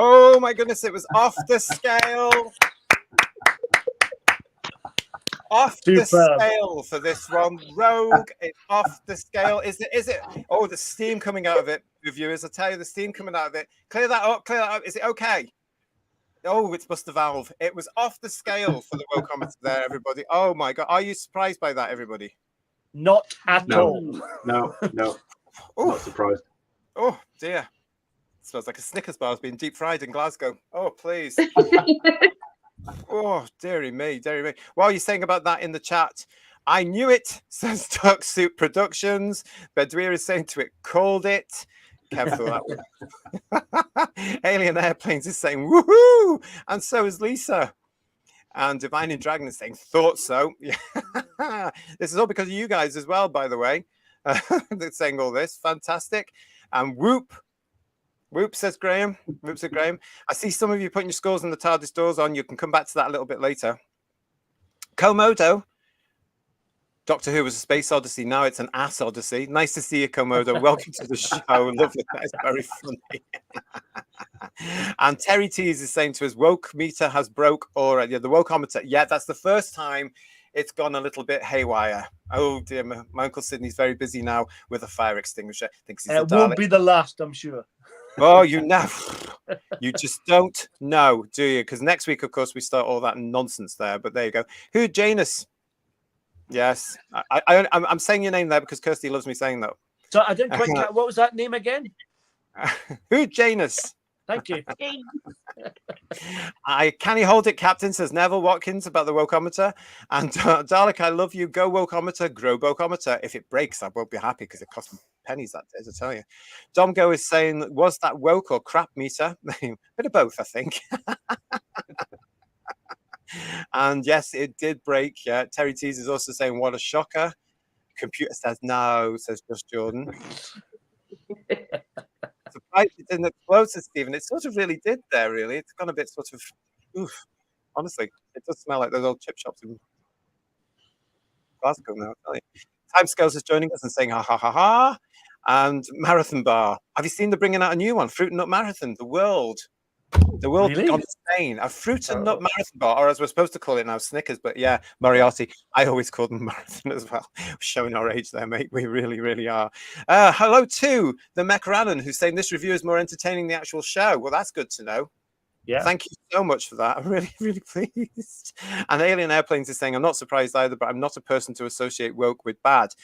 Oh my goodness, it was off the scale. Off the scale for this one. Rogue is off the scale. Is it? Oh, the steam coming out of it, viewers. I tell you, the steam coming out of it. Clear that up. Is it okay? Oh, it's bust the valve. It was off the scale for the wokeometer there, everybody. Oh my God. Are you surprised by that, everybody? Not at all. No. Not surprised. Oh dear. It smells like a Snickers bar has been deep fried in Glasgow. Oh, please. Oh, dearie me. While you're saying about that in the chat, I knew it, says Duck Soup Productions. Bedouir is saying to it, called it. Kev thought that was... Alien Airplanes is saying, woohoo! And so is Lisa. And Divine in Dragon is saying, thought so. Yeah. This is all because of you guys as well, by the way. They're saying all this. Fantastic. And whoop. Whoop, says Graham. Whoop, says Graham. I see some of you putting your scores on the TARDIS doors on. You can come back to that a little bit later. Komodo. Doctor Who was a space odyssey. Now it's an ass odyssey. Nice to see you, Komodo. Welcome to the show. Lovely. That is very funny. And Terry Tease is saying to us, woke meter has broke, or the wokeometer. Yeah, that's the first time it's gone a little bit haywire. Oh dear, my Uncle Sydney's very busy now with a fire extinguisher. Thinks he's it won't be the last, I'm sure. Oh, you know, you just don't know, do you? Because next week, of course, we start all that nonsense there. But there you go. Who, Janus? Yes, I'm saying your name there because Kirsty loves me saying that. So I didn't quite get, what was that name again? Who, Janus? Thank you. Can he hold it, Captain, says Neville Watkins about the wokeometer. And Dalek, I love you. Go wokeometer, grow wokeometer. If it breaks, I won't be happy because it cost me pennies that day, to tell you. Domgo is saying, was that woke or crap meter? Bit of both, I think. And yes, it did break. Yeah, Terry Tease is also saying, what a shocker. Computer says no, says Josh Jordan. Surprised it didn't explode, says Stephen. It sort of really did there, really. It's gone a bit sort of, oof. Honestly, it does smell like those old chip shops in Glasgow now, I'll tell you. Timescales is joining us and saying, ha, ha, ha, ha. And Marathon Bar. Have you seen they're bringing out a new one? Fruit and Nut Marathon, the world. The world has gone insane. A fruit and nut marathon bar, or as we're supposed to call it now, Snickers. But yeah, Moriarty. I always call them marathon as well. Showing our age there, mate. We really, really are. Hello to the Mech Rannon, who's saying this review is more entertaining than the actual show. Well, that's good to know. Yeah. Thank you so much for that. I'm really, really pleased. And Alien Airplanes is saying, I'm not surprised either, but I'm not a person to associate woke with bad.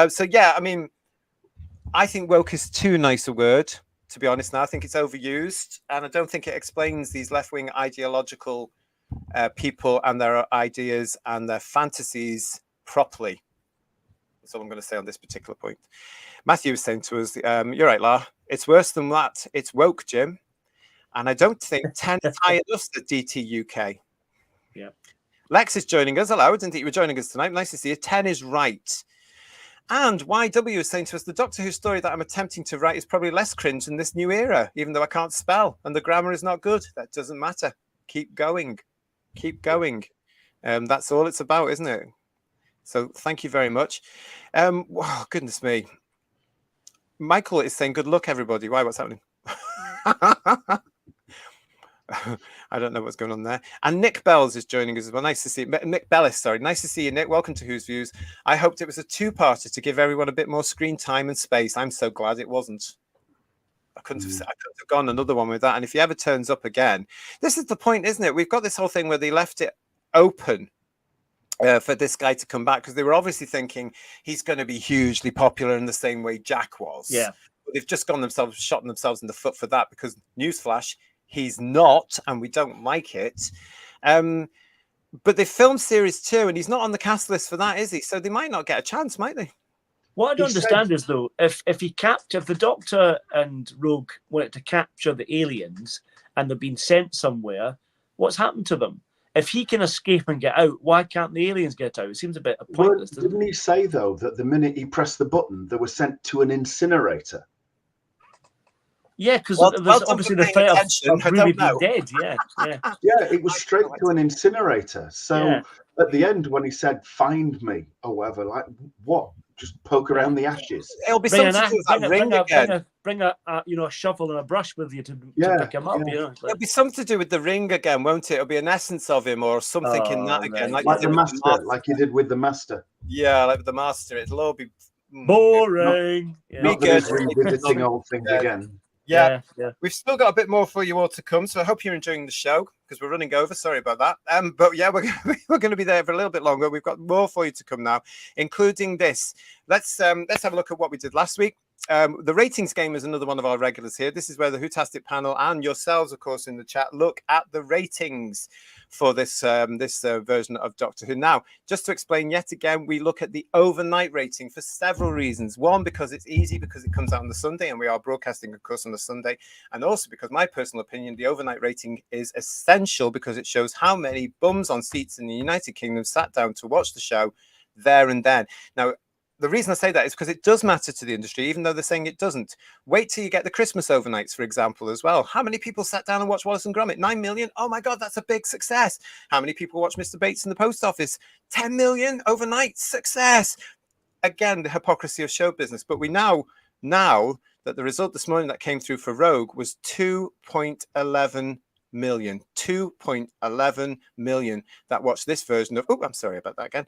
So yeah, I mean, I think woke is too nice a word. To be honest, now I think it's overused, and I don't think it explains these left-wing ideological people and their ideas and their fantasies properly. That's all I'm going to say on this particular point. Matthew was saying to us, "You're right, La. It's worse than that. It's woke, Jim." And I don't think 10 is high enough at DT UK. Yeah. Lex is joining us. Hello, didn't think you were joining us tonight. Nice to see you. 10 is right. And YW is saying to us, the Doctor Who story that I'm attempting to write is probably less cringe in this new era, even though I can't spell and the grammar is not good. That doesn't matter. Keep going. Keep going. That's all it's about, isn't it? So thank you very much. Oh, goodness me. Michael is saying, good luck, everybody. Why? What's happening? I don't know what's going on there. And Nick Bells is joining us as well. Nice to see you. Nick Bellis, sorry. Nice to see you, Nick. Welcome to Who's Views. I hoped it was a two-parter to give everyone a bit more screen time and space. I'm so glad it wasn't. I couldn't have gone another one with that. And if he ever turns up again, this is the point, isn't it? We've got this whole thing where they left it open for this guy to come back because they were obviously thinking he's going to be hugely popular in the same way Jack was. Yeah. But they've just shot themselves in the foot for that because, newsflash, he's not, and we don't like it. But they filmed series 2, and he's not on the cast list for that, is he? So they might not get a chance, might they? What I don't understand is, though, if the Doctor and Rogue wanted to capture the aliens and they've been sent somewhere, what's happened to them? If he can escape and get out, why can't the aliens get out? It seems a bit pointless. Well, didn't he say, though, that the minute he pressed the button, they were sent to an incinerator? Yeah, because there's obviously the threat of Ruby being dead. Yeah. Yeah, it was straight to an incinerator. So at the end, when he said, find me, or whatever, like, what? Just poke around the ashes? It'll be something to do with that ring again. Bring a shovel and a brush with you to pick him up. Yeah. It'll be something to do with the ring again, won't it? It'll be an essence of him or something in that again. Like the Master, like you did with the Master. Yeah, like the Master. It'll all be boring. Not revisiting old things again. Yeah. We've still got a bit more for you all to come, so I hope you're enjoying the show because we're running over. Sorry about that. But yeah, we're going to be there for a little bit longer. We've got more for you to come now, including this. Let's have a look at what we did last week. The ratings game is another one of our regulars here. This is where the Whotastic panel and yourselves, of course, in the chat look at the ratings for this version of Doctor Who. Now, just to explain yet again, we look at the overnight rating for several reasons. One, because it's easy, because it comes out on the Sunday, and we are broadcasting, of course, on the Sunday. And also because, my personal opinion, the overnight rating is essential because it shows how many bums on seats in the United Kingdom sat down to watch the show there and then. Now, the reason I say that is because it does matter to the industry, even though they're saying it doesn't. Wait till you get the Christmas overnights, for example, as well. How many people sat down and watched Wallace and Gromit? 9 million? Oh my God, that's a big success. How many people watched Mr. Bates in the Post Office? 10 million overnight success. Again, the hypocrisy of show business. But we now that the result this morning that came through for Rogue was 2.11 million. 2.11 million that watched this version of, I'm sorry about that again,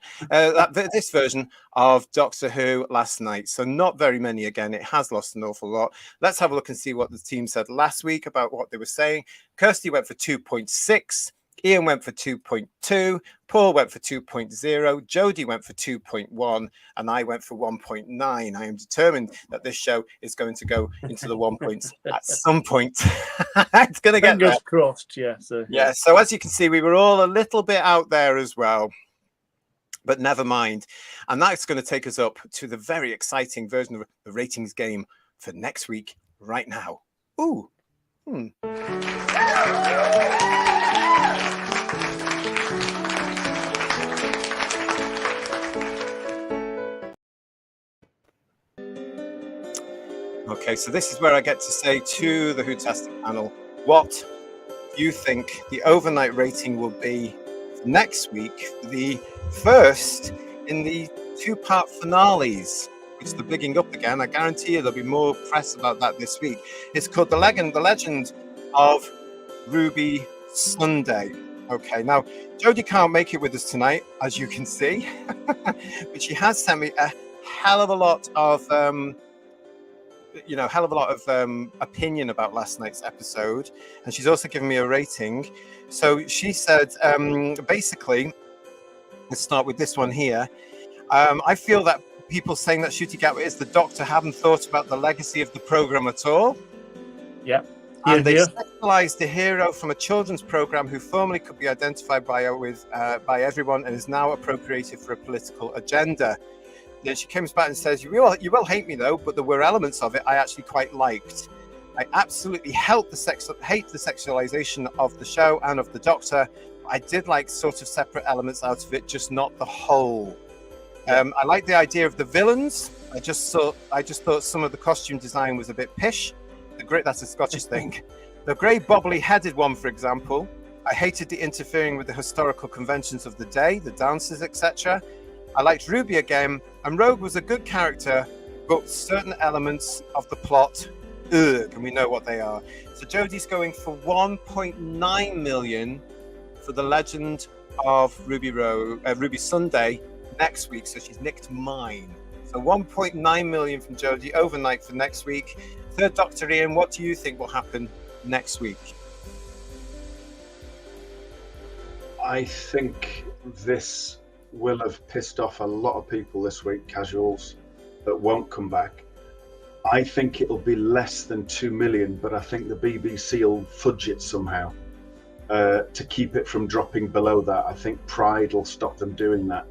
this version of Doctor Who last night. So not very many again. It has lost an awful lot. Let's have a look and see what the team said last week about what they were saying. Kirsty went for 2.6. Ian went for 2.2, Paul went for 2.0, Jodie went for 2.1, and I went for 1.9. I am determined that this show is going to go into the 1 points at some point. It's going to get there. Fingers crossed, yeah. So as you can see, we were all a little bit out there as well. But never mind. And that's going to take us up to the very exciting version of the ratings game for next week right now. Ooh. Okay, so this is where I get to say to the Whotastic panel, what do you think the overnight rating will be for next week, the first in the two-part finales, which they're bigging up again. I guarantee you there'll be more press about that this week. It's called The Legend of Ruby Sunday. Okay, now, Jodie can't make it with us tonight, as you can see, but she has sent me a hell of a lot of opinion about last night's episode, and she's also given me a rating. So she said, basically, let's start with this one here. I feel that people saying that Ncuti Gatwa is the Doctor haven't thought about the legacy of the program at all. Yeah. And they sexualized a hero from a children's program who formerly could be identified by everyone and is now appropriated for a political agenda. Then she comes back and says, you will hate me though, but there were elements of it I actually quite liked. I absolutely hate the sexualization of the show and of the Doctor. I did like sort of separate elements out of it, just not the whole. I like the idea of the villains. I just thought some of the costume design was a bit pish. That's a Scottish thing. The grey bobbly-headed one, for example. I hated the interfering with the historical conventions of the day, the dances, etc. I liked Ruby again, and Rogue was a good character, but certain elements of the plot, and we know what they are. So Jodie's going for 1.9 million for The Legend of Ruby Sunday next week, so she's nicked mine. So 1.9 million from Jodie overnight for next week. Third Doctor Ian, what do you think will happen next week? I think this will have pissed off a lot of people this week, casuals, that won't come back. I think it'll be less than 2 million, but I think the BBC will fudge it somehow to keep it from dropping below that. I think Pride will stop them doing that.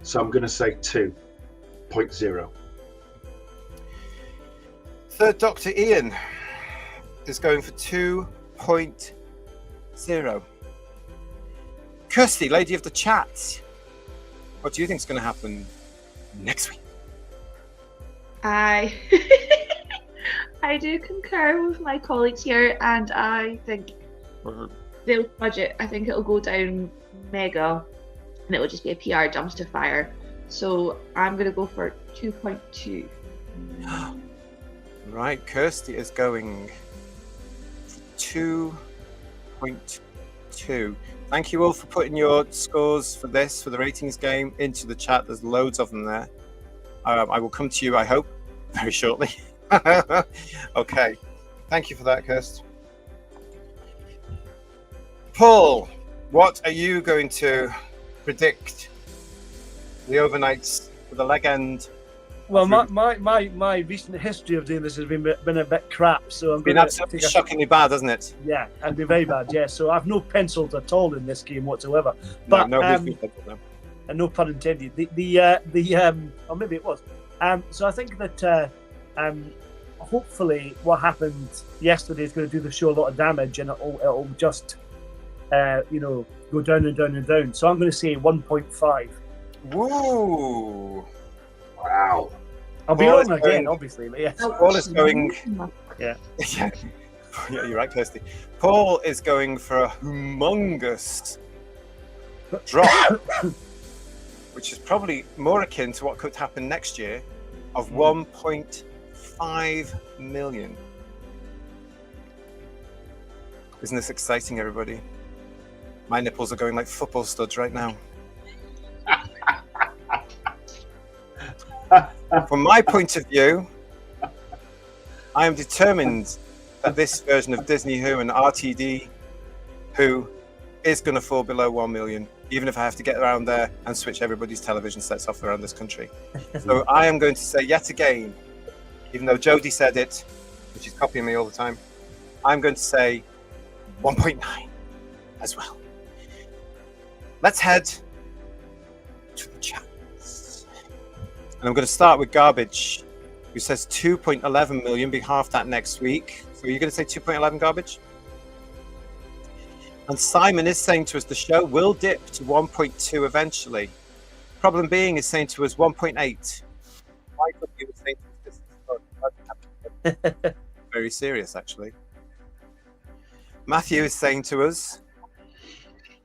So I'm going to say 2.0. Third Doctor Ian is going for 2.0. Kirsty, Lady of the Chat, what do you think is going to happen next week? I do concur with my colleagues here, and I think they'll budget. I think it'll go down mega, and it'll just be a PR dumpster fire. So I'm going to go for 2.2. Right, Kirsty is going for 2.2. Thank you all for putting your scores for the ratings game into the chat. There's loads of them there. I will come to you, I hope, very shortly. Okay, thank you for that, Kirst. Paul, what are you going to predict the overnights for the Legend Well, my recent history of doing this has been a bit crap, so I'm been going absolutely shockingly bad, hasn't it? Yeah, and be very bad. Yeah, so I've no pencils at all in this game whatsoever. No, But no, and no pun intended. Or maybe it was. So I think that hopefully what happened yesterday is going to do the show a lot of damage, and it'll just go down and down and down. So I'm going to say 1.5. Woo! Wow. I'll be wrong again, obviously, but yes. Paul is going. Yeah. Yeah, you're right, Kirsty. Paul is going for a humongous drop, which is probably more akin to what could happen next year, of 1.5 million. Isn't this exciting, everybody? My nipples are going like football studs right now. From my point of view, I am determined that this version of Disney Who and RTD Who is going to fall below 1 million, even if I have to get around there and switch everybody's television sets off around this country. So I am going to say yet again, even though Jodie said it, and she's copying me all the time, I'm going to say 1.9 as well. Let's head to the chats. And I'm going to start with Garbage, who says 2.11 million, be half that next week. So are you going to say 2.11, Garbage? And Simon is saying to us the show will dip to 1.2 eventually. Problem being is saying to us 1.8. Why could you saying to us this is very serious, actually. Matthew is saying to us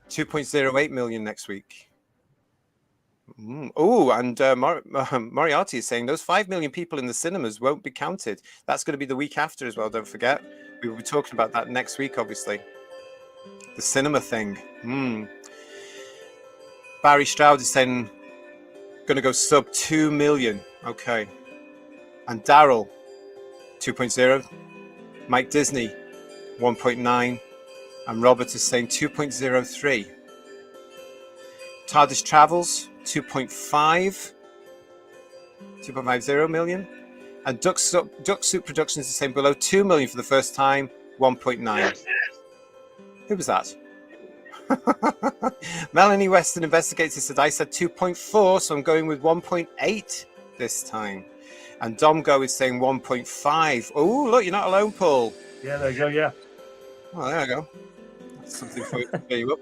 2.08 million next week. Oh, and Moriarty is saying those 5 million people in the cinemas won't be counted. That's going to be the week after as well, don't forget. We will be talking about that next week, obviously. The cinema thing. Barry Stroud is saying going to go sub 2 million. Okay. And Daryl, 2.0. Mike Disney, 1.9. And Robert is saying 2.03. TARDIS Travels, 2.50 million. And Duck Soup Productions is saying below 2 million for the first time, 1.9. Who was that? Melanie Weston Investigator said, I said 2.4, so I'm going with 1.8 this time. And Domgo is saying 1.5. Oh, look, you're not alone, Paul. Yeah, there you go, yeah. Oh, there I go. That's something for you to cheer you up.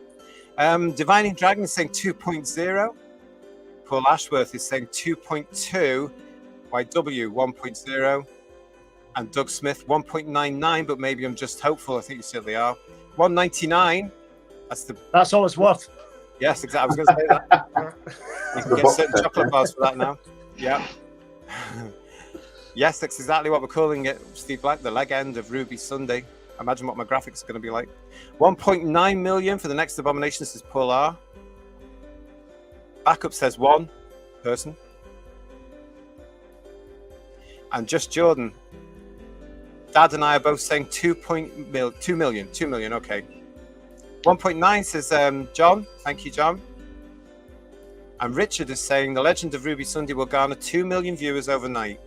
Divining Dragon is saying 2.0. Paul Ashworth is saying 2.2. YW 1.0. And Doug Smith 1.99, but maybe I'm just hopeful. I think you certainly are. 199. That's all it's worth. Yes, exactly. I was going to say that. You can get certain chocolate bars for that now. Yeah. Yes, that's exactly what we're calling it, Steve Black, the leg end of Ruby Sunday. Imagine what my graphics are going to be like. 1.9 million for the next Abomination, says Paul R. Backup says 1 person. And Just Jordan. Dad and I are both saying 2 million. 2 million, okay. 1.9 says John. Thank you, John. And Richard is saying The Legend of Ruby Sunday will garner 2 million viewers overnight.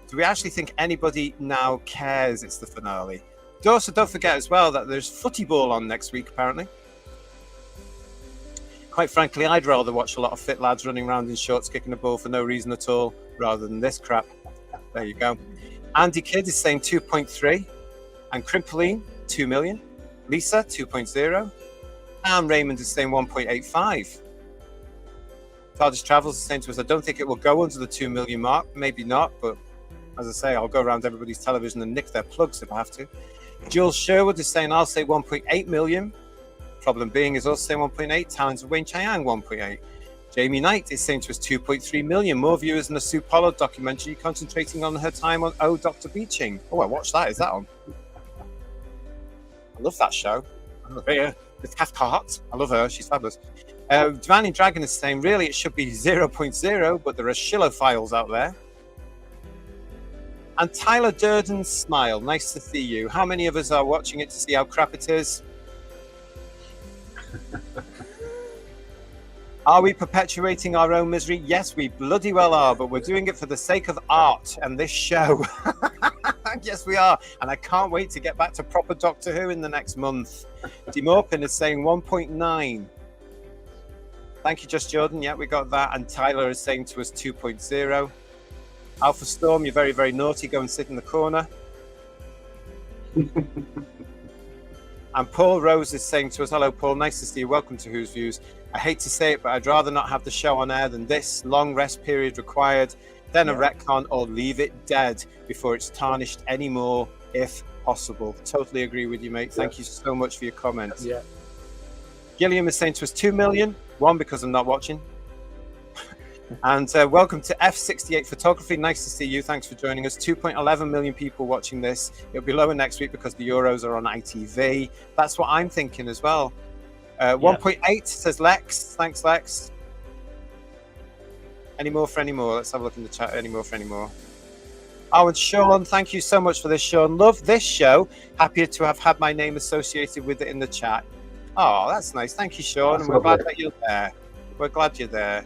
Do we actually think anybody now cares it's the finale? Also, don't forget as well that there's footy ball on next week, apparently. Quite frankly, I'd rather watch a lot of fit lads running around in shorts kicking a ball for no reason at all, rather than this crap. There you go. Andy Kidd is saying 2.3. And Crimpoline, 2 million. Lisa, 2.0. And Raymond is saying 1.85. TARDIS Travels is saying to us, I don't think it will go under the 2 million mark. Maybe not, but as I say, I'll go around everybody's television and nick their plugs if I have to. Jules Sherwood is saying, I'll say 1.8 million. Problem being is also saying 1.8. Talons of Wayne Chiang, 1.8. Jamie Knight is saying to us 2.3 million. More viewers than a Sue Pollard documentary concentrating on her time on Oh, Dr. Beeching. Oh, I watched that. Is that on? I love that show. I love her. With Kath Hart. I love her. She's fabulous. Divining Dragon is saying, really, it should be 0.0, but there are Shillow files out there. And Tyler Durden Smile, nice to see you. How many of us are watching it to see how crap it is? Are we perpetuating our own misery? Yes, we bloody well are, but we're doing it for the sake of art and this show. Yes, we are. And I can't wait to get back to proper Doctor Who in the next month. Demorpin is saying 1.9. Thank you, Just Jordan. Yeah, we got that. And Tyler is saying to us 2.0. Alpha Storm, you're very, very naughty. Go and sit in the corner. And Paul Rose is saying to us, hello, Paul. Nice to see you. Welcome to Who's Views. I hate to say it, but I'd rather not have the show on air than this. Long rest period required, then a retcon, or leave it dead before it's tarnished anymore, if possible. Totally agree with you, mate. Thank you so much for your comments. Yeah. Gilliam is saying to us 2 million. One, because I'm not watching. And welcome to F68 Photography. Nice to see you. Thanks for joining us. 2.11 million people watching this. It'll be lower next week because the Euros are on ITV. That's what I'm thinking as well. 1.8 says Lex. Thanks, Lex. Any more for any more? Let's have a look in the chat. Any more for any more? Oh, and Sean, thank you so much for this, Sean. Love this show. Happy to have had my name associated with it in the chat. Oh, that's nice. Thank you, Sean. That's and we're glad lovely. that you're there. We're glad you're there.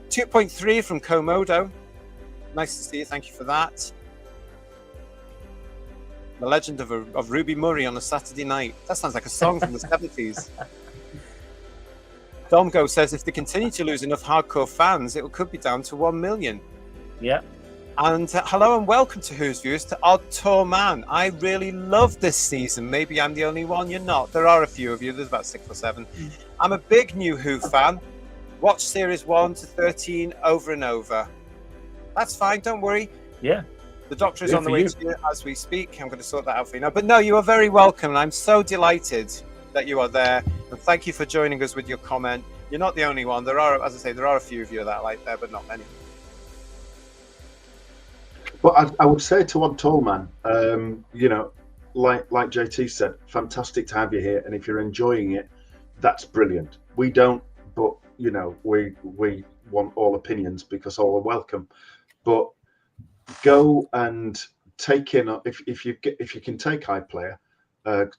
2.3 from Komodo. Nice to see you. Thank you for that. The Legend of Ruby Murray on a Saturday night. That sounds like a song from the 70s. Domgo says if they continue to lose enough hardcore fans, it could be down to 1 million. Yeah. And hello and welcome to Who's Views, to Odd Tour Man. I really love this season. Maybe I'm the only one. You're not. There are a few of you. There's about 6 or 7. I'm a big new Who fan. Watch series 1 to 13 over and over. That's fine. Don't worry. Yeah. The Doctor is Good on the for way you. to you as we speak. I'm going to sort that out for you now. But no, you are very welcome. And I'm so delighted that you are there. And thank you for joining us with your comment. You're not the only one. There are, as I say, there are a few of you that I like there, but not many. But I would say to Odd Tall Man, like JT said, fantastic to have you here. And if you're enjoying it, that's brilliant. We don't, but we want all opinions because all are welcome. But go and take in if you can take iPlayer.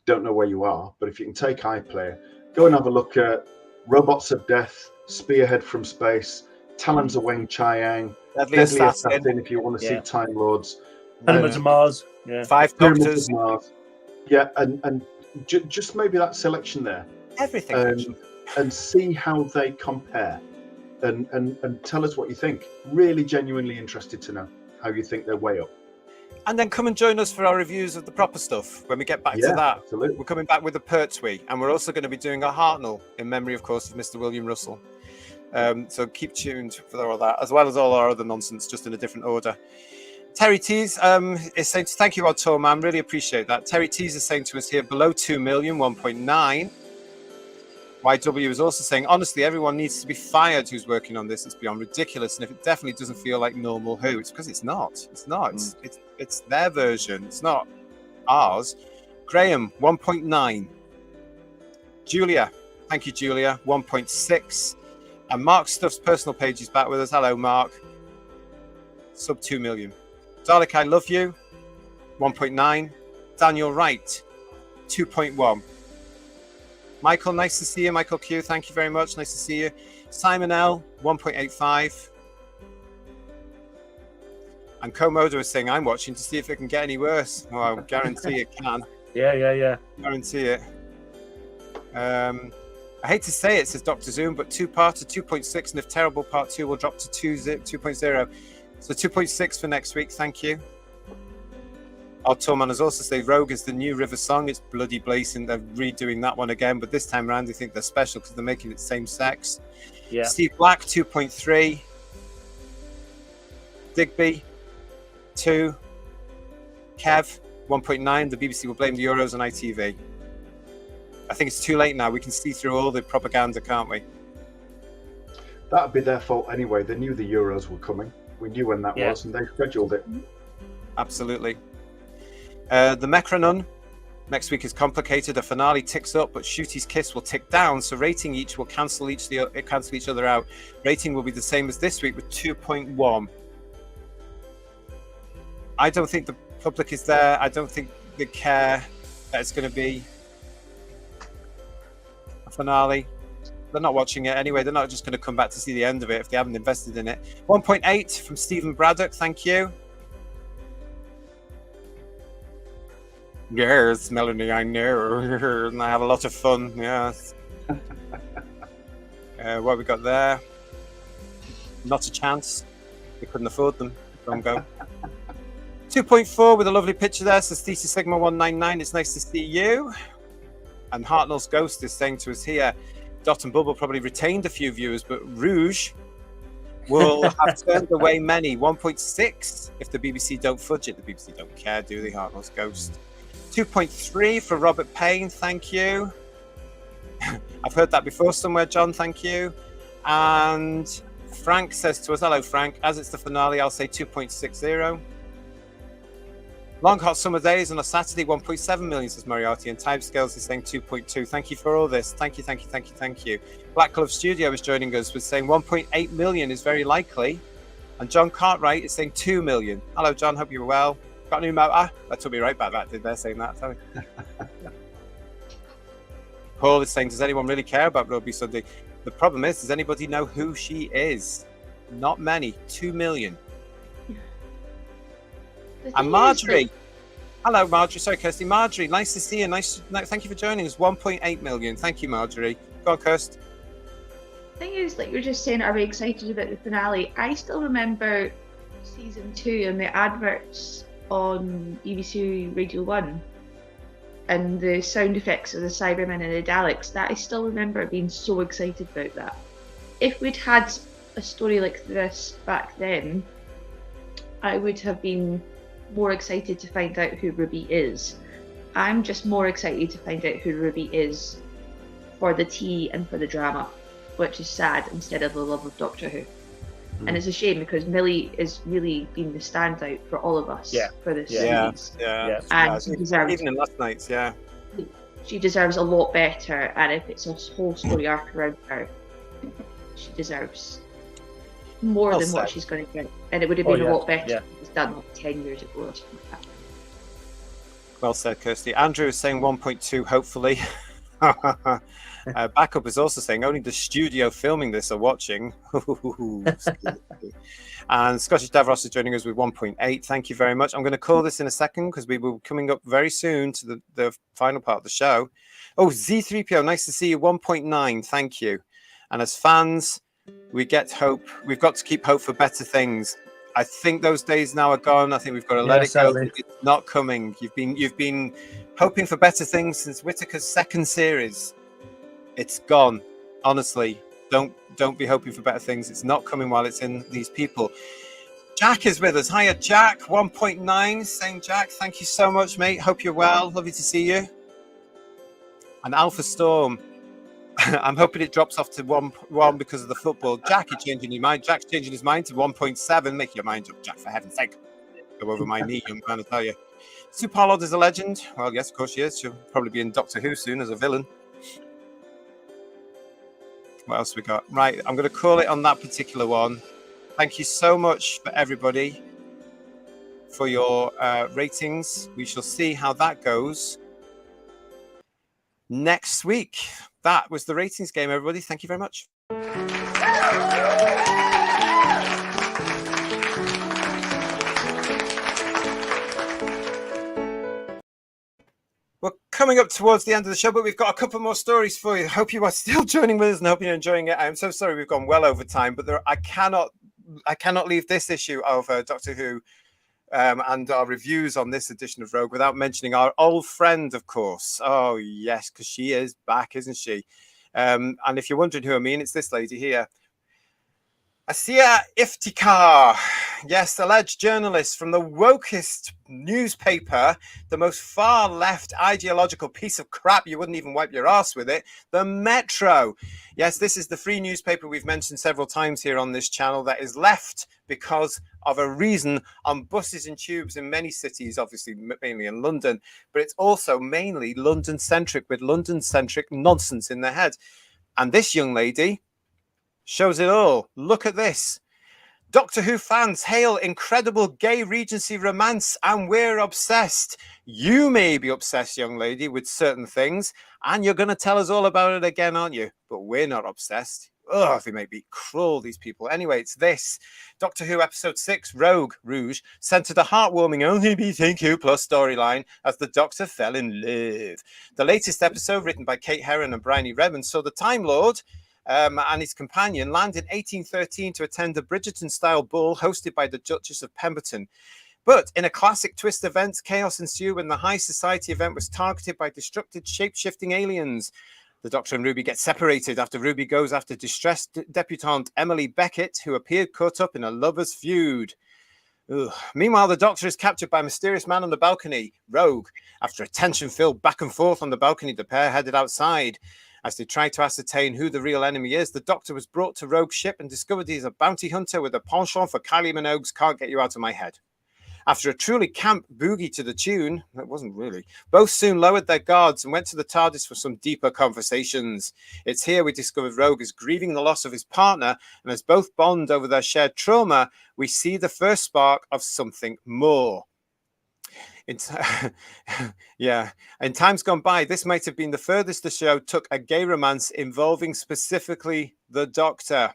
Don't know where you are, but if you can take iPlayer, go and have a look at Robots of Death, Spearhead from Space, Talons of Weng Chiang, Deadly Deadly Assassin. Assassin, if you want to see Time Lords, Pyramids of Mars. Yeah. 5 Pyramids Doctors. of Mars. Yeah, and just maybe that selection there, Everything. Actually. and see how they compare, and tell us what you think. Really genuinely interested to know how you think they're way up. And then come and join us for our reviews of the proper stuff when we get back to Yeah, that. absolutely. We're coming back with a Pertwee, and we're also going to be doing a Hartnell in memory, of course, of Mr. William Russell. So keep tuned for all that, as well as all our other nonsense, just in a different order. Terry Tees is saying, thank you, Odd Tour Man, really appreciate that. Terry Tees is saying to us here, below 2 million, 1.9. YW is also saying, honestly, everyone needs to be fired who's working on this. It's beyond ridiculous. And if it definitely doesn't feel like normal Who, it's because it's not. It's not. It's their version. It's not ours. Graham, 1.9. Julia, thank you, Julia, 1.6. And Mark Stuff's personal page is back with us. Hello, Mark. Sub 2 million. Dalek, I love you, 1.9. Daniel Wright, 2.1. Michael, nice to see you. Michael Q, thank you very much. Nice to see you. Simon L, 1.85. And Komodo is saying, I'm watching to see if it can get any worse. Oh, I guarantee it can. Yeah. Guarantee it. I hate to say it, says Dr. Zoom, but 2-parter, 2.6, and if terrible, part 2 will drop to 2.0. So 2.6 for next week. Thank you. Our Torman has also said Rogue is the new River Song. It's bloody blazing. They're redoing that one again, but this time around they think they're special because they're making it same sex. Yeah. Steve Black, 2.3. Digby, 2. Kev, 1.9. The BBC will blame the Euros on ITV. I think it's too late now. We can see through all the propaganda, can't we? That'd be their fault anyway. They knew the Euros were coming. We knew when that was, and they scheduled it. Absolutely. The Mecronon next week is complicated. A finale ticks up, but Shooty's Kiss will tick down. So rating each will cancel each other out. Rating will be the same as this week with 2.1. I don't think the public is there. I don't think they care that it's going to be a finale. They're not watching it anyway. They're not just going to come back to see the end of it if they haven't invested in it. 1.8 from Stephen Braddock. Thank you. Yes, Melanie, I know. And I have a lot of fun. Yes. What have we got there? Not a chance. We couldn't afford them. Don't go. 2.4 with a lovely picture there. Says Thesis Sigma 199. It's nice to see you. And Hartnell's Ghost is saying to us here, Dot and Bubble probably retained a few viewers, but Rouge will have turned away many. 1.6 if the BBC don't fudge it. The BBC don't care, do they, Hartnell's Ghost? 2.3 for Robert Payne. Thank you. I've heard that before somewhere, John. Thank you. And Frank says to us, hello, Frank. As it's the finale, I'll say 2.60. Long hot summer days on a Saturday, 1.7 million, says Moriarty, and Timescales is saying 2.2. Thank you for all this. Thank you, thank you, thank you, thank you. Black Glove Studio is joining us with saying 1.8 million is very likely. And John Cartwright is saying 2 million. Hello, John. Hope you're well. Got a new motor? That took me right back, that did. They're saying that, sorry. Paul is saying, does anyone really care about Rugby Sunday? The problem is, does anybody know who she is? Not many. 2 million. And Marjorie. Hello, Marjorie. Sorry, Kirsty. Marjorie, nice to see you. Thank you for joining us. 1.8 million. Thank you, Marjorie. Go on, Kirst. The thing is, like you were just saying, are we excited about the finale? I still remember season 2 and the adverts on BBC Radio 1 and the sound effects of the Cybermen and the Daleks. That I still remember being so excited about that. If we'd had a story like this back then, I would have been more excited to find out who Ruby is. I'm just more excited to find out who Ruby is for the tea and for the drama, which is sad, instead of the love of Doctor Who. And it's a shame because Millie is really been the standout for all of us for this series. And she deserves, even in last night's, she deserves a lot better. And if it's a whole story arc around her, she deserves more than what she's going to get. And it would have been a lot better if it was done like 10 years ago or something like that. Well said, Kirsty. Andrew is saying 1.2, hopefully. Backup is also saying only the studio filming this are watching. And Scottish Davros is joining us with 1.8. Thank you very much. I'm going to call this in a second because we will be coming up very soon to the final part of the show. Oh, Z3PO, nice to see you. 1.9. Thank you. And as fans, we get hope. We've got to keep hope for better things. I think those days now are gone. I think we've got to let it go. It's not coming. You've been hoping for better things since Whittaker's second series. It's gone. Honestly, don't be hoping for better things. It's not coming while it's in these people. Jack is with us. Hiya, Jack. 1.9. Saying Jack, thank you so much, mate. Hope you're well. Lovely to see you. And Alpha Storm. I'm hoping it drops off to 1 because of the football. Jack, you're changing your mind. Jack's changing his mind to 1.7. Make your mind up, Jack, for heaven's sake. Go over my knee, young man, I tell you. Sue Pollard is a legend. Well, yes, of course she is. She'll probably be in Doctor Who soon as a villain. What else we got? Right, I'm going to call it on that particular one. Thank you so much for everybody for your ratings. We shall see how that goes next week. That was the ratings game, everybody. Thank you very much. We're coming up towards the end of the show, but we've got a couple more stories for you. Hope you are still joining with us and hope you're enjoying it. I'm so sorry we've gone well over time, but I cannot leave this issue of Doctor Who and our reviews on this edition of Rogue without mentioning our old friend, of course. Oh, yes, because she is back, isn't she? And if you're wondering who I mean, it's this lady here. Asia Iftikhar, yes, alleged journalist from the wokest newspaper, the most far-left ideological piece of crap, you wouldn't even wipe your ass with it, the Metro. Yes, this is the free newspaper we've mentioned several times here on this channel that is left because of a reason on buses and tubes in many cities, obviously mainly in London, but it's also mainly London-centric with London-centric nonsense in their head. And this young lady shows it all. Look at this. Doctor Who fans hail incredible gay Regency romance, and we're obsessed. You may be obsessed, young lady, with certain things, and you're going to tell us all about it again, aren't you? But we're not obsessed. Oh, they make me crawl, these people. Anyway, it's this. Doctor Who Episode 6, Rogue Rouge, centered a heartwarming LGBTQ plus storyline as the Doctor fell in love. The latest episode, written by Kate Herron and Bryony Redmond, saw the Time Lord and his companion land in 1813 to attend a Bridgerton-style ball hosted by the Duchess of Pemberton. But in a classic twist event, chaos ensued when the high society event was targeted by destructive shape-shifting aliens. The Doctor and Ruby get separated after Ruby goes after distressed debutante Emily Beckett, who appeared caught up in a lover's feud. Ugh. Meanwhile, the Doctor is captured by a mysterious man on the balcony, Rogue. After a tension-filled back and forth on the balcony, the pair headed outside. As they tried to ascertain who the real enemy is, the Doctor was brought to Rogue's ship and discovered he's a bounty hunter with a penchant for Kylie Minogue's Can't Get You Out of My Head. After a truly camp boogie to the tune, it wasn't really, both soon lowered their guards and went to the TARDIS for some deeper conversations. It's here we discovered Rogue is grieving the loss of his partner, and as both bond over their shared trauma, we see the first spark of something more. In times gone by, this might have been the furthest the show took a gay romance involving specifically the Doctor.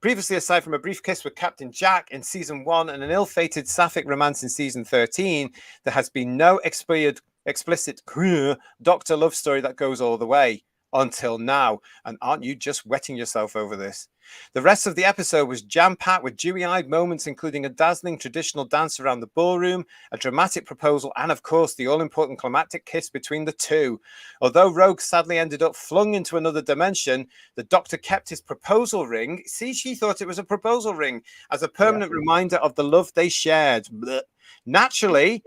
Previously, aside from a brief kiss with Captain Jack in season 1 and an ill-fated sapphic romance in season 13, there has been no explicit queer Doctor love story that goes all the way. Until now. And aren't you just wetting yourself over this? The rest of the episode was jam-packed with dewy-eyed moments, including a dazzling traditional dance around the ballroom, a dramatic proposal, and of course the all-important climactic kiss between the two. Although Rogue sadly ended up flung into another dimension, the Doctor kept his proposal ring. See, she thought it was a proposal ring as a permanent reminder of the love they shared. Blech. Naturally,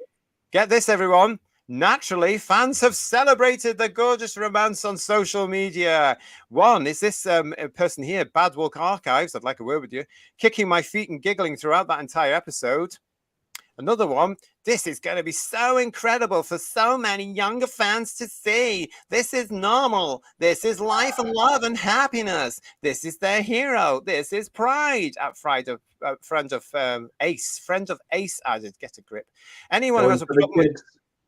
get this, everyone. Naturally, fans have celebrated the gorgeous romance on social media. One is this person here, Bad Walk Archives, I'd like a word with you, kicking my feet and giggling throughout that entire episode. Another one, this is going to be so incredible for so many younger fans to see. This is normal. This is life and love and happiness. This is their hero. This is pride. Friend of Ace added, get a grip. Anyone who has a problem with...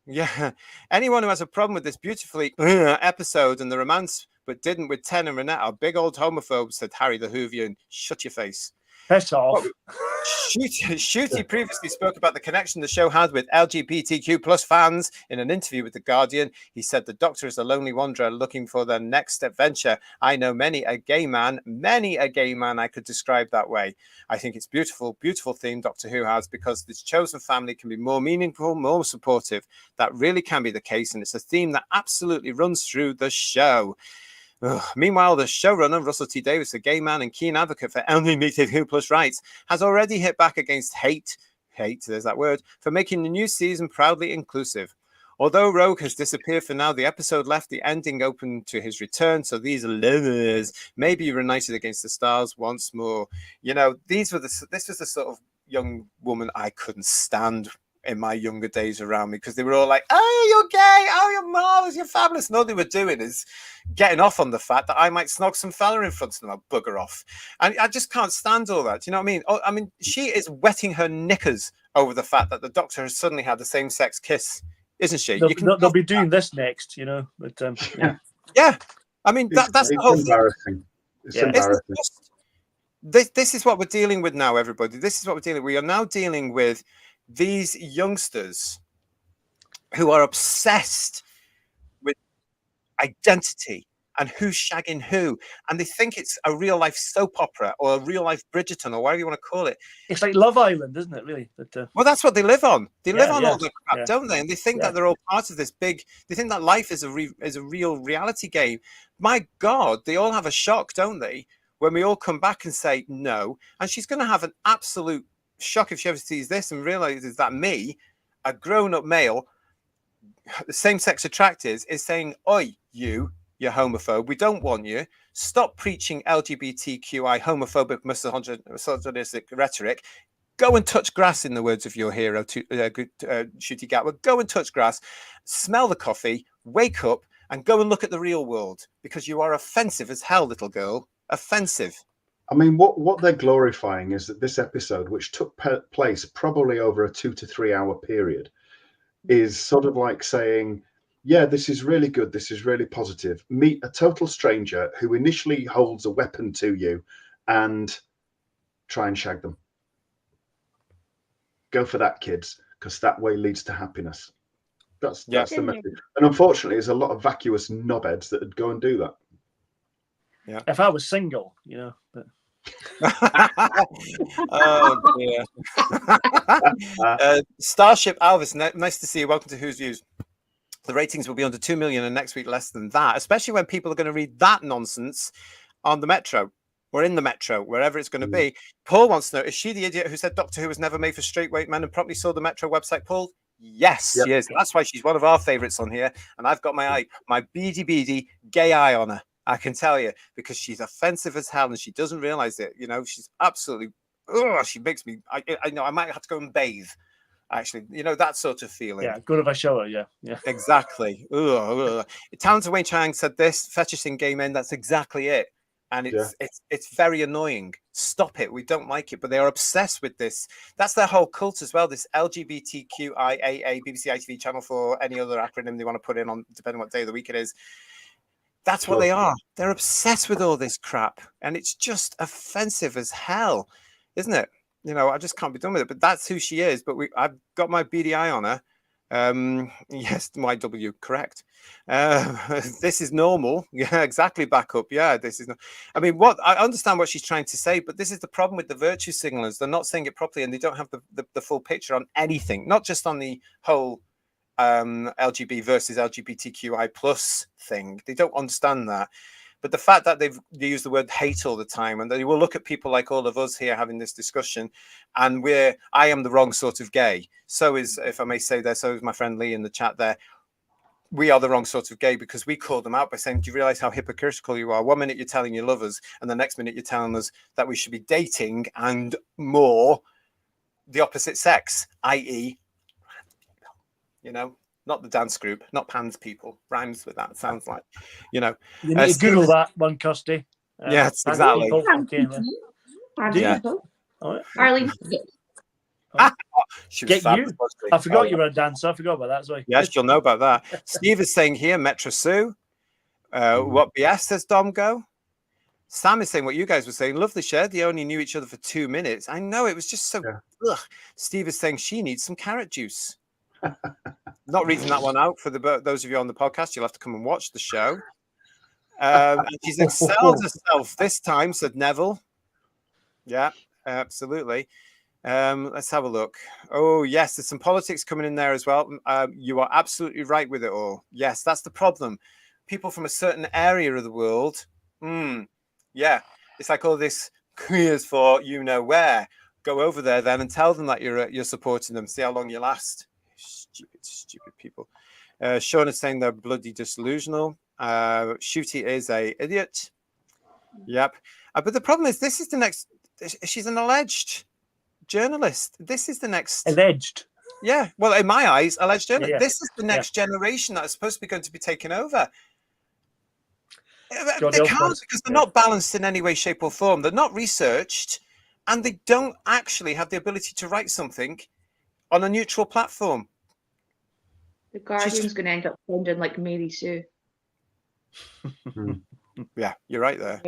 Yeah, anyone who has a problem with this beautifully episode and the romance, but didn't with Ten and Renette, are big old homophobes, said Harry the Whovian. Shut your face. Piss off. Shooty previously spoke about the connection the show had with LGBTQ plus fans. In an interview with The Guardian, he said the Doctor is a lonely wanderer looking for their next adventure. I know many a gay man I could describe that way. I think it's beautiful theme Doctor Who has, because this chosen family can be more meaningful, more supportive. That really can be the case, and it's a theme that absolutely runs through the show. Meanwhile, the showrunner, Russell T. Davies, a gay man and keen advocate for LGBTQ plus rights, has already hit back against hate, there's that word, for making the new season proudly inclusive. Although Rogue has disappeared for now, the episode left the ending open to his return, so these lovers may be reunited against the stars once more. You know, this was the sort of young woman I couldn't stand in my younger days around me, because they were all like, oh, you're gay, oh, you're marvelous, you're fabulous. And all they were doing is getting off on the fact that I might snog some fella in front of them. I'll bugger off. And I just can't stand all that. Do you know what I mean? I mean, she is wetting her knickers over the fact that the Doctor has suddenly had a same-sex kiss, isn't she? They'll be doing this next, you know. But yeah. I mean, that's the whole embarrassing. thing. It's embarrassing. This is what we're dealing with now, everybody. This is what we're dealing with. We are now dealing with these youngsters who are obsessed with identity and who's shagging who, and they think it's a real life soap opera or a real life Bridgerton or whatever you want to call it. It's like Love Island, isn't it? Really? But, well, that's what they live on. They live on all the crap, don't they? And they think Yeah. that they're all part of this big. They think that life is a real reality game. My God, they all have a shock, don't they? When we all come back and say no, and she's going to have an absolute shock if she ever sees this and realizes that me, a grown-up male, the same-sex attracted, is saying, oi, you're homophobe, we don't want you, stop preaching LGBTQI homophobic misogynistic rhetoric, go and touch grass, in the words of your hero, Shooty Gatwa, go and touch grass, smell the coffee, wake up, and go and look at the real world, because you are offensive as hell, little girl, offensive. I mean, what they're glorifying is that this episode, which took place probably over a 2 to 3 hour period, is sort of like saying, yeah, this is really good. This is really positive. Meet a total stranger who initially holds a weapon to you and try and shag them. Go for that, kids, because that way leads to happiness. That's the message. And unfortunately, there's a lot of vacuous knobheads that would go and do that. Yeah. If I was single, you know. But... Oh dear. Starship Alvis, nice to see you. Welcome to Whose Views. The ratings will be under 2 million and next week less than that, especially when people are going to read that nonsense on the Metro or in the Metro, wherever it's going to be. Paul wants to know, is she the idiot who said Doctor Who was never made for straight-weight men and promptly saw the Metro website? Paul? Yes, she is. That's why she's one of our favourites on here. And I've got my beady gay eye on her. I can tell you, because she's offensive as hell and she doesn't realise it. You know, she's absolutely, she makes me, I know I might have to go and bathe. Actually, you know, that sort of feeling. Yeah, good of a shower, yeah. Exactly. Talented Wayne Chang said this, fetishing gay men, that's exactly it. And it's very annoying. Stop it. We don't like it, but they are obsessed with this. That's their whole cult as well, this LGBTQIAA, BBC ITV channel for any other acronym they want to put in on, depending on what day of the week it is. That's what they are. They're obsessed with all this crap. And it's just offensive as hell, isn't it? You know, I just can't be done with it. But that's who she is. But I've got my beady eye on her. Yes, YW, correct. This is normal. Yeah, exactly. Back up. Yeah, this is. I mean, I understand what she's trying to say, but this is the problem with the virtue signalers. They're not saying it properly, and they don't have the full picture on anything. Not just on the whole LGBT versus LGBTQI plus thing. They don't understand that. But the fact that they use the word hate all the time, and they will look at people like all of us here having this discussion, and I am the wrong sort of gay. So is, if I may say there, so is my friend Lee in the chat there. We are the wrong sort of gay because we call them out by saying, do you realize how hypocritical you are? 1 minute you're telling your lovers, and the next minute you're telling us that we should be dating and more the opposite sex, i.e., you know, not the dance group, not Pan's people. Rhymes with that, sounds like, you know. You need to Google that one, Custy. Yes, exactly. Arlene. She was fabulous. I forgot you were a dancer. I forgot about that. Sorry. Yes, you'll know about that. Steve is saying here, Metro Sue. What BS says Dom Go? Sam is saying what you guys were saying. Lovely share. They only knew each other for 2 minutes. I know, it was just so. Ugh. Steve is saying she needs some carrot juice. Not reading that one out for those of you on the podcast. You'll have to come and watch the show. And she's excelled herself this time, said Neville. Yeah, absolutely. Let's have a look. Oh, yes, there's some politics coming in there as well. You are absolutely right with it all. Yes, that's the problem. People from a certain area of the world. Yeah, it's like all this queers for you know where. Go over there then and tell them that you're supporting them. See how long you last. Stupid people. Sean is saying they're bloody disillusional. Shooty is a idiot. Yep. But the problem is, this is the next. She's an alleged journalist. This is the next. Alleged. Yeah. Well, in my eyes, alleged journalist. Yeah. This is the next generation that is supposed to be going to be taken over. They can't because they're not balanced in any way, shape, or form. They're not researched, and they don't actually have the ability to write something on a neutral platform. The Guardian's going to end up sounding like Mary Sue. Yeah, you're right there.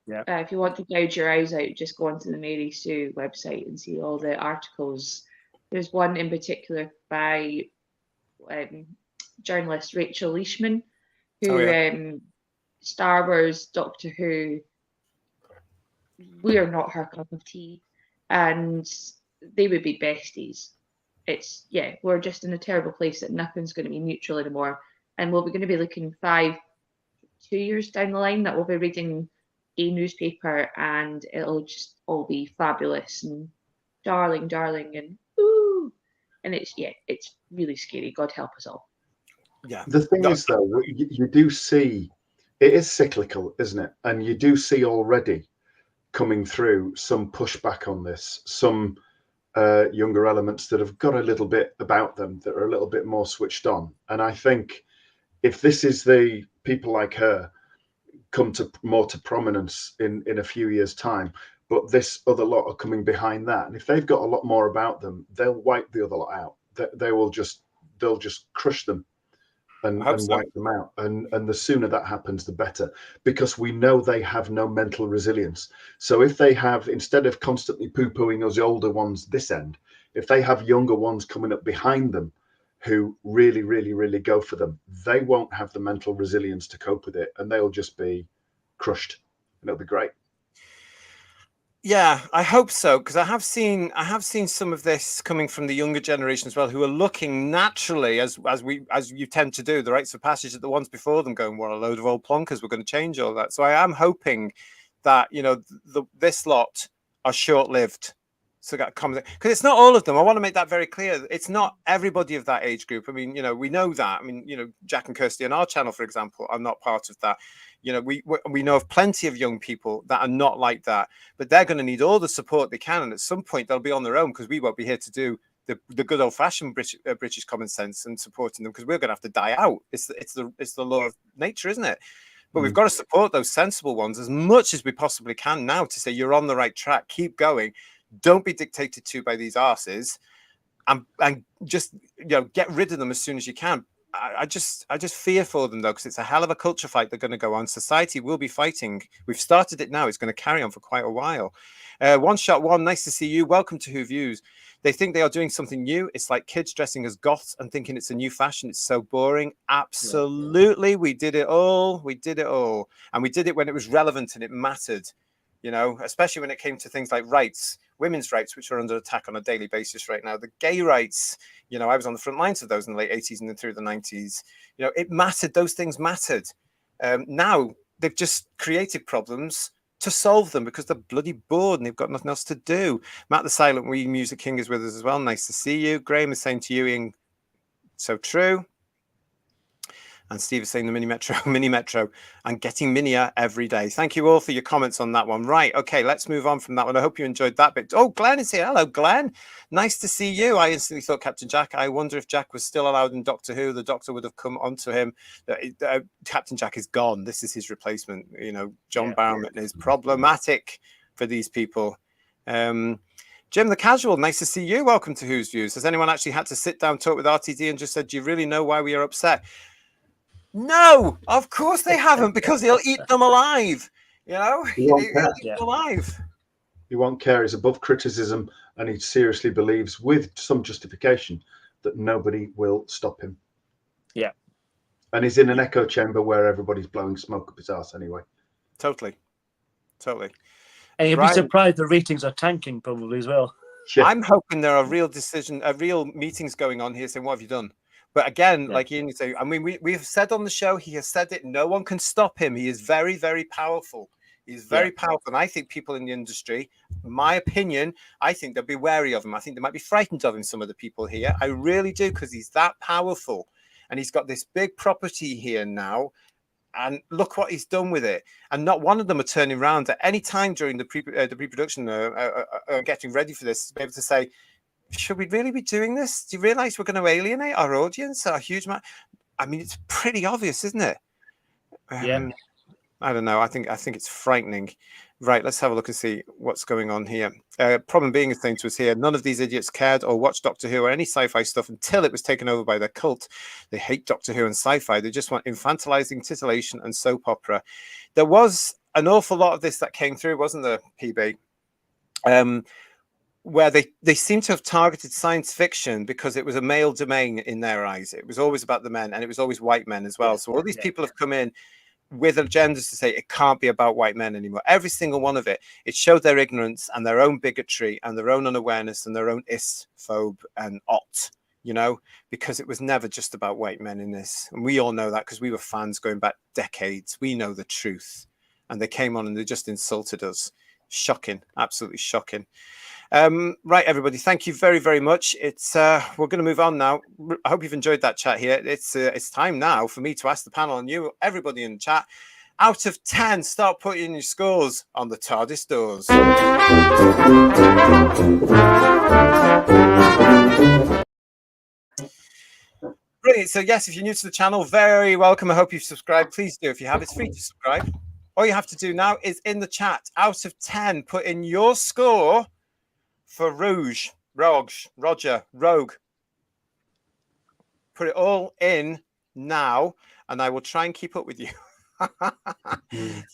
If you want to gouge your eyes out, just go onto the Mary Sue website and see all the articles. There's one in particular by journalist Rachel Leishman, who Star Wars, Doctor Who, we are not her cup of tea, and they would be besties. We're just in a terrible place that nothing's going to be neutral anymore, and we're going to be looking 2 years down the line that we'll be reading a newspaper and it'll just all be fabulous and darling and ooh, and it's really scary. God help us all. Yeah. The thing is though, you do see it is cyclical, isn't it? And you do see already coming through some pushback on this, some younger elements that have got a little bit about them that are a little bit more switched on. And I think if this is the people like her come to more to prominence in a few years' time. But this other lot are coming behind that, and if they've got a lot more about them, they'll wipe the other lot out. They'll just crush them and wipe them out. And the sooner that happens, the better, because we know they have no mental resilience. So if they have, instead of constantly poo-pooing us older ones this end, if they have younger ones coming up behind them who really, really, really go for them, they won't have the mental resilience to cope with it, and they'll just be crushed, and it'll be great. Yeah, I hope so, because I have seen some of this coming from the younger generation as well, who are looking naturally, as you tend to do, the rites of passage at the ones before them, going, "What a load of old plonkers! We're going to change all that." So I am hoping that, you know, this lot are short-lived. So that comes, because it's not all of them. I want to make that very clear. It's not everybody of that age group. I mean, you know, we know that. I mean, you know, Jack and Kirsty on our channel, for example, are not part of that. You know, we know of plenty of young people that are not like that, but they're going to need all the support they can, and at some point they'll be on their own, because we won't be here to do the good old-fashioned British common sense and supporting them, because we're going to have to die out. It's the law of nature, isn't it? But we've got to support those sensible ones as much as we possibly can now, to say you're on the right track, keep going. Don't be dictated to by these arses, and just, you know, get rid of them as soon as you can. I just fear for them, though, because it's a hell of a culture fight they're going to go on. Society will be fighting. We've started it now. It's going to carry on for quite a while. One Shot One, nice to see you. Welcome to Who Views. They think they are doing something new. It's like kids dressing as goths and thinking it's a new fashion. It's so boring. Absolutely. Yeah. We did it all. We did it all. And we did it when it was relevant and it mattered, you know, especially when it came to things like rights. Women's rights, which are under attack on a daily basis right now. The gay rights, you know, I was on the front lines of those in the late 80s and then through the 90s. You know, it mattered. Those things mattered. Now they've just created problems to solve them because they're bloody bored and they've got nothing else to do. Matt the Silent Wee Music King is with us as well. Nice to see you. Graham is saying to you, Ian, so true. And Steve is saying the mini metro, and getting minier every day. Thank you all for your comments on that one. Right. Okay, let's move on from that one. I hope you enjoyed that bit. Oh, Glenn is here. Hello, Glenn. Nice to see you. I instantly thought Captain Jack. I wonder if Jack was still allowed in Doctor Who. The Doctor would have come onto him. Captain Jack is gone. This is his replacement. You know, John Barrowman is problematic for these people. Jim the Casual, nice to see you. Welcome to Who's Views. Has anyone actually had to sit down, talk with RTD and just said, do you really know why we are upset? No, of course they haven't, because he'll eat them alive. You know, he'll eat them alive. He won't care. He's above criticism, and he seriously believes, with some justification, that nobody will stop him. Yeah. And he's in an echo chamber where everybody's blowing smoke up his ass anyway. Totally. And you'll be surprised the ratings are tanking probably as well. Yeah. I'm hoping there are real meetings going on here saying, what have you done? But again, like Ian say, I mean, we've said on the show, he has said it, no one can stop him. He is very, very powerful. He's very powerful. And I think people in the industry, my opinion, I think they'll be wary of him. I think they might be frightened of him, some of the people here. I really do, because he's that powerful. And he's got this big property here now. And look what he's done with it. And not one of them are turning around at any time during the pre-production, getting ready for this, to be able to say, should we really be doing this? Do you realize we're going to alienate our audience? A huge amount. I mean, it's pretty obvious, isn't it? Yeah. I don't know. I think it's frightening. Right, let's have a look and see what's going on here. Problem being is saying to us here, none of these idiots cared or watched Doctor Who or any sci-fi stuff until it was taken over by their cult. They hate Doctor Who and sci-fi. They just want infantilizing titillation and soap opera. There was an awful lot of this that came through, wasn't there, PB? Where they seem to have targeted science fiction because it was a male domain in their eyes. It was always about the men, and it was always white men as well. So all these people have come in with agendas to say it can't be about white men anymore. Every single one of it. It showed their ignorance and their own bigotry and their own unawareness and their own phobe and you know, because it was never just about white men in this. And we all know that because we were fans going back decades. We know the truth. And they came on and they just insulted us. Shocking, absolutely shocking. Right, everybody, thank you very, very much. It's we're going to move on now. I hope you've enjoyed that chat here. It's time now for me to ask the panel and you, everybody in the chat, out of 10, start putting in your scores on the TARDIS doors. Brilliant. So yes, if you're new to the channel, very welcome. I hope you've subscribed. Please do. If you have, it's free to subscribe. All you have to do now is in the chat, out of 10, put in your score for Rouge, Roger, Rogue. Put it all in now, and I will try and keep up with you.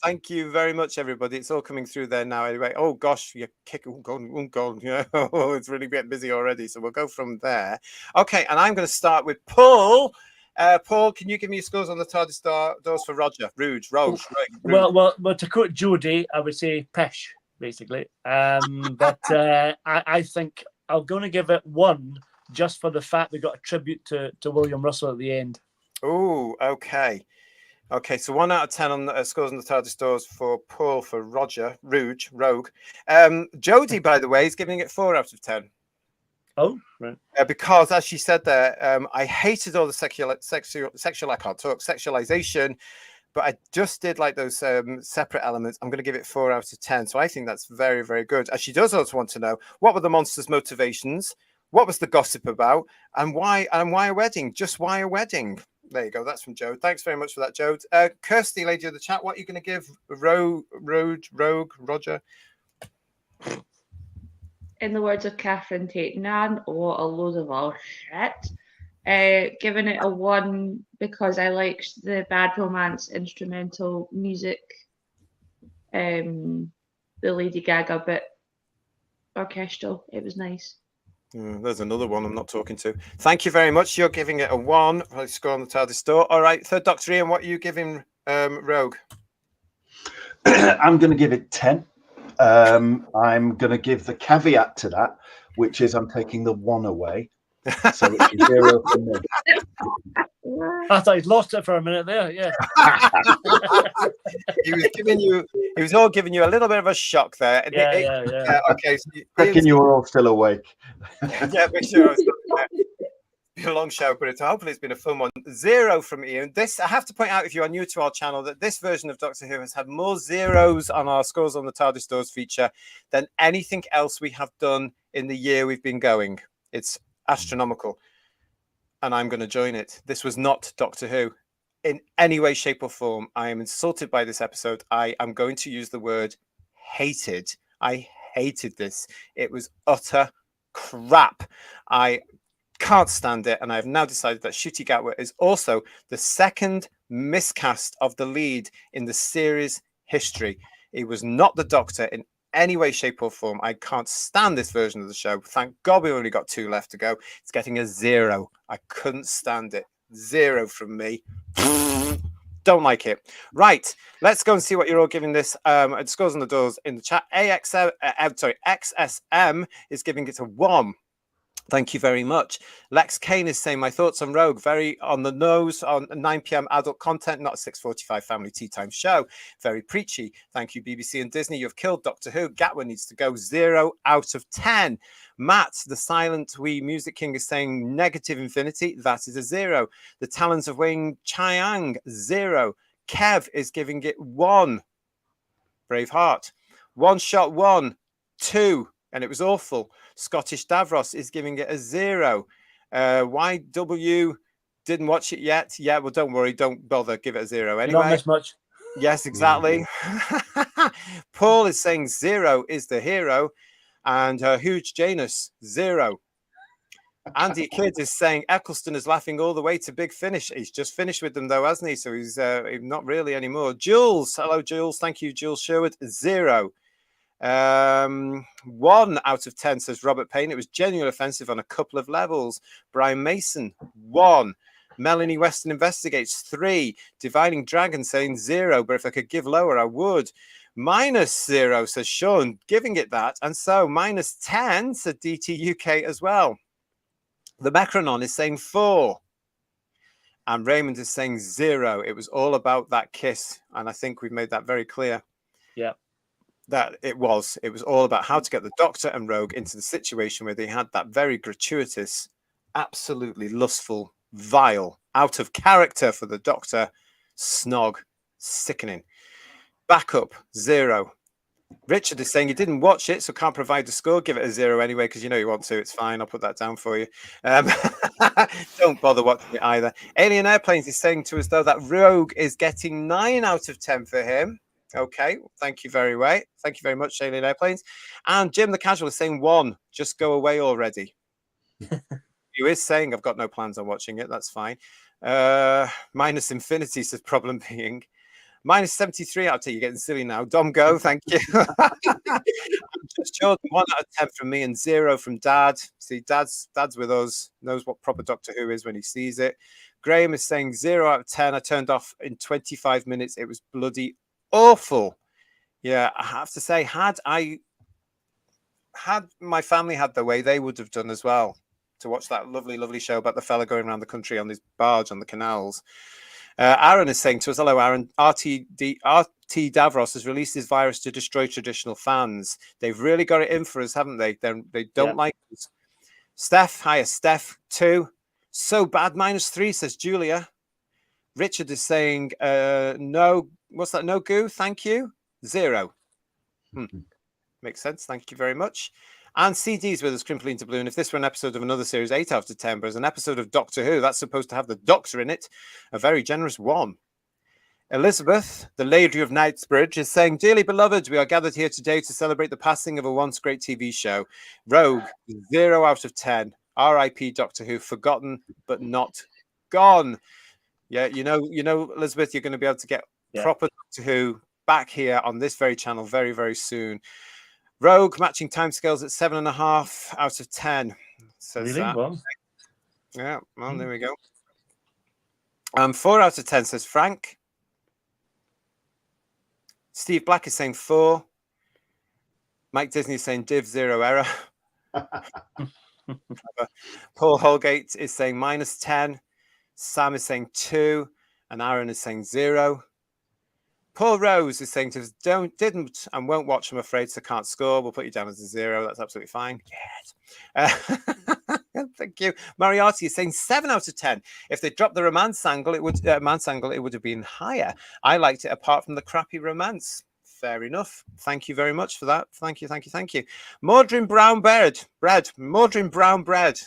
Thank you very much, everybody. It's all coming through there now. Anyway, oh gosh, you're kicking. Oh god, yeah, it's really getting busy already. So we'll go from there. Okay, and I'm going to start with Paul. Paul, can you give me your scores on the TARDIS doors for Roger, Rouge? Well, to quote Jodie, I would say Pesh, basically. But I think I'm going to give it 1 just for the fact we got a tribute to William Russell at the end. Oh, okay. Okay, so 1 out of 10 on the scores on the TARDIS doors for Paul, for Roger, Rogue. Jodie, by the way, is giving it 4 out of 10. Oh, right. Because, as she said there, I hated all the sexualization, but I just did like those separate elements. I'm going to give it 4 out of 10. So I think that's very, very good. As she does also want to know, what were the monsters' motivations? What was the gossip about? And why a wedding? Just why a wedding? There you go. That's from Joe. Thanks very much for that, Joe. Kirsty, lady of the chat, what are you going to give Rogue, Roger? In the words of Catherine Tate Nan, or a load of all shit. Giving it a 1 because I liked the Bad Romance instrumental music. The Lady Gaga bit orchestral. It was nice. There's another one I'm not talking to. Thank you very much. You're giving it a 1. Let's go on the TARDIS door. All right, third Doctor Ian, what are you giving Rogue? I'm going to give it 10. I'm going to give the caveat to that, which is I'm taking the 1 away. So it's 0 for me. I thought he'd lost it for a minute there. Yeah. He was all giving you a little bit of a shock there. Yeah. Okay. So Checking you were all still awake. Yeah, make sure I was been a long show, but hopefully it's been a fun one. 0 from Ian. This, I have to point out, if you are new to our channel, that this version of Doctor Who has had more zeros on our scores on the TARDIS doors feature than anything else we have done in the year we've been going. It's astronomical, and I'm going to join it. This was not Doctor Who in any way, shape, or form. I am insulted by this episode. I am going to use the word hated. I hated this. It was utter crap. I can't stand it, and I have now decided that Ncuti Gatwa is also the second miscast of the lead in the series history. He was not the Doctor in any way, shape, or form. I can't stand this version of the show. Thank God we only got 2 left to go. It's getting a 0. I couldn't stand it. 0 from me. Don't like it. Right, let's go and see what you're all giving this. It scores on the doors in the chat. XSM is giving it a 1. Thank you very much. Lex Kane is saying, my thoughts on Rogue, very on the nose on 9 p.m. adult content, not a 6:45 family tea time show. Very preachy. Thank you, BBC and Disney. You've killed Doctor Who. Gatwa needs to go. 0 out of 10. Matt, the silent wee music king, is saying negative infinity. That is a 0. The Talons of Wing Chiang, 0. Kev is giving it 1. Braveheart. One shot 1, 2. And it was awful. Scottish Davros is giving it a 0. YW didn't watch it yet. Yeah, well, don't worry. Don't bother. Give it a 0 anyway. Not miss much. Yes, exactly. Paul is saying 0 is the hero. And Huge Janus, 0. Andy Kidd is saying Eccleston is laughing all the way to Big Finish. He's just finished with them, though, hasn't he? So he's not really anymore. Jules, hello, Jules. Thank you, Jules Sherwood. 0. 1 out of 10, says Robert Payne. It was genuinely offensive on a couple of levels. Brian Mason, 1. Melanie Weston investigates, 3. Dividing Dragon saying 0, but if I could give lower, I would. -0, says Sean, giving it that. And so -10, said DT UK as well. The Macronon is saying 4. And Raymond is saying 0. It was all about that kiss. And I think we've made that very clear. Yeah. That it was all about how to get the Doctor and Rogue into the situation where they had that very gratuitous, absolutely lustful, vile, out of character for the Doctor, snog, sickening. Backup, 0. Richard is saying you didn't watch it, so can't provide the score. Give it a 0 anyway, because you know you want to. It's fine. I'll put that down for you. Don't bother watching it either. Alien Airplanes is saying to us, though, that Rogue is getting 9 out of 10 for him. Okay, thank you very much. Thank you very much, Alien Airplanes. And Jim the Casual is saying 1. Just go away already. He is saying I've got no plans on watching it. That's fine. Minus Infinity says problem being. Minus 73 out of 10. You're getting silly now. Dom Go, thank you. Just Jordan, 1 out of 10 from me and 0 from Dad. See, Dad's with us, knows what proper Doctor Who is when he sees it. Graham is saying 0 out of 10. I turned off in 25 minutes. It was bloody awful. Yeah, I have to say, had my family had their way, they would have done as well, to watch that lovely, lovely show about the fella going around the country on this barge on the canals. Aaron is saying to us, hello, Aaron. RT Davros has released his virus to destroy traditional fans. They've really got it in for us, haven't they? They don't like us. Steph, hiya, Steph, 2. So bad, -3, says Julia. Richard is saying, no, what's that? No goo, thank you. 0. Makes sense. Thank you very much. And CD's with us, Crimpling to Blue. And if this were an episode of another series, 8 out of 10, but as an episode of Doctor Who, that's supposed to have the Doctor in it, a very generous 1. Elizabeth, the Lady of Knightsbridge, is saying, dearly beloved, we are gathered here today to celebrate the passing of a once great TV show. Rogue, 0 out of 10. R.I.P. Doctor Who, forgotten but not gone. Yeah, you know, Elizabeth, you're going to be able to get proper Doctor Who back here on this very channel very, very soon. Rogue matching timescales at 7.5 out of 10. Says really? that. Well. Yeah, well, there we go. 4 out of 10 says Frank. Steve Black is saying 4. Mike Disney is saying div, 0 error. Paul Holgate is saying -10. Sam is saying 2. And Aaron is saying 0. Paul Rose is saying to us, didn't and won't watch, I'm afraid, so can't score. We'll put you down as a 0. That's absolutely fine. Yes. Thank you. Moriarty is saying 7 out of 10. If they dropped the romance angle, it would have been higher. I liked it apart from the crappy romance. Fair enough. Thank you very much for that. Thank you. Mordrin Brown Bread. Mordrin Brown Bread.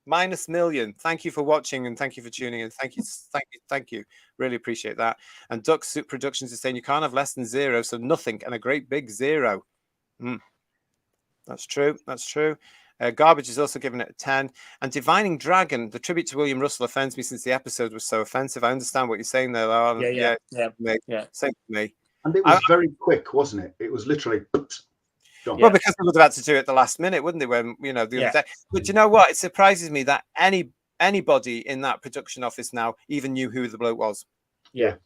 -1,000,000. Thank you for watching and thank you for tuning in. Thank you. Really appreciate that. And Duck Soup Productions is saying you can't have less than 0, so nothing and a great big 0. That's true. Garbage is also giving it a 10. And Divining Dragon, the tribute to William Russell offends me since the episode was so offensive. I understand what you're saying there, Lyle. Yeah. Same for me. And it was very quick, wasn't it? It was literally gone. Well, because they would have had to do it at the last minute, wouldn't they? When the other day. But you know what? It surprises me that anybody in that production office now even knew who the bloke was. Yeah.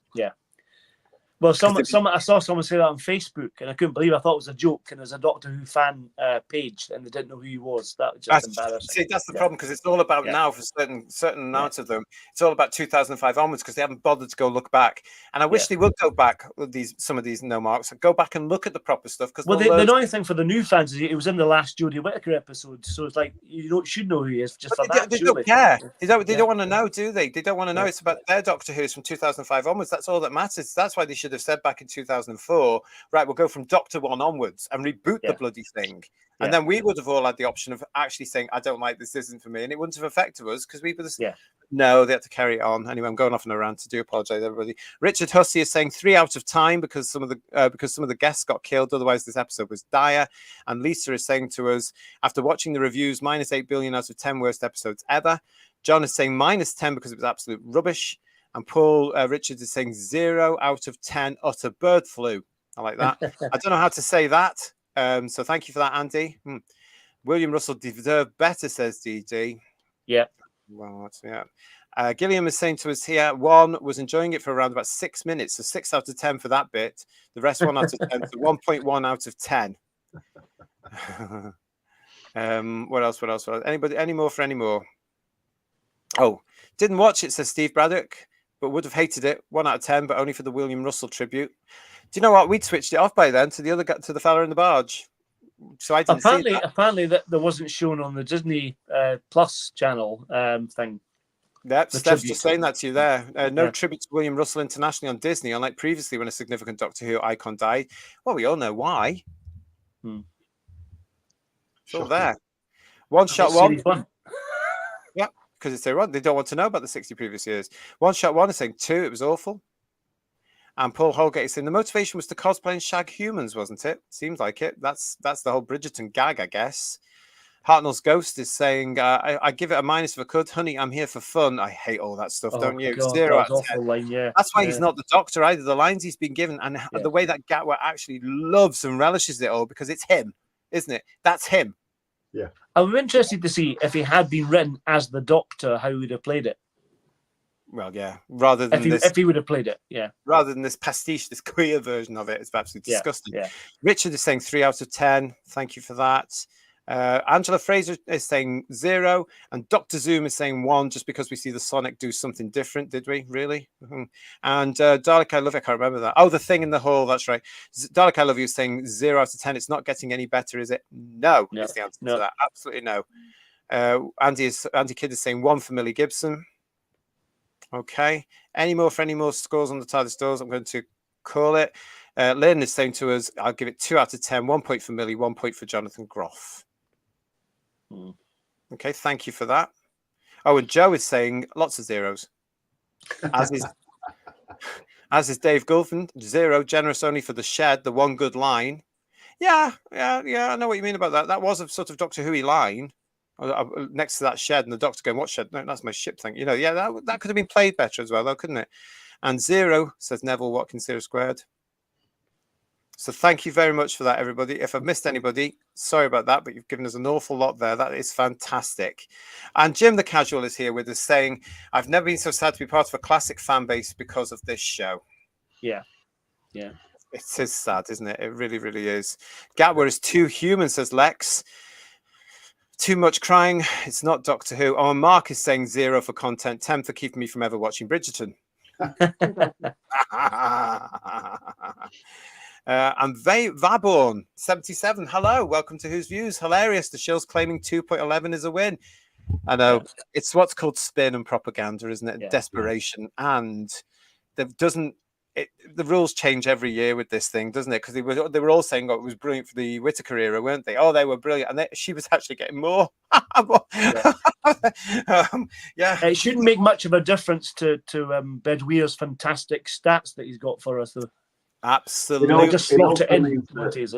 Well, I saw someone say that on Facebook, and I couldn't believe it. I thought it was a joke, and there's a Doctor Who fan page, and they didn't know who he was. That was just embarrassing. See, that's the problem, because it's all about now for certain amounts of them. It's all about 2005 onwards, because they haven't bothered to go look back. And I wish they would go back with some of these no marks, go back and look at the proper stuff. Because the annoying thing for the new fans is it was in the last Jodie Whittaker episode, so it's like you should know who he is. Just for that, they don't care. They don't want to know, do they? They don't want to know. It's about their Doctor Who's from 2005 onwards. That's all that matters. That's why they should have said back in 2004, right, we'll go from Doctor 1 onwards and reboot the bloody thing. And then we would have all had the option of actually saying, I don't like this, isn't for me. And it wouldn't have affected us because we would have no, they had to carry it on. Anyway, I'm going off on a rant. I do apologize, everybody. Richard Hussey is saying 3 out of time because some of the guests got killed. Otherwise, this episode was dire. And Lisa is saying to us, after watching the reviews, -8 billion out of 10 worst episodes ever. John is saying -10 because it was absolute rubbish. And Paul Richards is saying 0 out of 10 utter bird flu. I like that. I don't know how to say that. So thank you for that, Andy. William Russell deserved better, says DD. Yeah. Well, Gilliam is saying to us here, 1 was enjoying it for around about 6 minutes. So 6 out of 10 for that bit. The rest 1 out of 10. So 1.1 out of 10. What else? Anybody? Any more? Oh, didn't watch it, says Steve Braddock, but would have hated it. 1 out of 10, but only for the William Russell tribute. Do you know what? We'd switched it off by then to the fella in the barge. So I didn't see that. Apparently that wasn't shown on the Disney Plus channel thing. Yep, Steph's just saying that to you there. No tribute to William Russell internationally on Disney, unlike previously when a significant Doctor Who icon died. Well, we all know why. It's all there. One shot one. Yeah, because it's their run. They don't want to know about the 60 previous years. One shot one is saying 2. It was awful. And Paul Holgate is saying the motivation was to cosplay and shag humans, wasn't it? Seems like it. That's the whole Bridgerton gag, I guess. Hartnell's Ghost is saying, I give it a minus if I could. Honey, I'm here for fun. I hate all that stuff, don't you? God, 0 out of 10. awful line, yeah. That's why he's not the Doctor either. The lines he's been given and the way that Gatwa actually loves and relishes it all, because it's him, isn't it? That's him. Yeah. I'm interested to see if he had been written as the Doctor, how he would have played it. Well, yeah. Rather than if he would have played it, yeah. Rather than this pastiche, this queer version of it, it's absolutely disgusting. Yeah. Richard is saying 3 out of 10. Thank you for that. Angela Fraser is saying 0, and Dr. Zoom is saying 1, just because we see the Sonic do something different. Did we really? And Dalek, I love it. I can't remember that. Oh, the thing in the hall. That's right. Dalek, I love you is saying 0 out of 10. It's not getting any better, is it? No, is the answer to that. Absolutely no. Andy Kidd is saying 1 for Millie Gibson. Okay. Any more scores on the TARDIS doors? I'm going to call it. Lynn is saying to us, I'll give it 2 out of 10. 1 point for Millie, 1 point for Jonathan Groff. Okay, thank you for that. Oh, and Joe is saying lots of zeros. As is Dave Gulfin, 0, generous only for the shed, the one good line. Yeah, I know what you mean about that. That was a sort of Doctor Who-y line next to that shed, and the Doctor going, what shed? No, that's my ship thing. You know, yeah, that could have been played better as well, though, couldn't it? And 0, says Neville Watkins, 0 squared. So thank you very much for that, everybody. If I've missed anybody, sorry about that, but you've given us an awful lot there. That is fantastic. And Jim the Casual is here with us saying, I've never been so sad to be part of a classic fan base because of this show. Yeah. It is sad, isn't it? It really, really is. Gatwa is too human, says Lex. Too much crying. It's not Doctor Who. Oh, and Mark is saying 0 for content, 10 for keeping me from ever watching Bridgerton. And Vaborn 77. Hello, welcome to Who's Views. Hilarious. The show's claiming 2.11 is a win. I know it's what's called spin and propaganda, isn't it? Desperation. And the rules change every year with this thing, doesn't it? Because they were all saying, it was brilliant for the Whittaker era, weren't they? Oh, they were brilliant, and she was actually getting more. It shouldn't make much of a difference to Bedweir's fantastic stats that he's got for us, though. Absolutely. Just slot it in.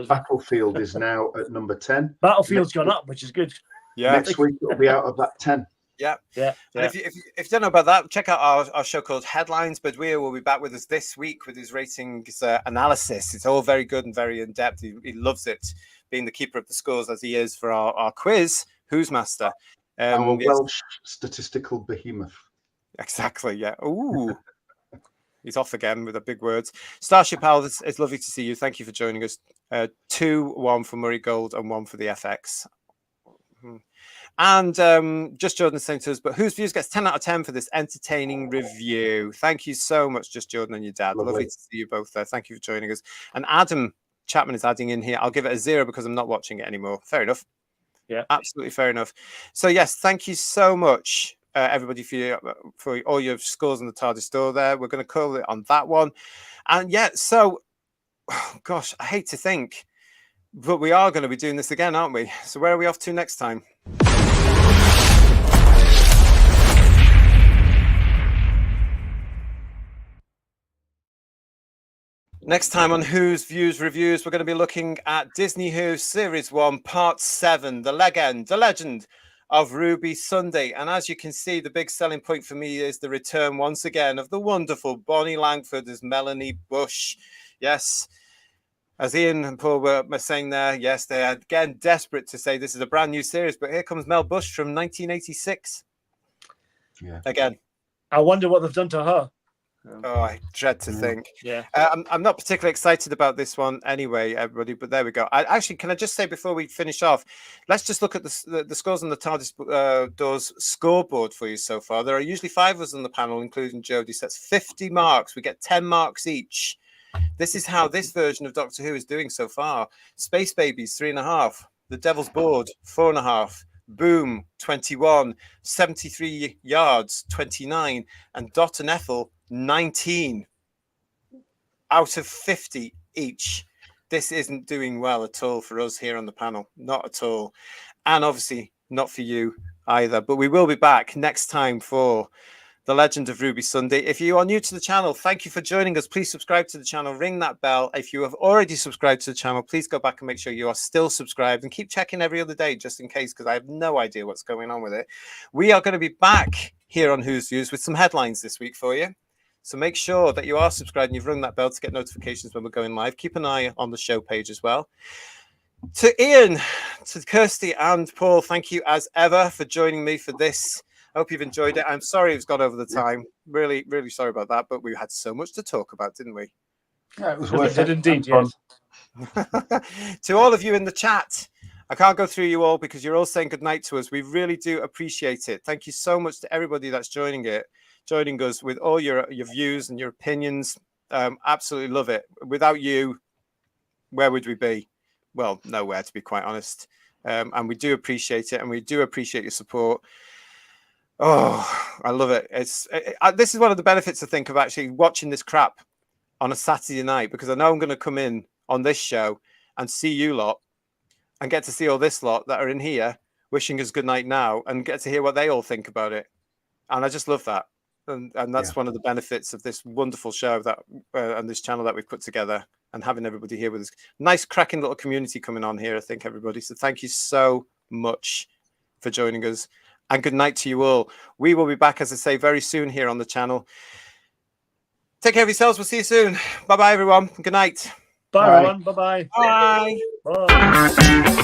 Battlefield is now at number 10. Battlefield's gone up, which is good. Yeah. Next week it'll be out of that 10. Yeah. And if you don't know about that, check out our show called Headlines. Bedweir will be back with us this week with his ratings analysis. It's all very good and very in-depth. He loves it, being the keeper of the scores as he is for our quiz, Who's Master. Our Welsh statistical behemoth. Exactly, yeah. Ooh. He's off again with the big words. Starship Al, it's lovely to see you. Thank you for joining us. 2-1 for Murray Gold and 1 for the FX. And Just Jordan saying to us, but Whose Views gets 10 out of 10 for this entertaining review. Thank you so much, Just Jordan and your dad. Lovely to see you both there. Thank you for joining us. And Adam Chapman is adding in here. I'll give it a 0 because I'm not watching it anymore. Fair enough. Yeah, absolutely fair enough. So yes, thank you so much, everybody, for all your scores on the TARDIS store there. We're going to call it on that one. And yeah, so, gosh, I hate to think, but we are going to be doing this again, aren't we? So where are we off to next time? Next time on Who's Views Reviews, we're going to be looking at Disney Who Series 1, Part 7, The Legend of Ruby Sunday. And as you can see, the big selling point for me is the return once again of the wonderful Bonnie Langford as Melanie Bush. Yes, as Ian and Paul were saying there, yes, they are again desperate to say this is a brand new series, but here comes Mel Bush from 1986. Yeah. Again. I wonder what they've done to her. Oh, I dread to think. Yeah. I'm not particularly excited about this one anyway, everybody, but there we go. Can I just say before we finish off, let's just look at the scores on the TARDIS Doors scoreboard for you so far. There are usually 5 of us on the panel, including Jodie. So that's 50 marks. We get 10 marks each. This is how this version of Doctor Who is doing so far. Space Babies, 3.5. The Devil's Board, 4.5. Boom, 21. 73 Yards, 29. And Dot and Ethel, 19 out of 50 each. This isn't doing well at all for us here on the panel. Not at all. And obviously not for you either. But we will be back next time for the legend of Ruby Sunday. If you are new to the channel, thank you for joining us. Please subscribe to the channel, ring that bell. If you have already subscribed to the channel, please go back and make sure you are still subscribed and keep checking every other day just in case, because I have no idea what's going on with it. We are going to be back here on Who's Views with some headlines this week for you. So make sure that you are subscribed and you've rung that bell to get notifications when we're going live. Keep an eye on the show page as well. To Ian, to Kirsty and Paul, thank you as ever for joining me for this. I hope you've enjoyed it. I'm sorry it's gone over the time. Really, really sorry about that. But we had so much to talk about, didn't we? Yeah, it was worth it. Indeed, yes. To all of you in the chat, I can't go through you all because you're all saying goodnight to us. We really do appreciate it. Thank you so much to everybody that's joining us with all your views and your opinions. Absolutely love it. Without you, where would we be? Well, nowhere, to be quite honest. And we do appreciate it, and we do appreciate your support. Oh, I love it. This is one of the benefits, I think, of actually watching this crap on a Saturday night, because I know I'm going to come in on this show and see you lot and get to see all this lot that are in here wishing us good night now and get to hear what they all think about it. And I just love that. And that's one of the benefits of this wonderful show that and this channel that we've put together, and having everybody here with us. Nice, cracking little community coming on here, I think, everybody. So thank you so much for joining us. And good night to you all. We will be back, as I say, very soon here on the channel. Take care of yourselves. We'll see you soon. Bye-bye, everyone. Good night. Bye, everyone. Bye-bye. Bye. Bye.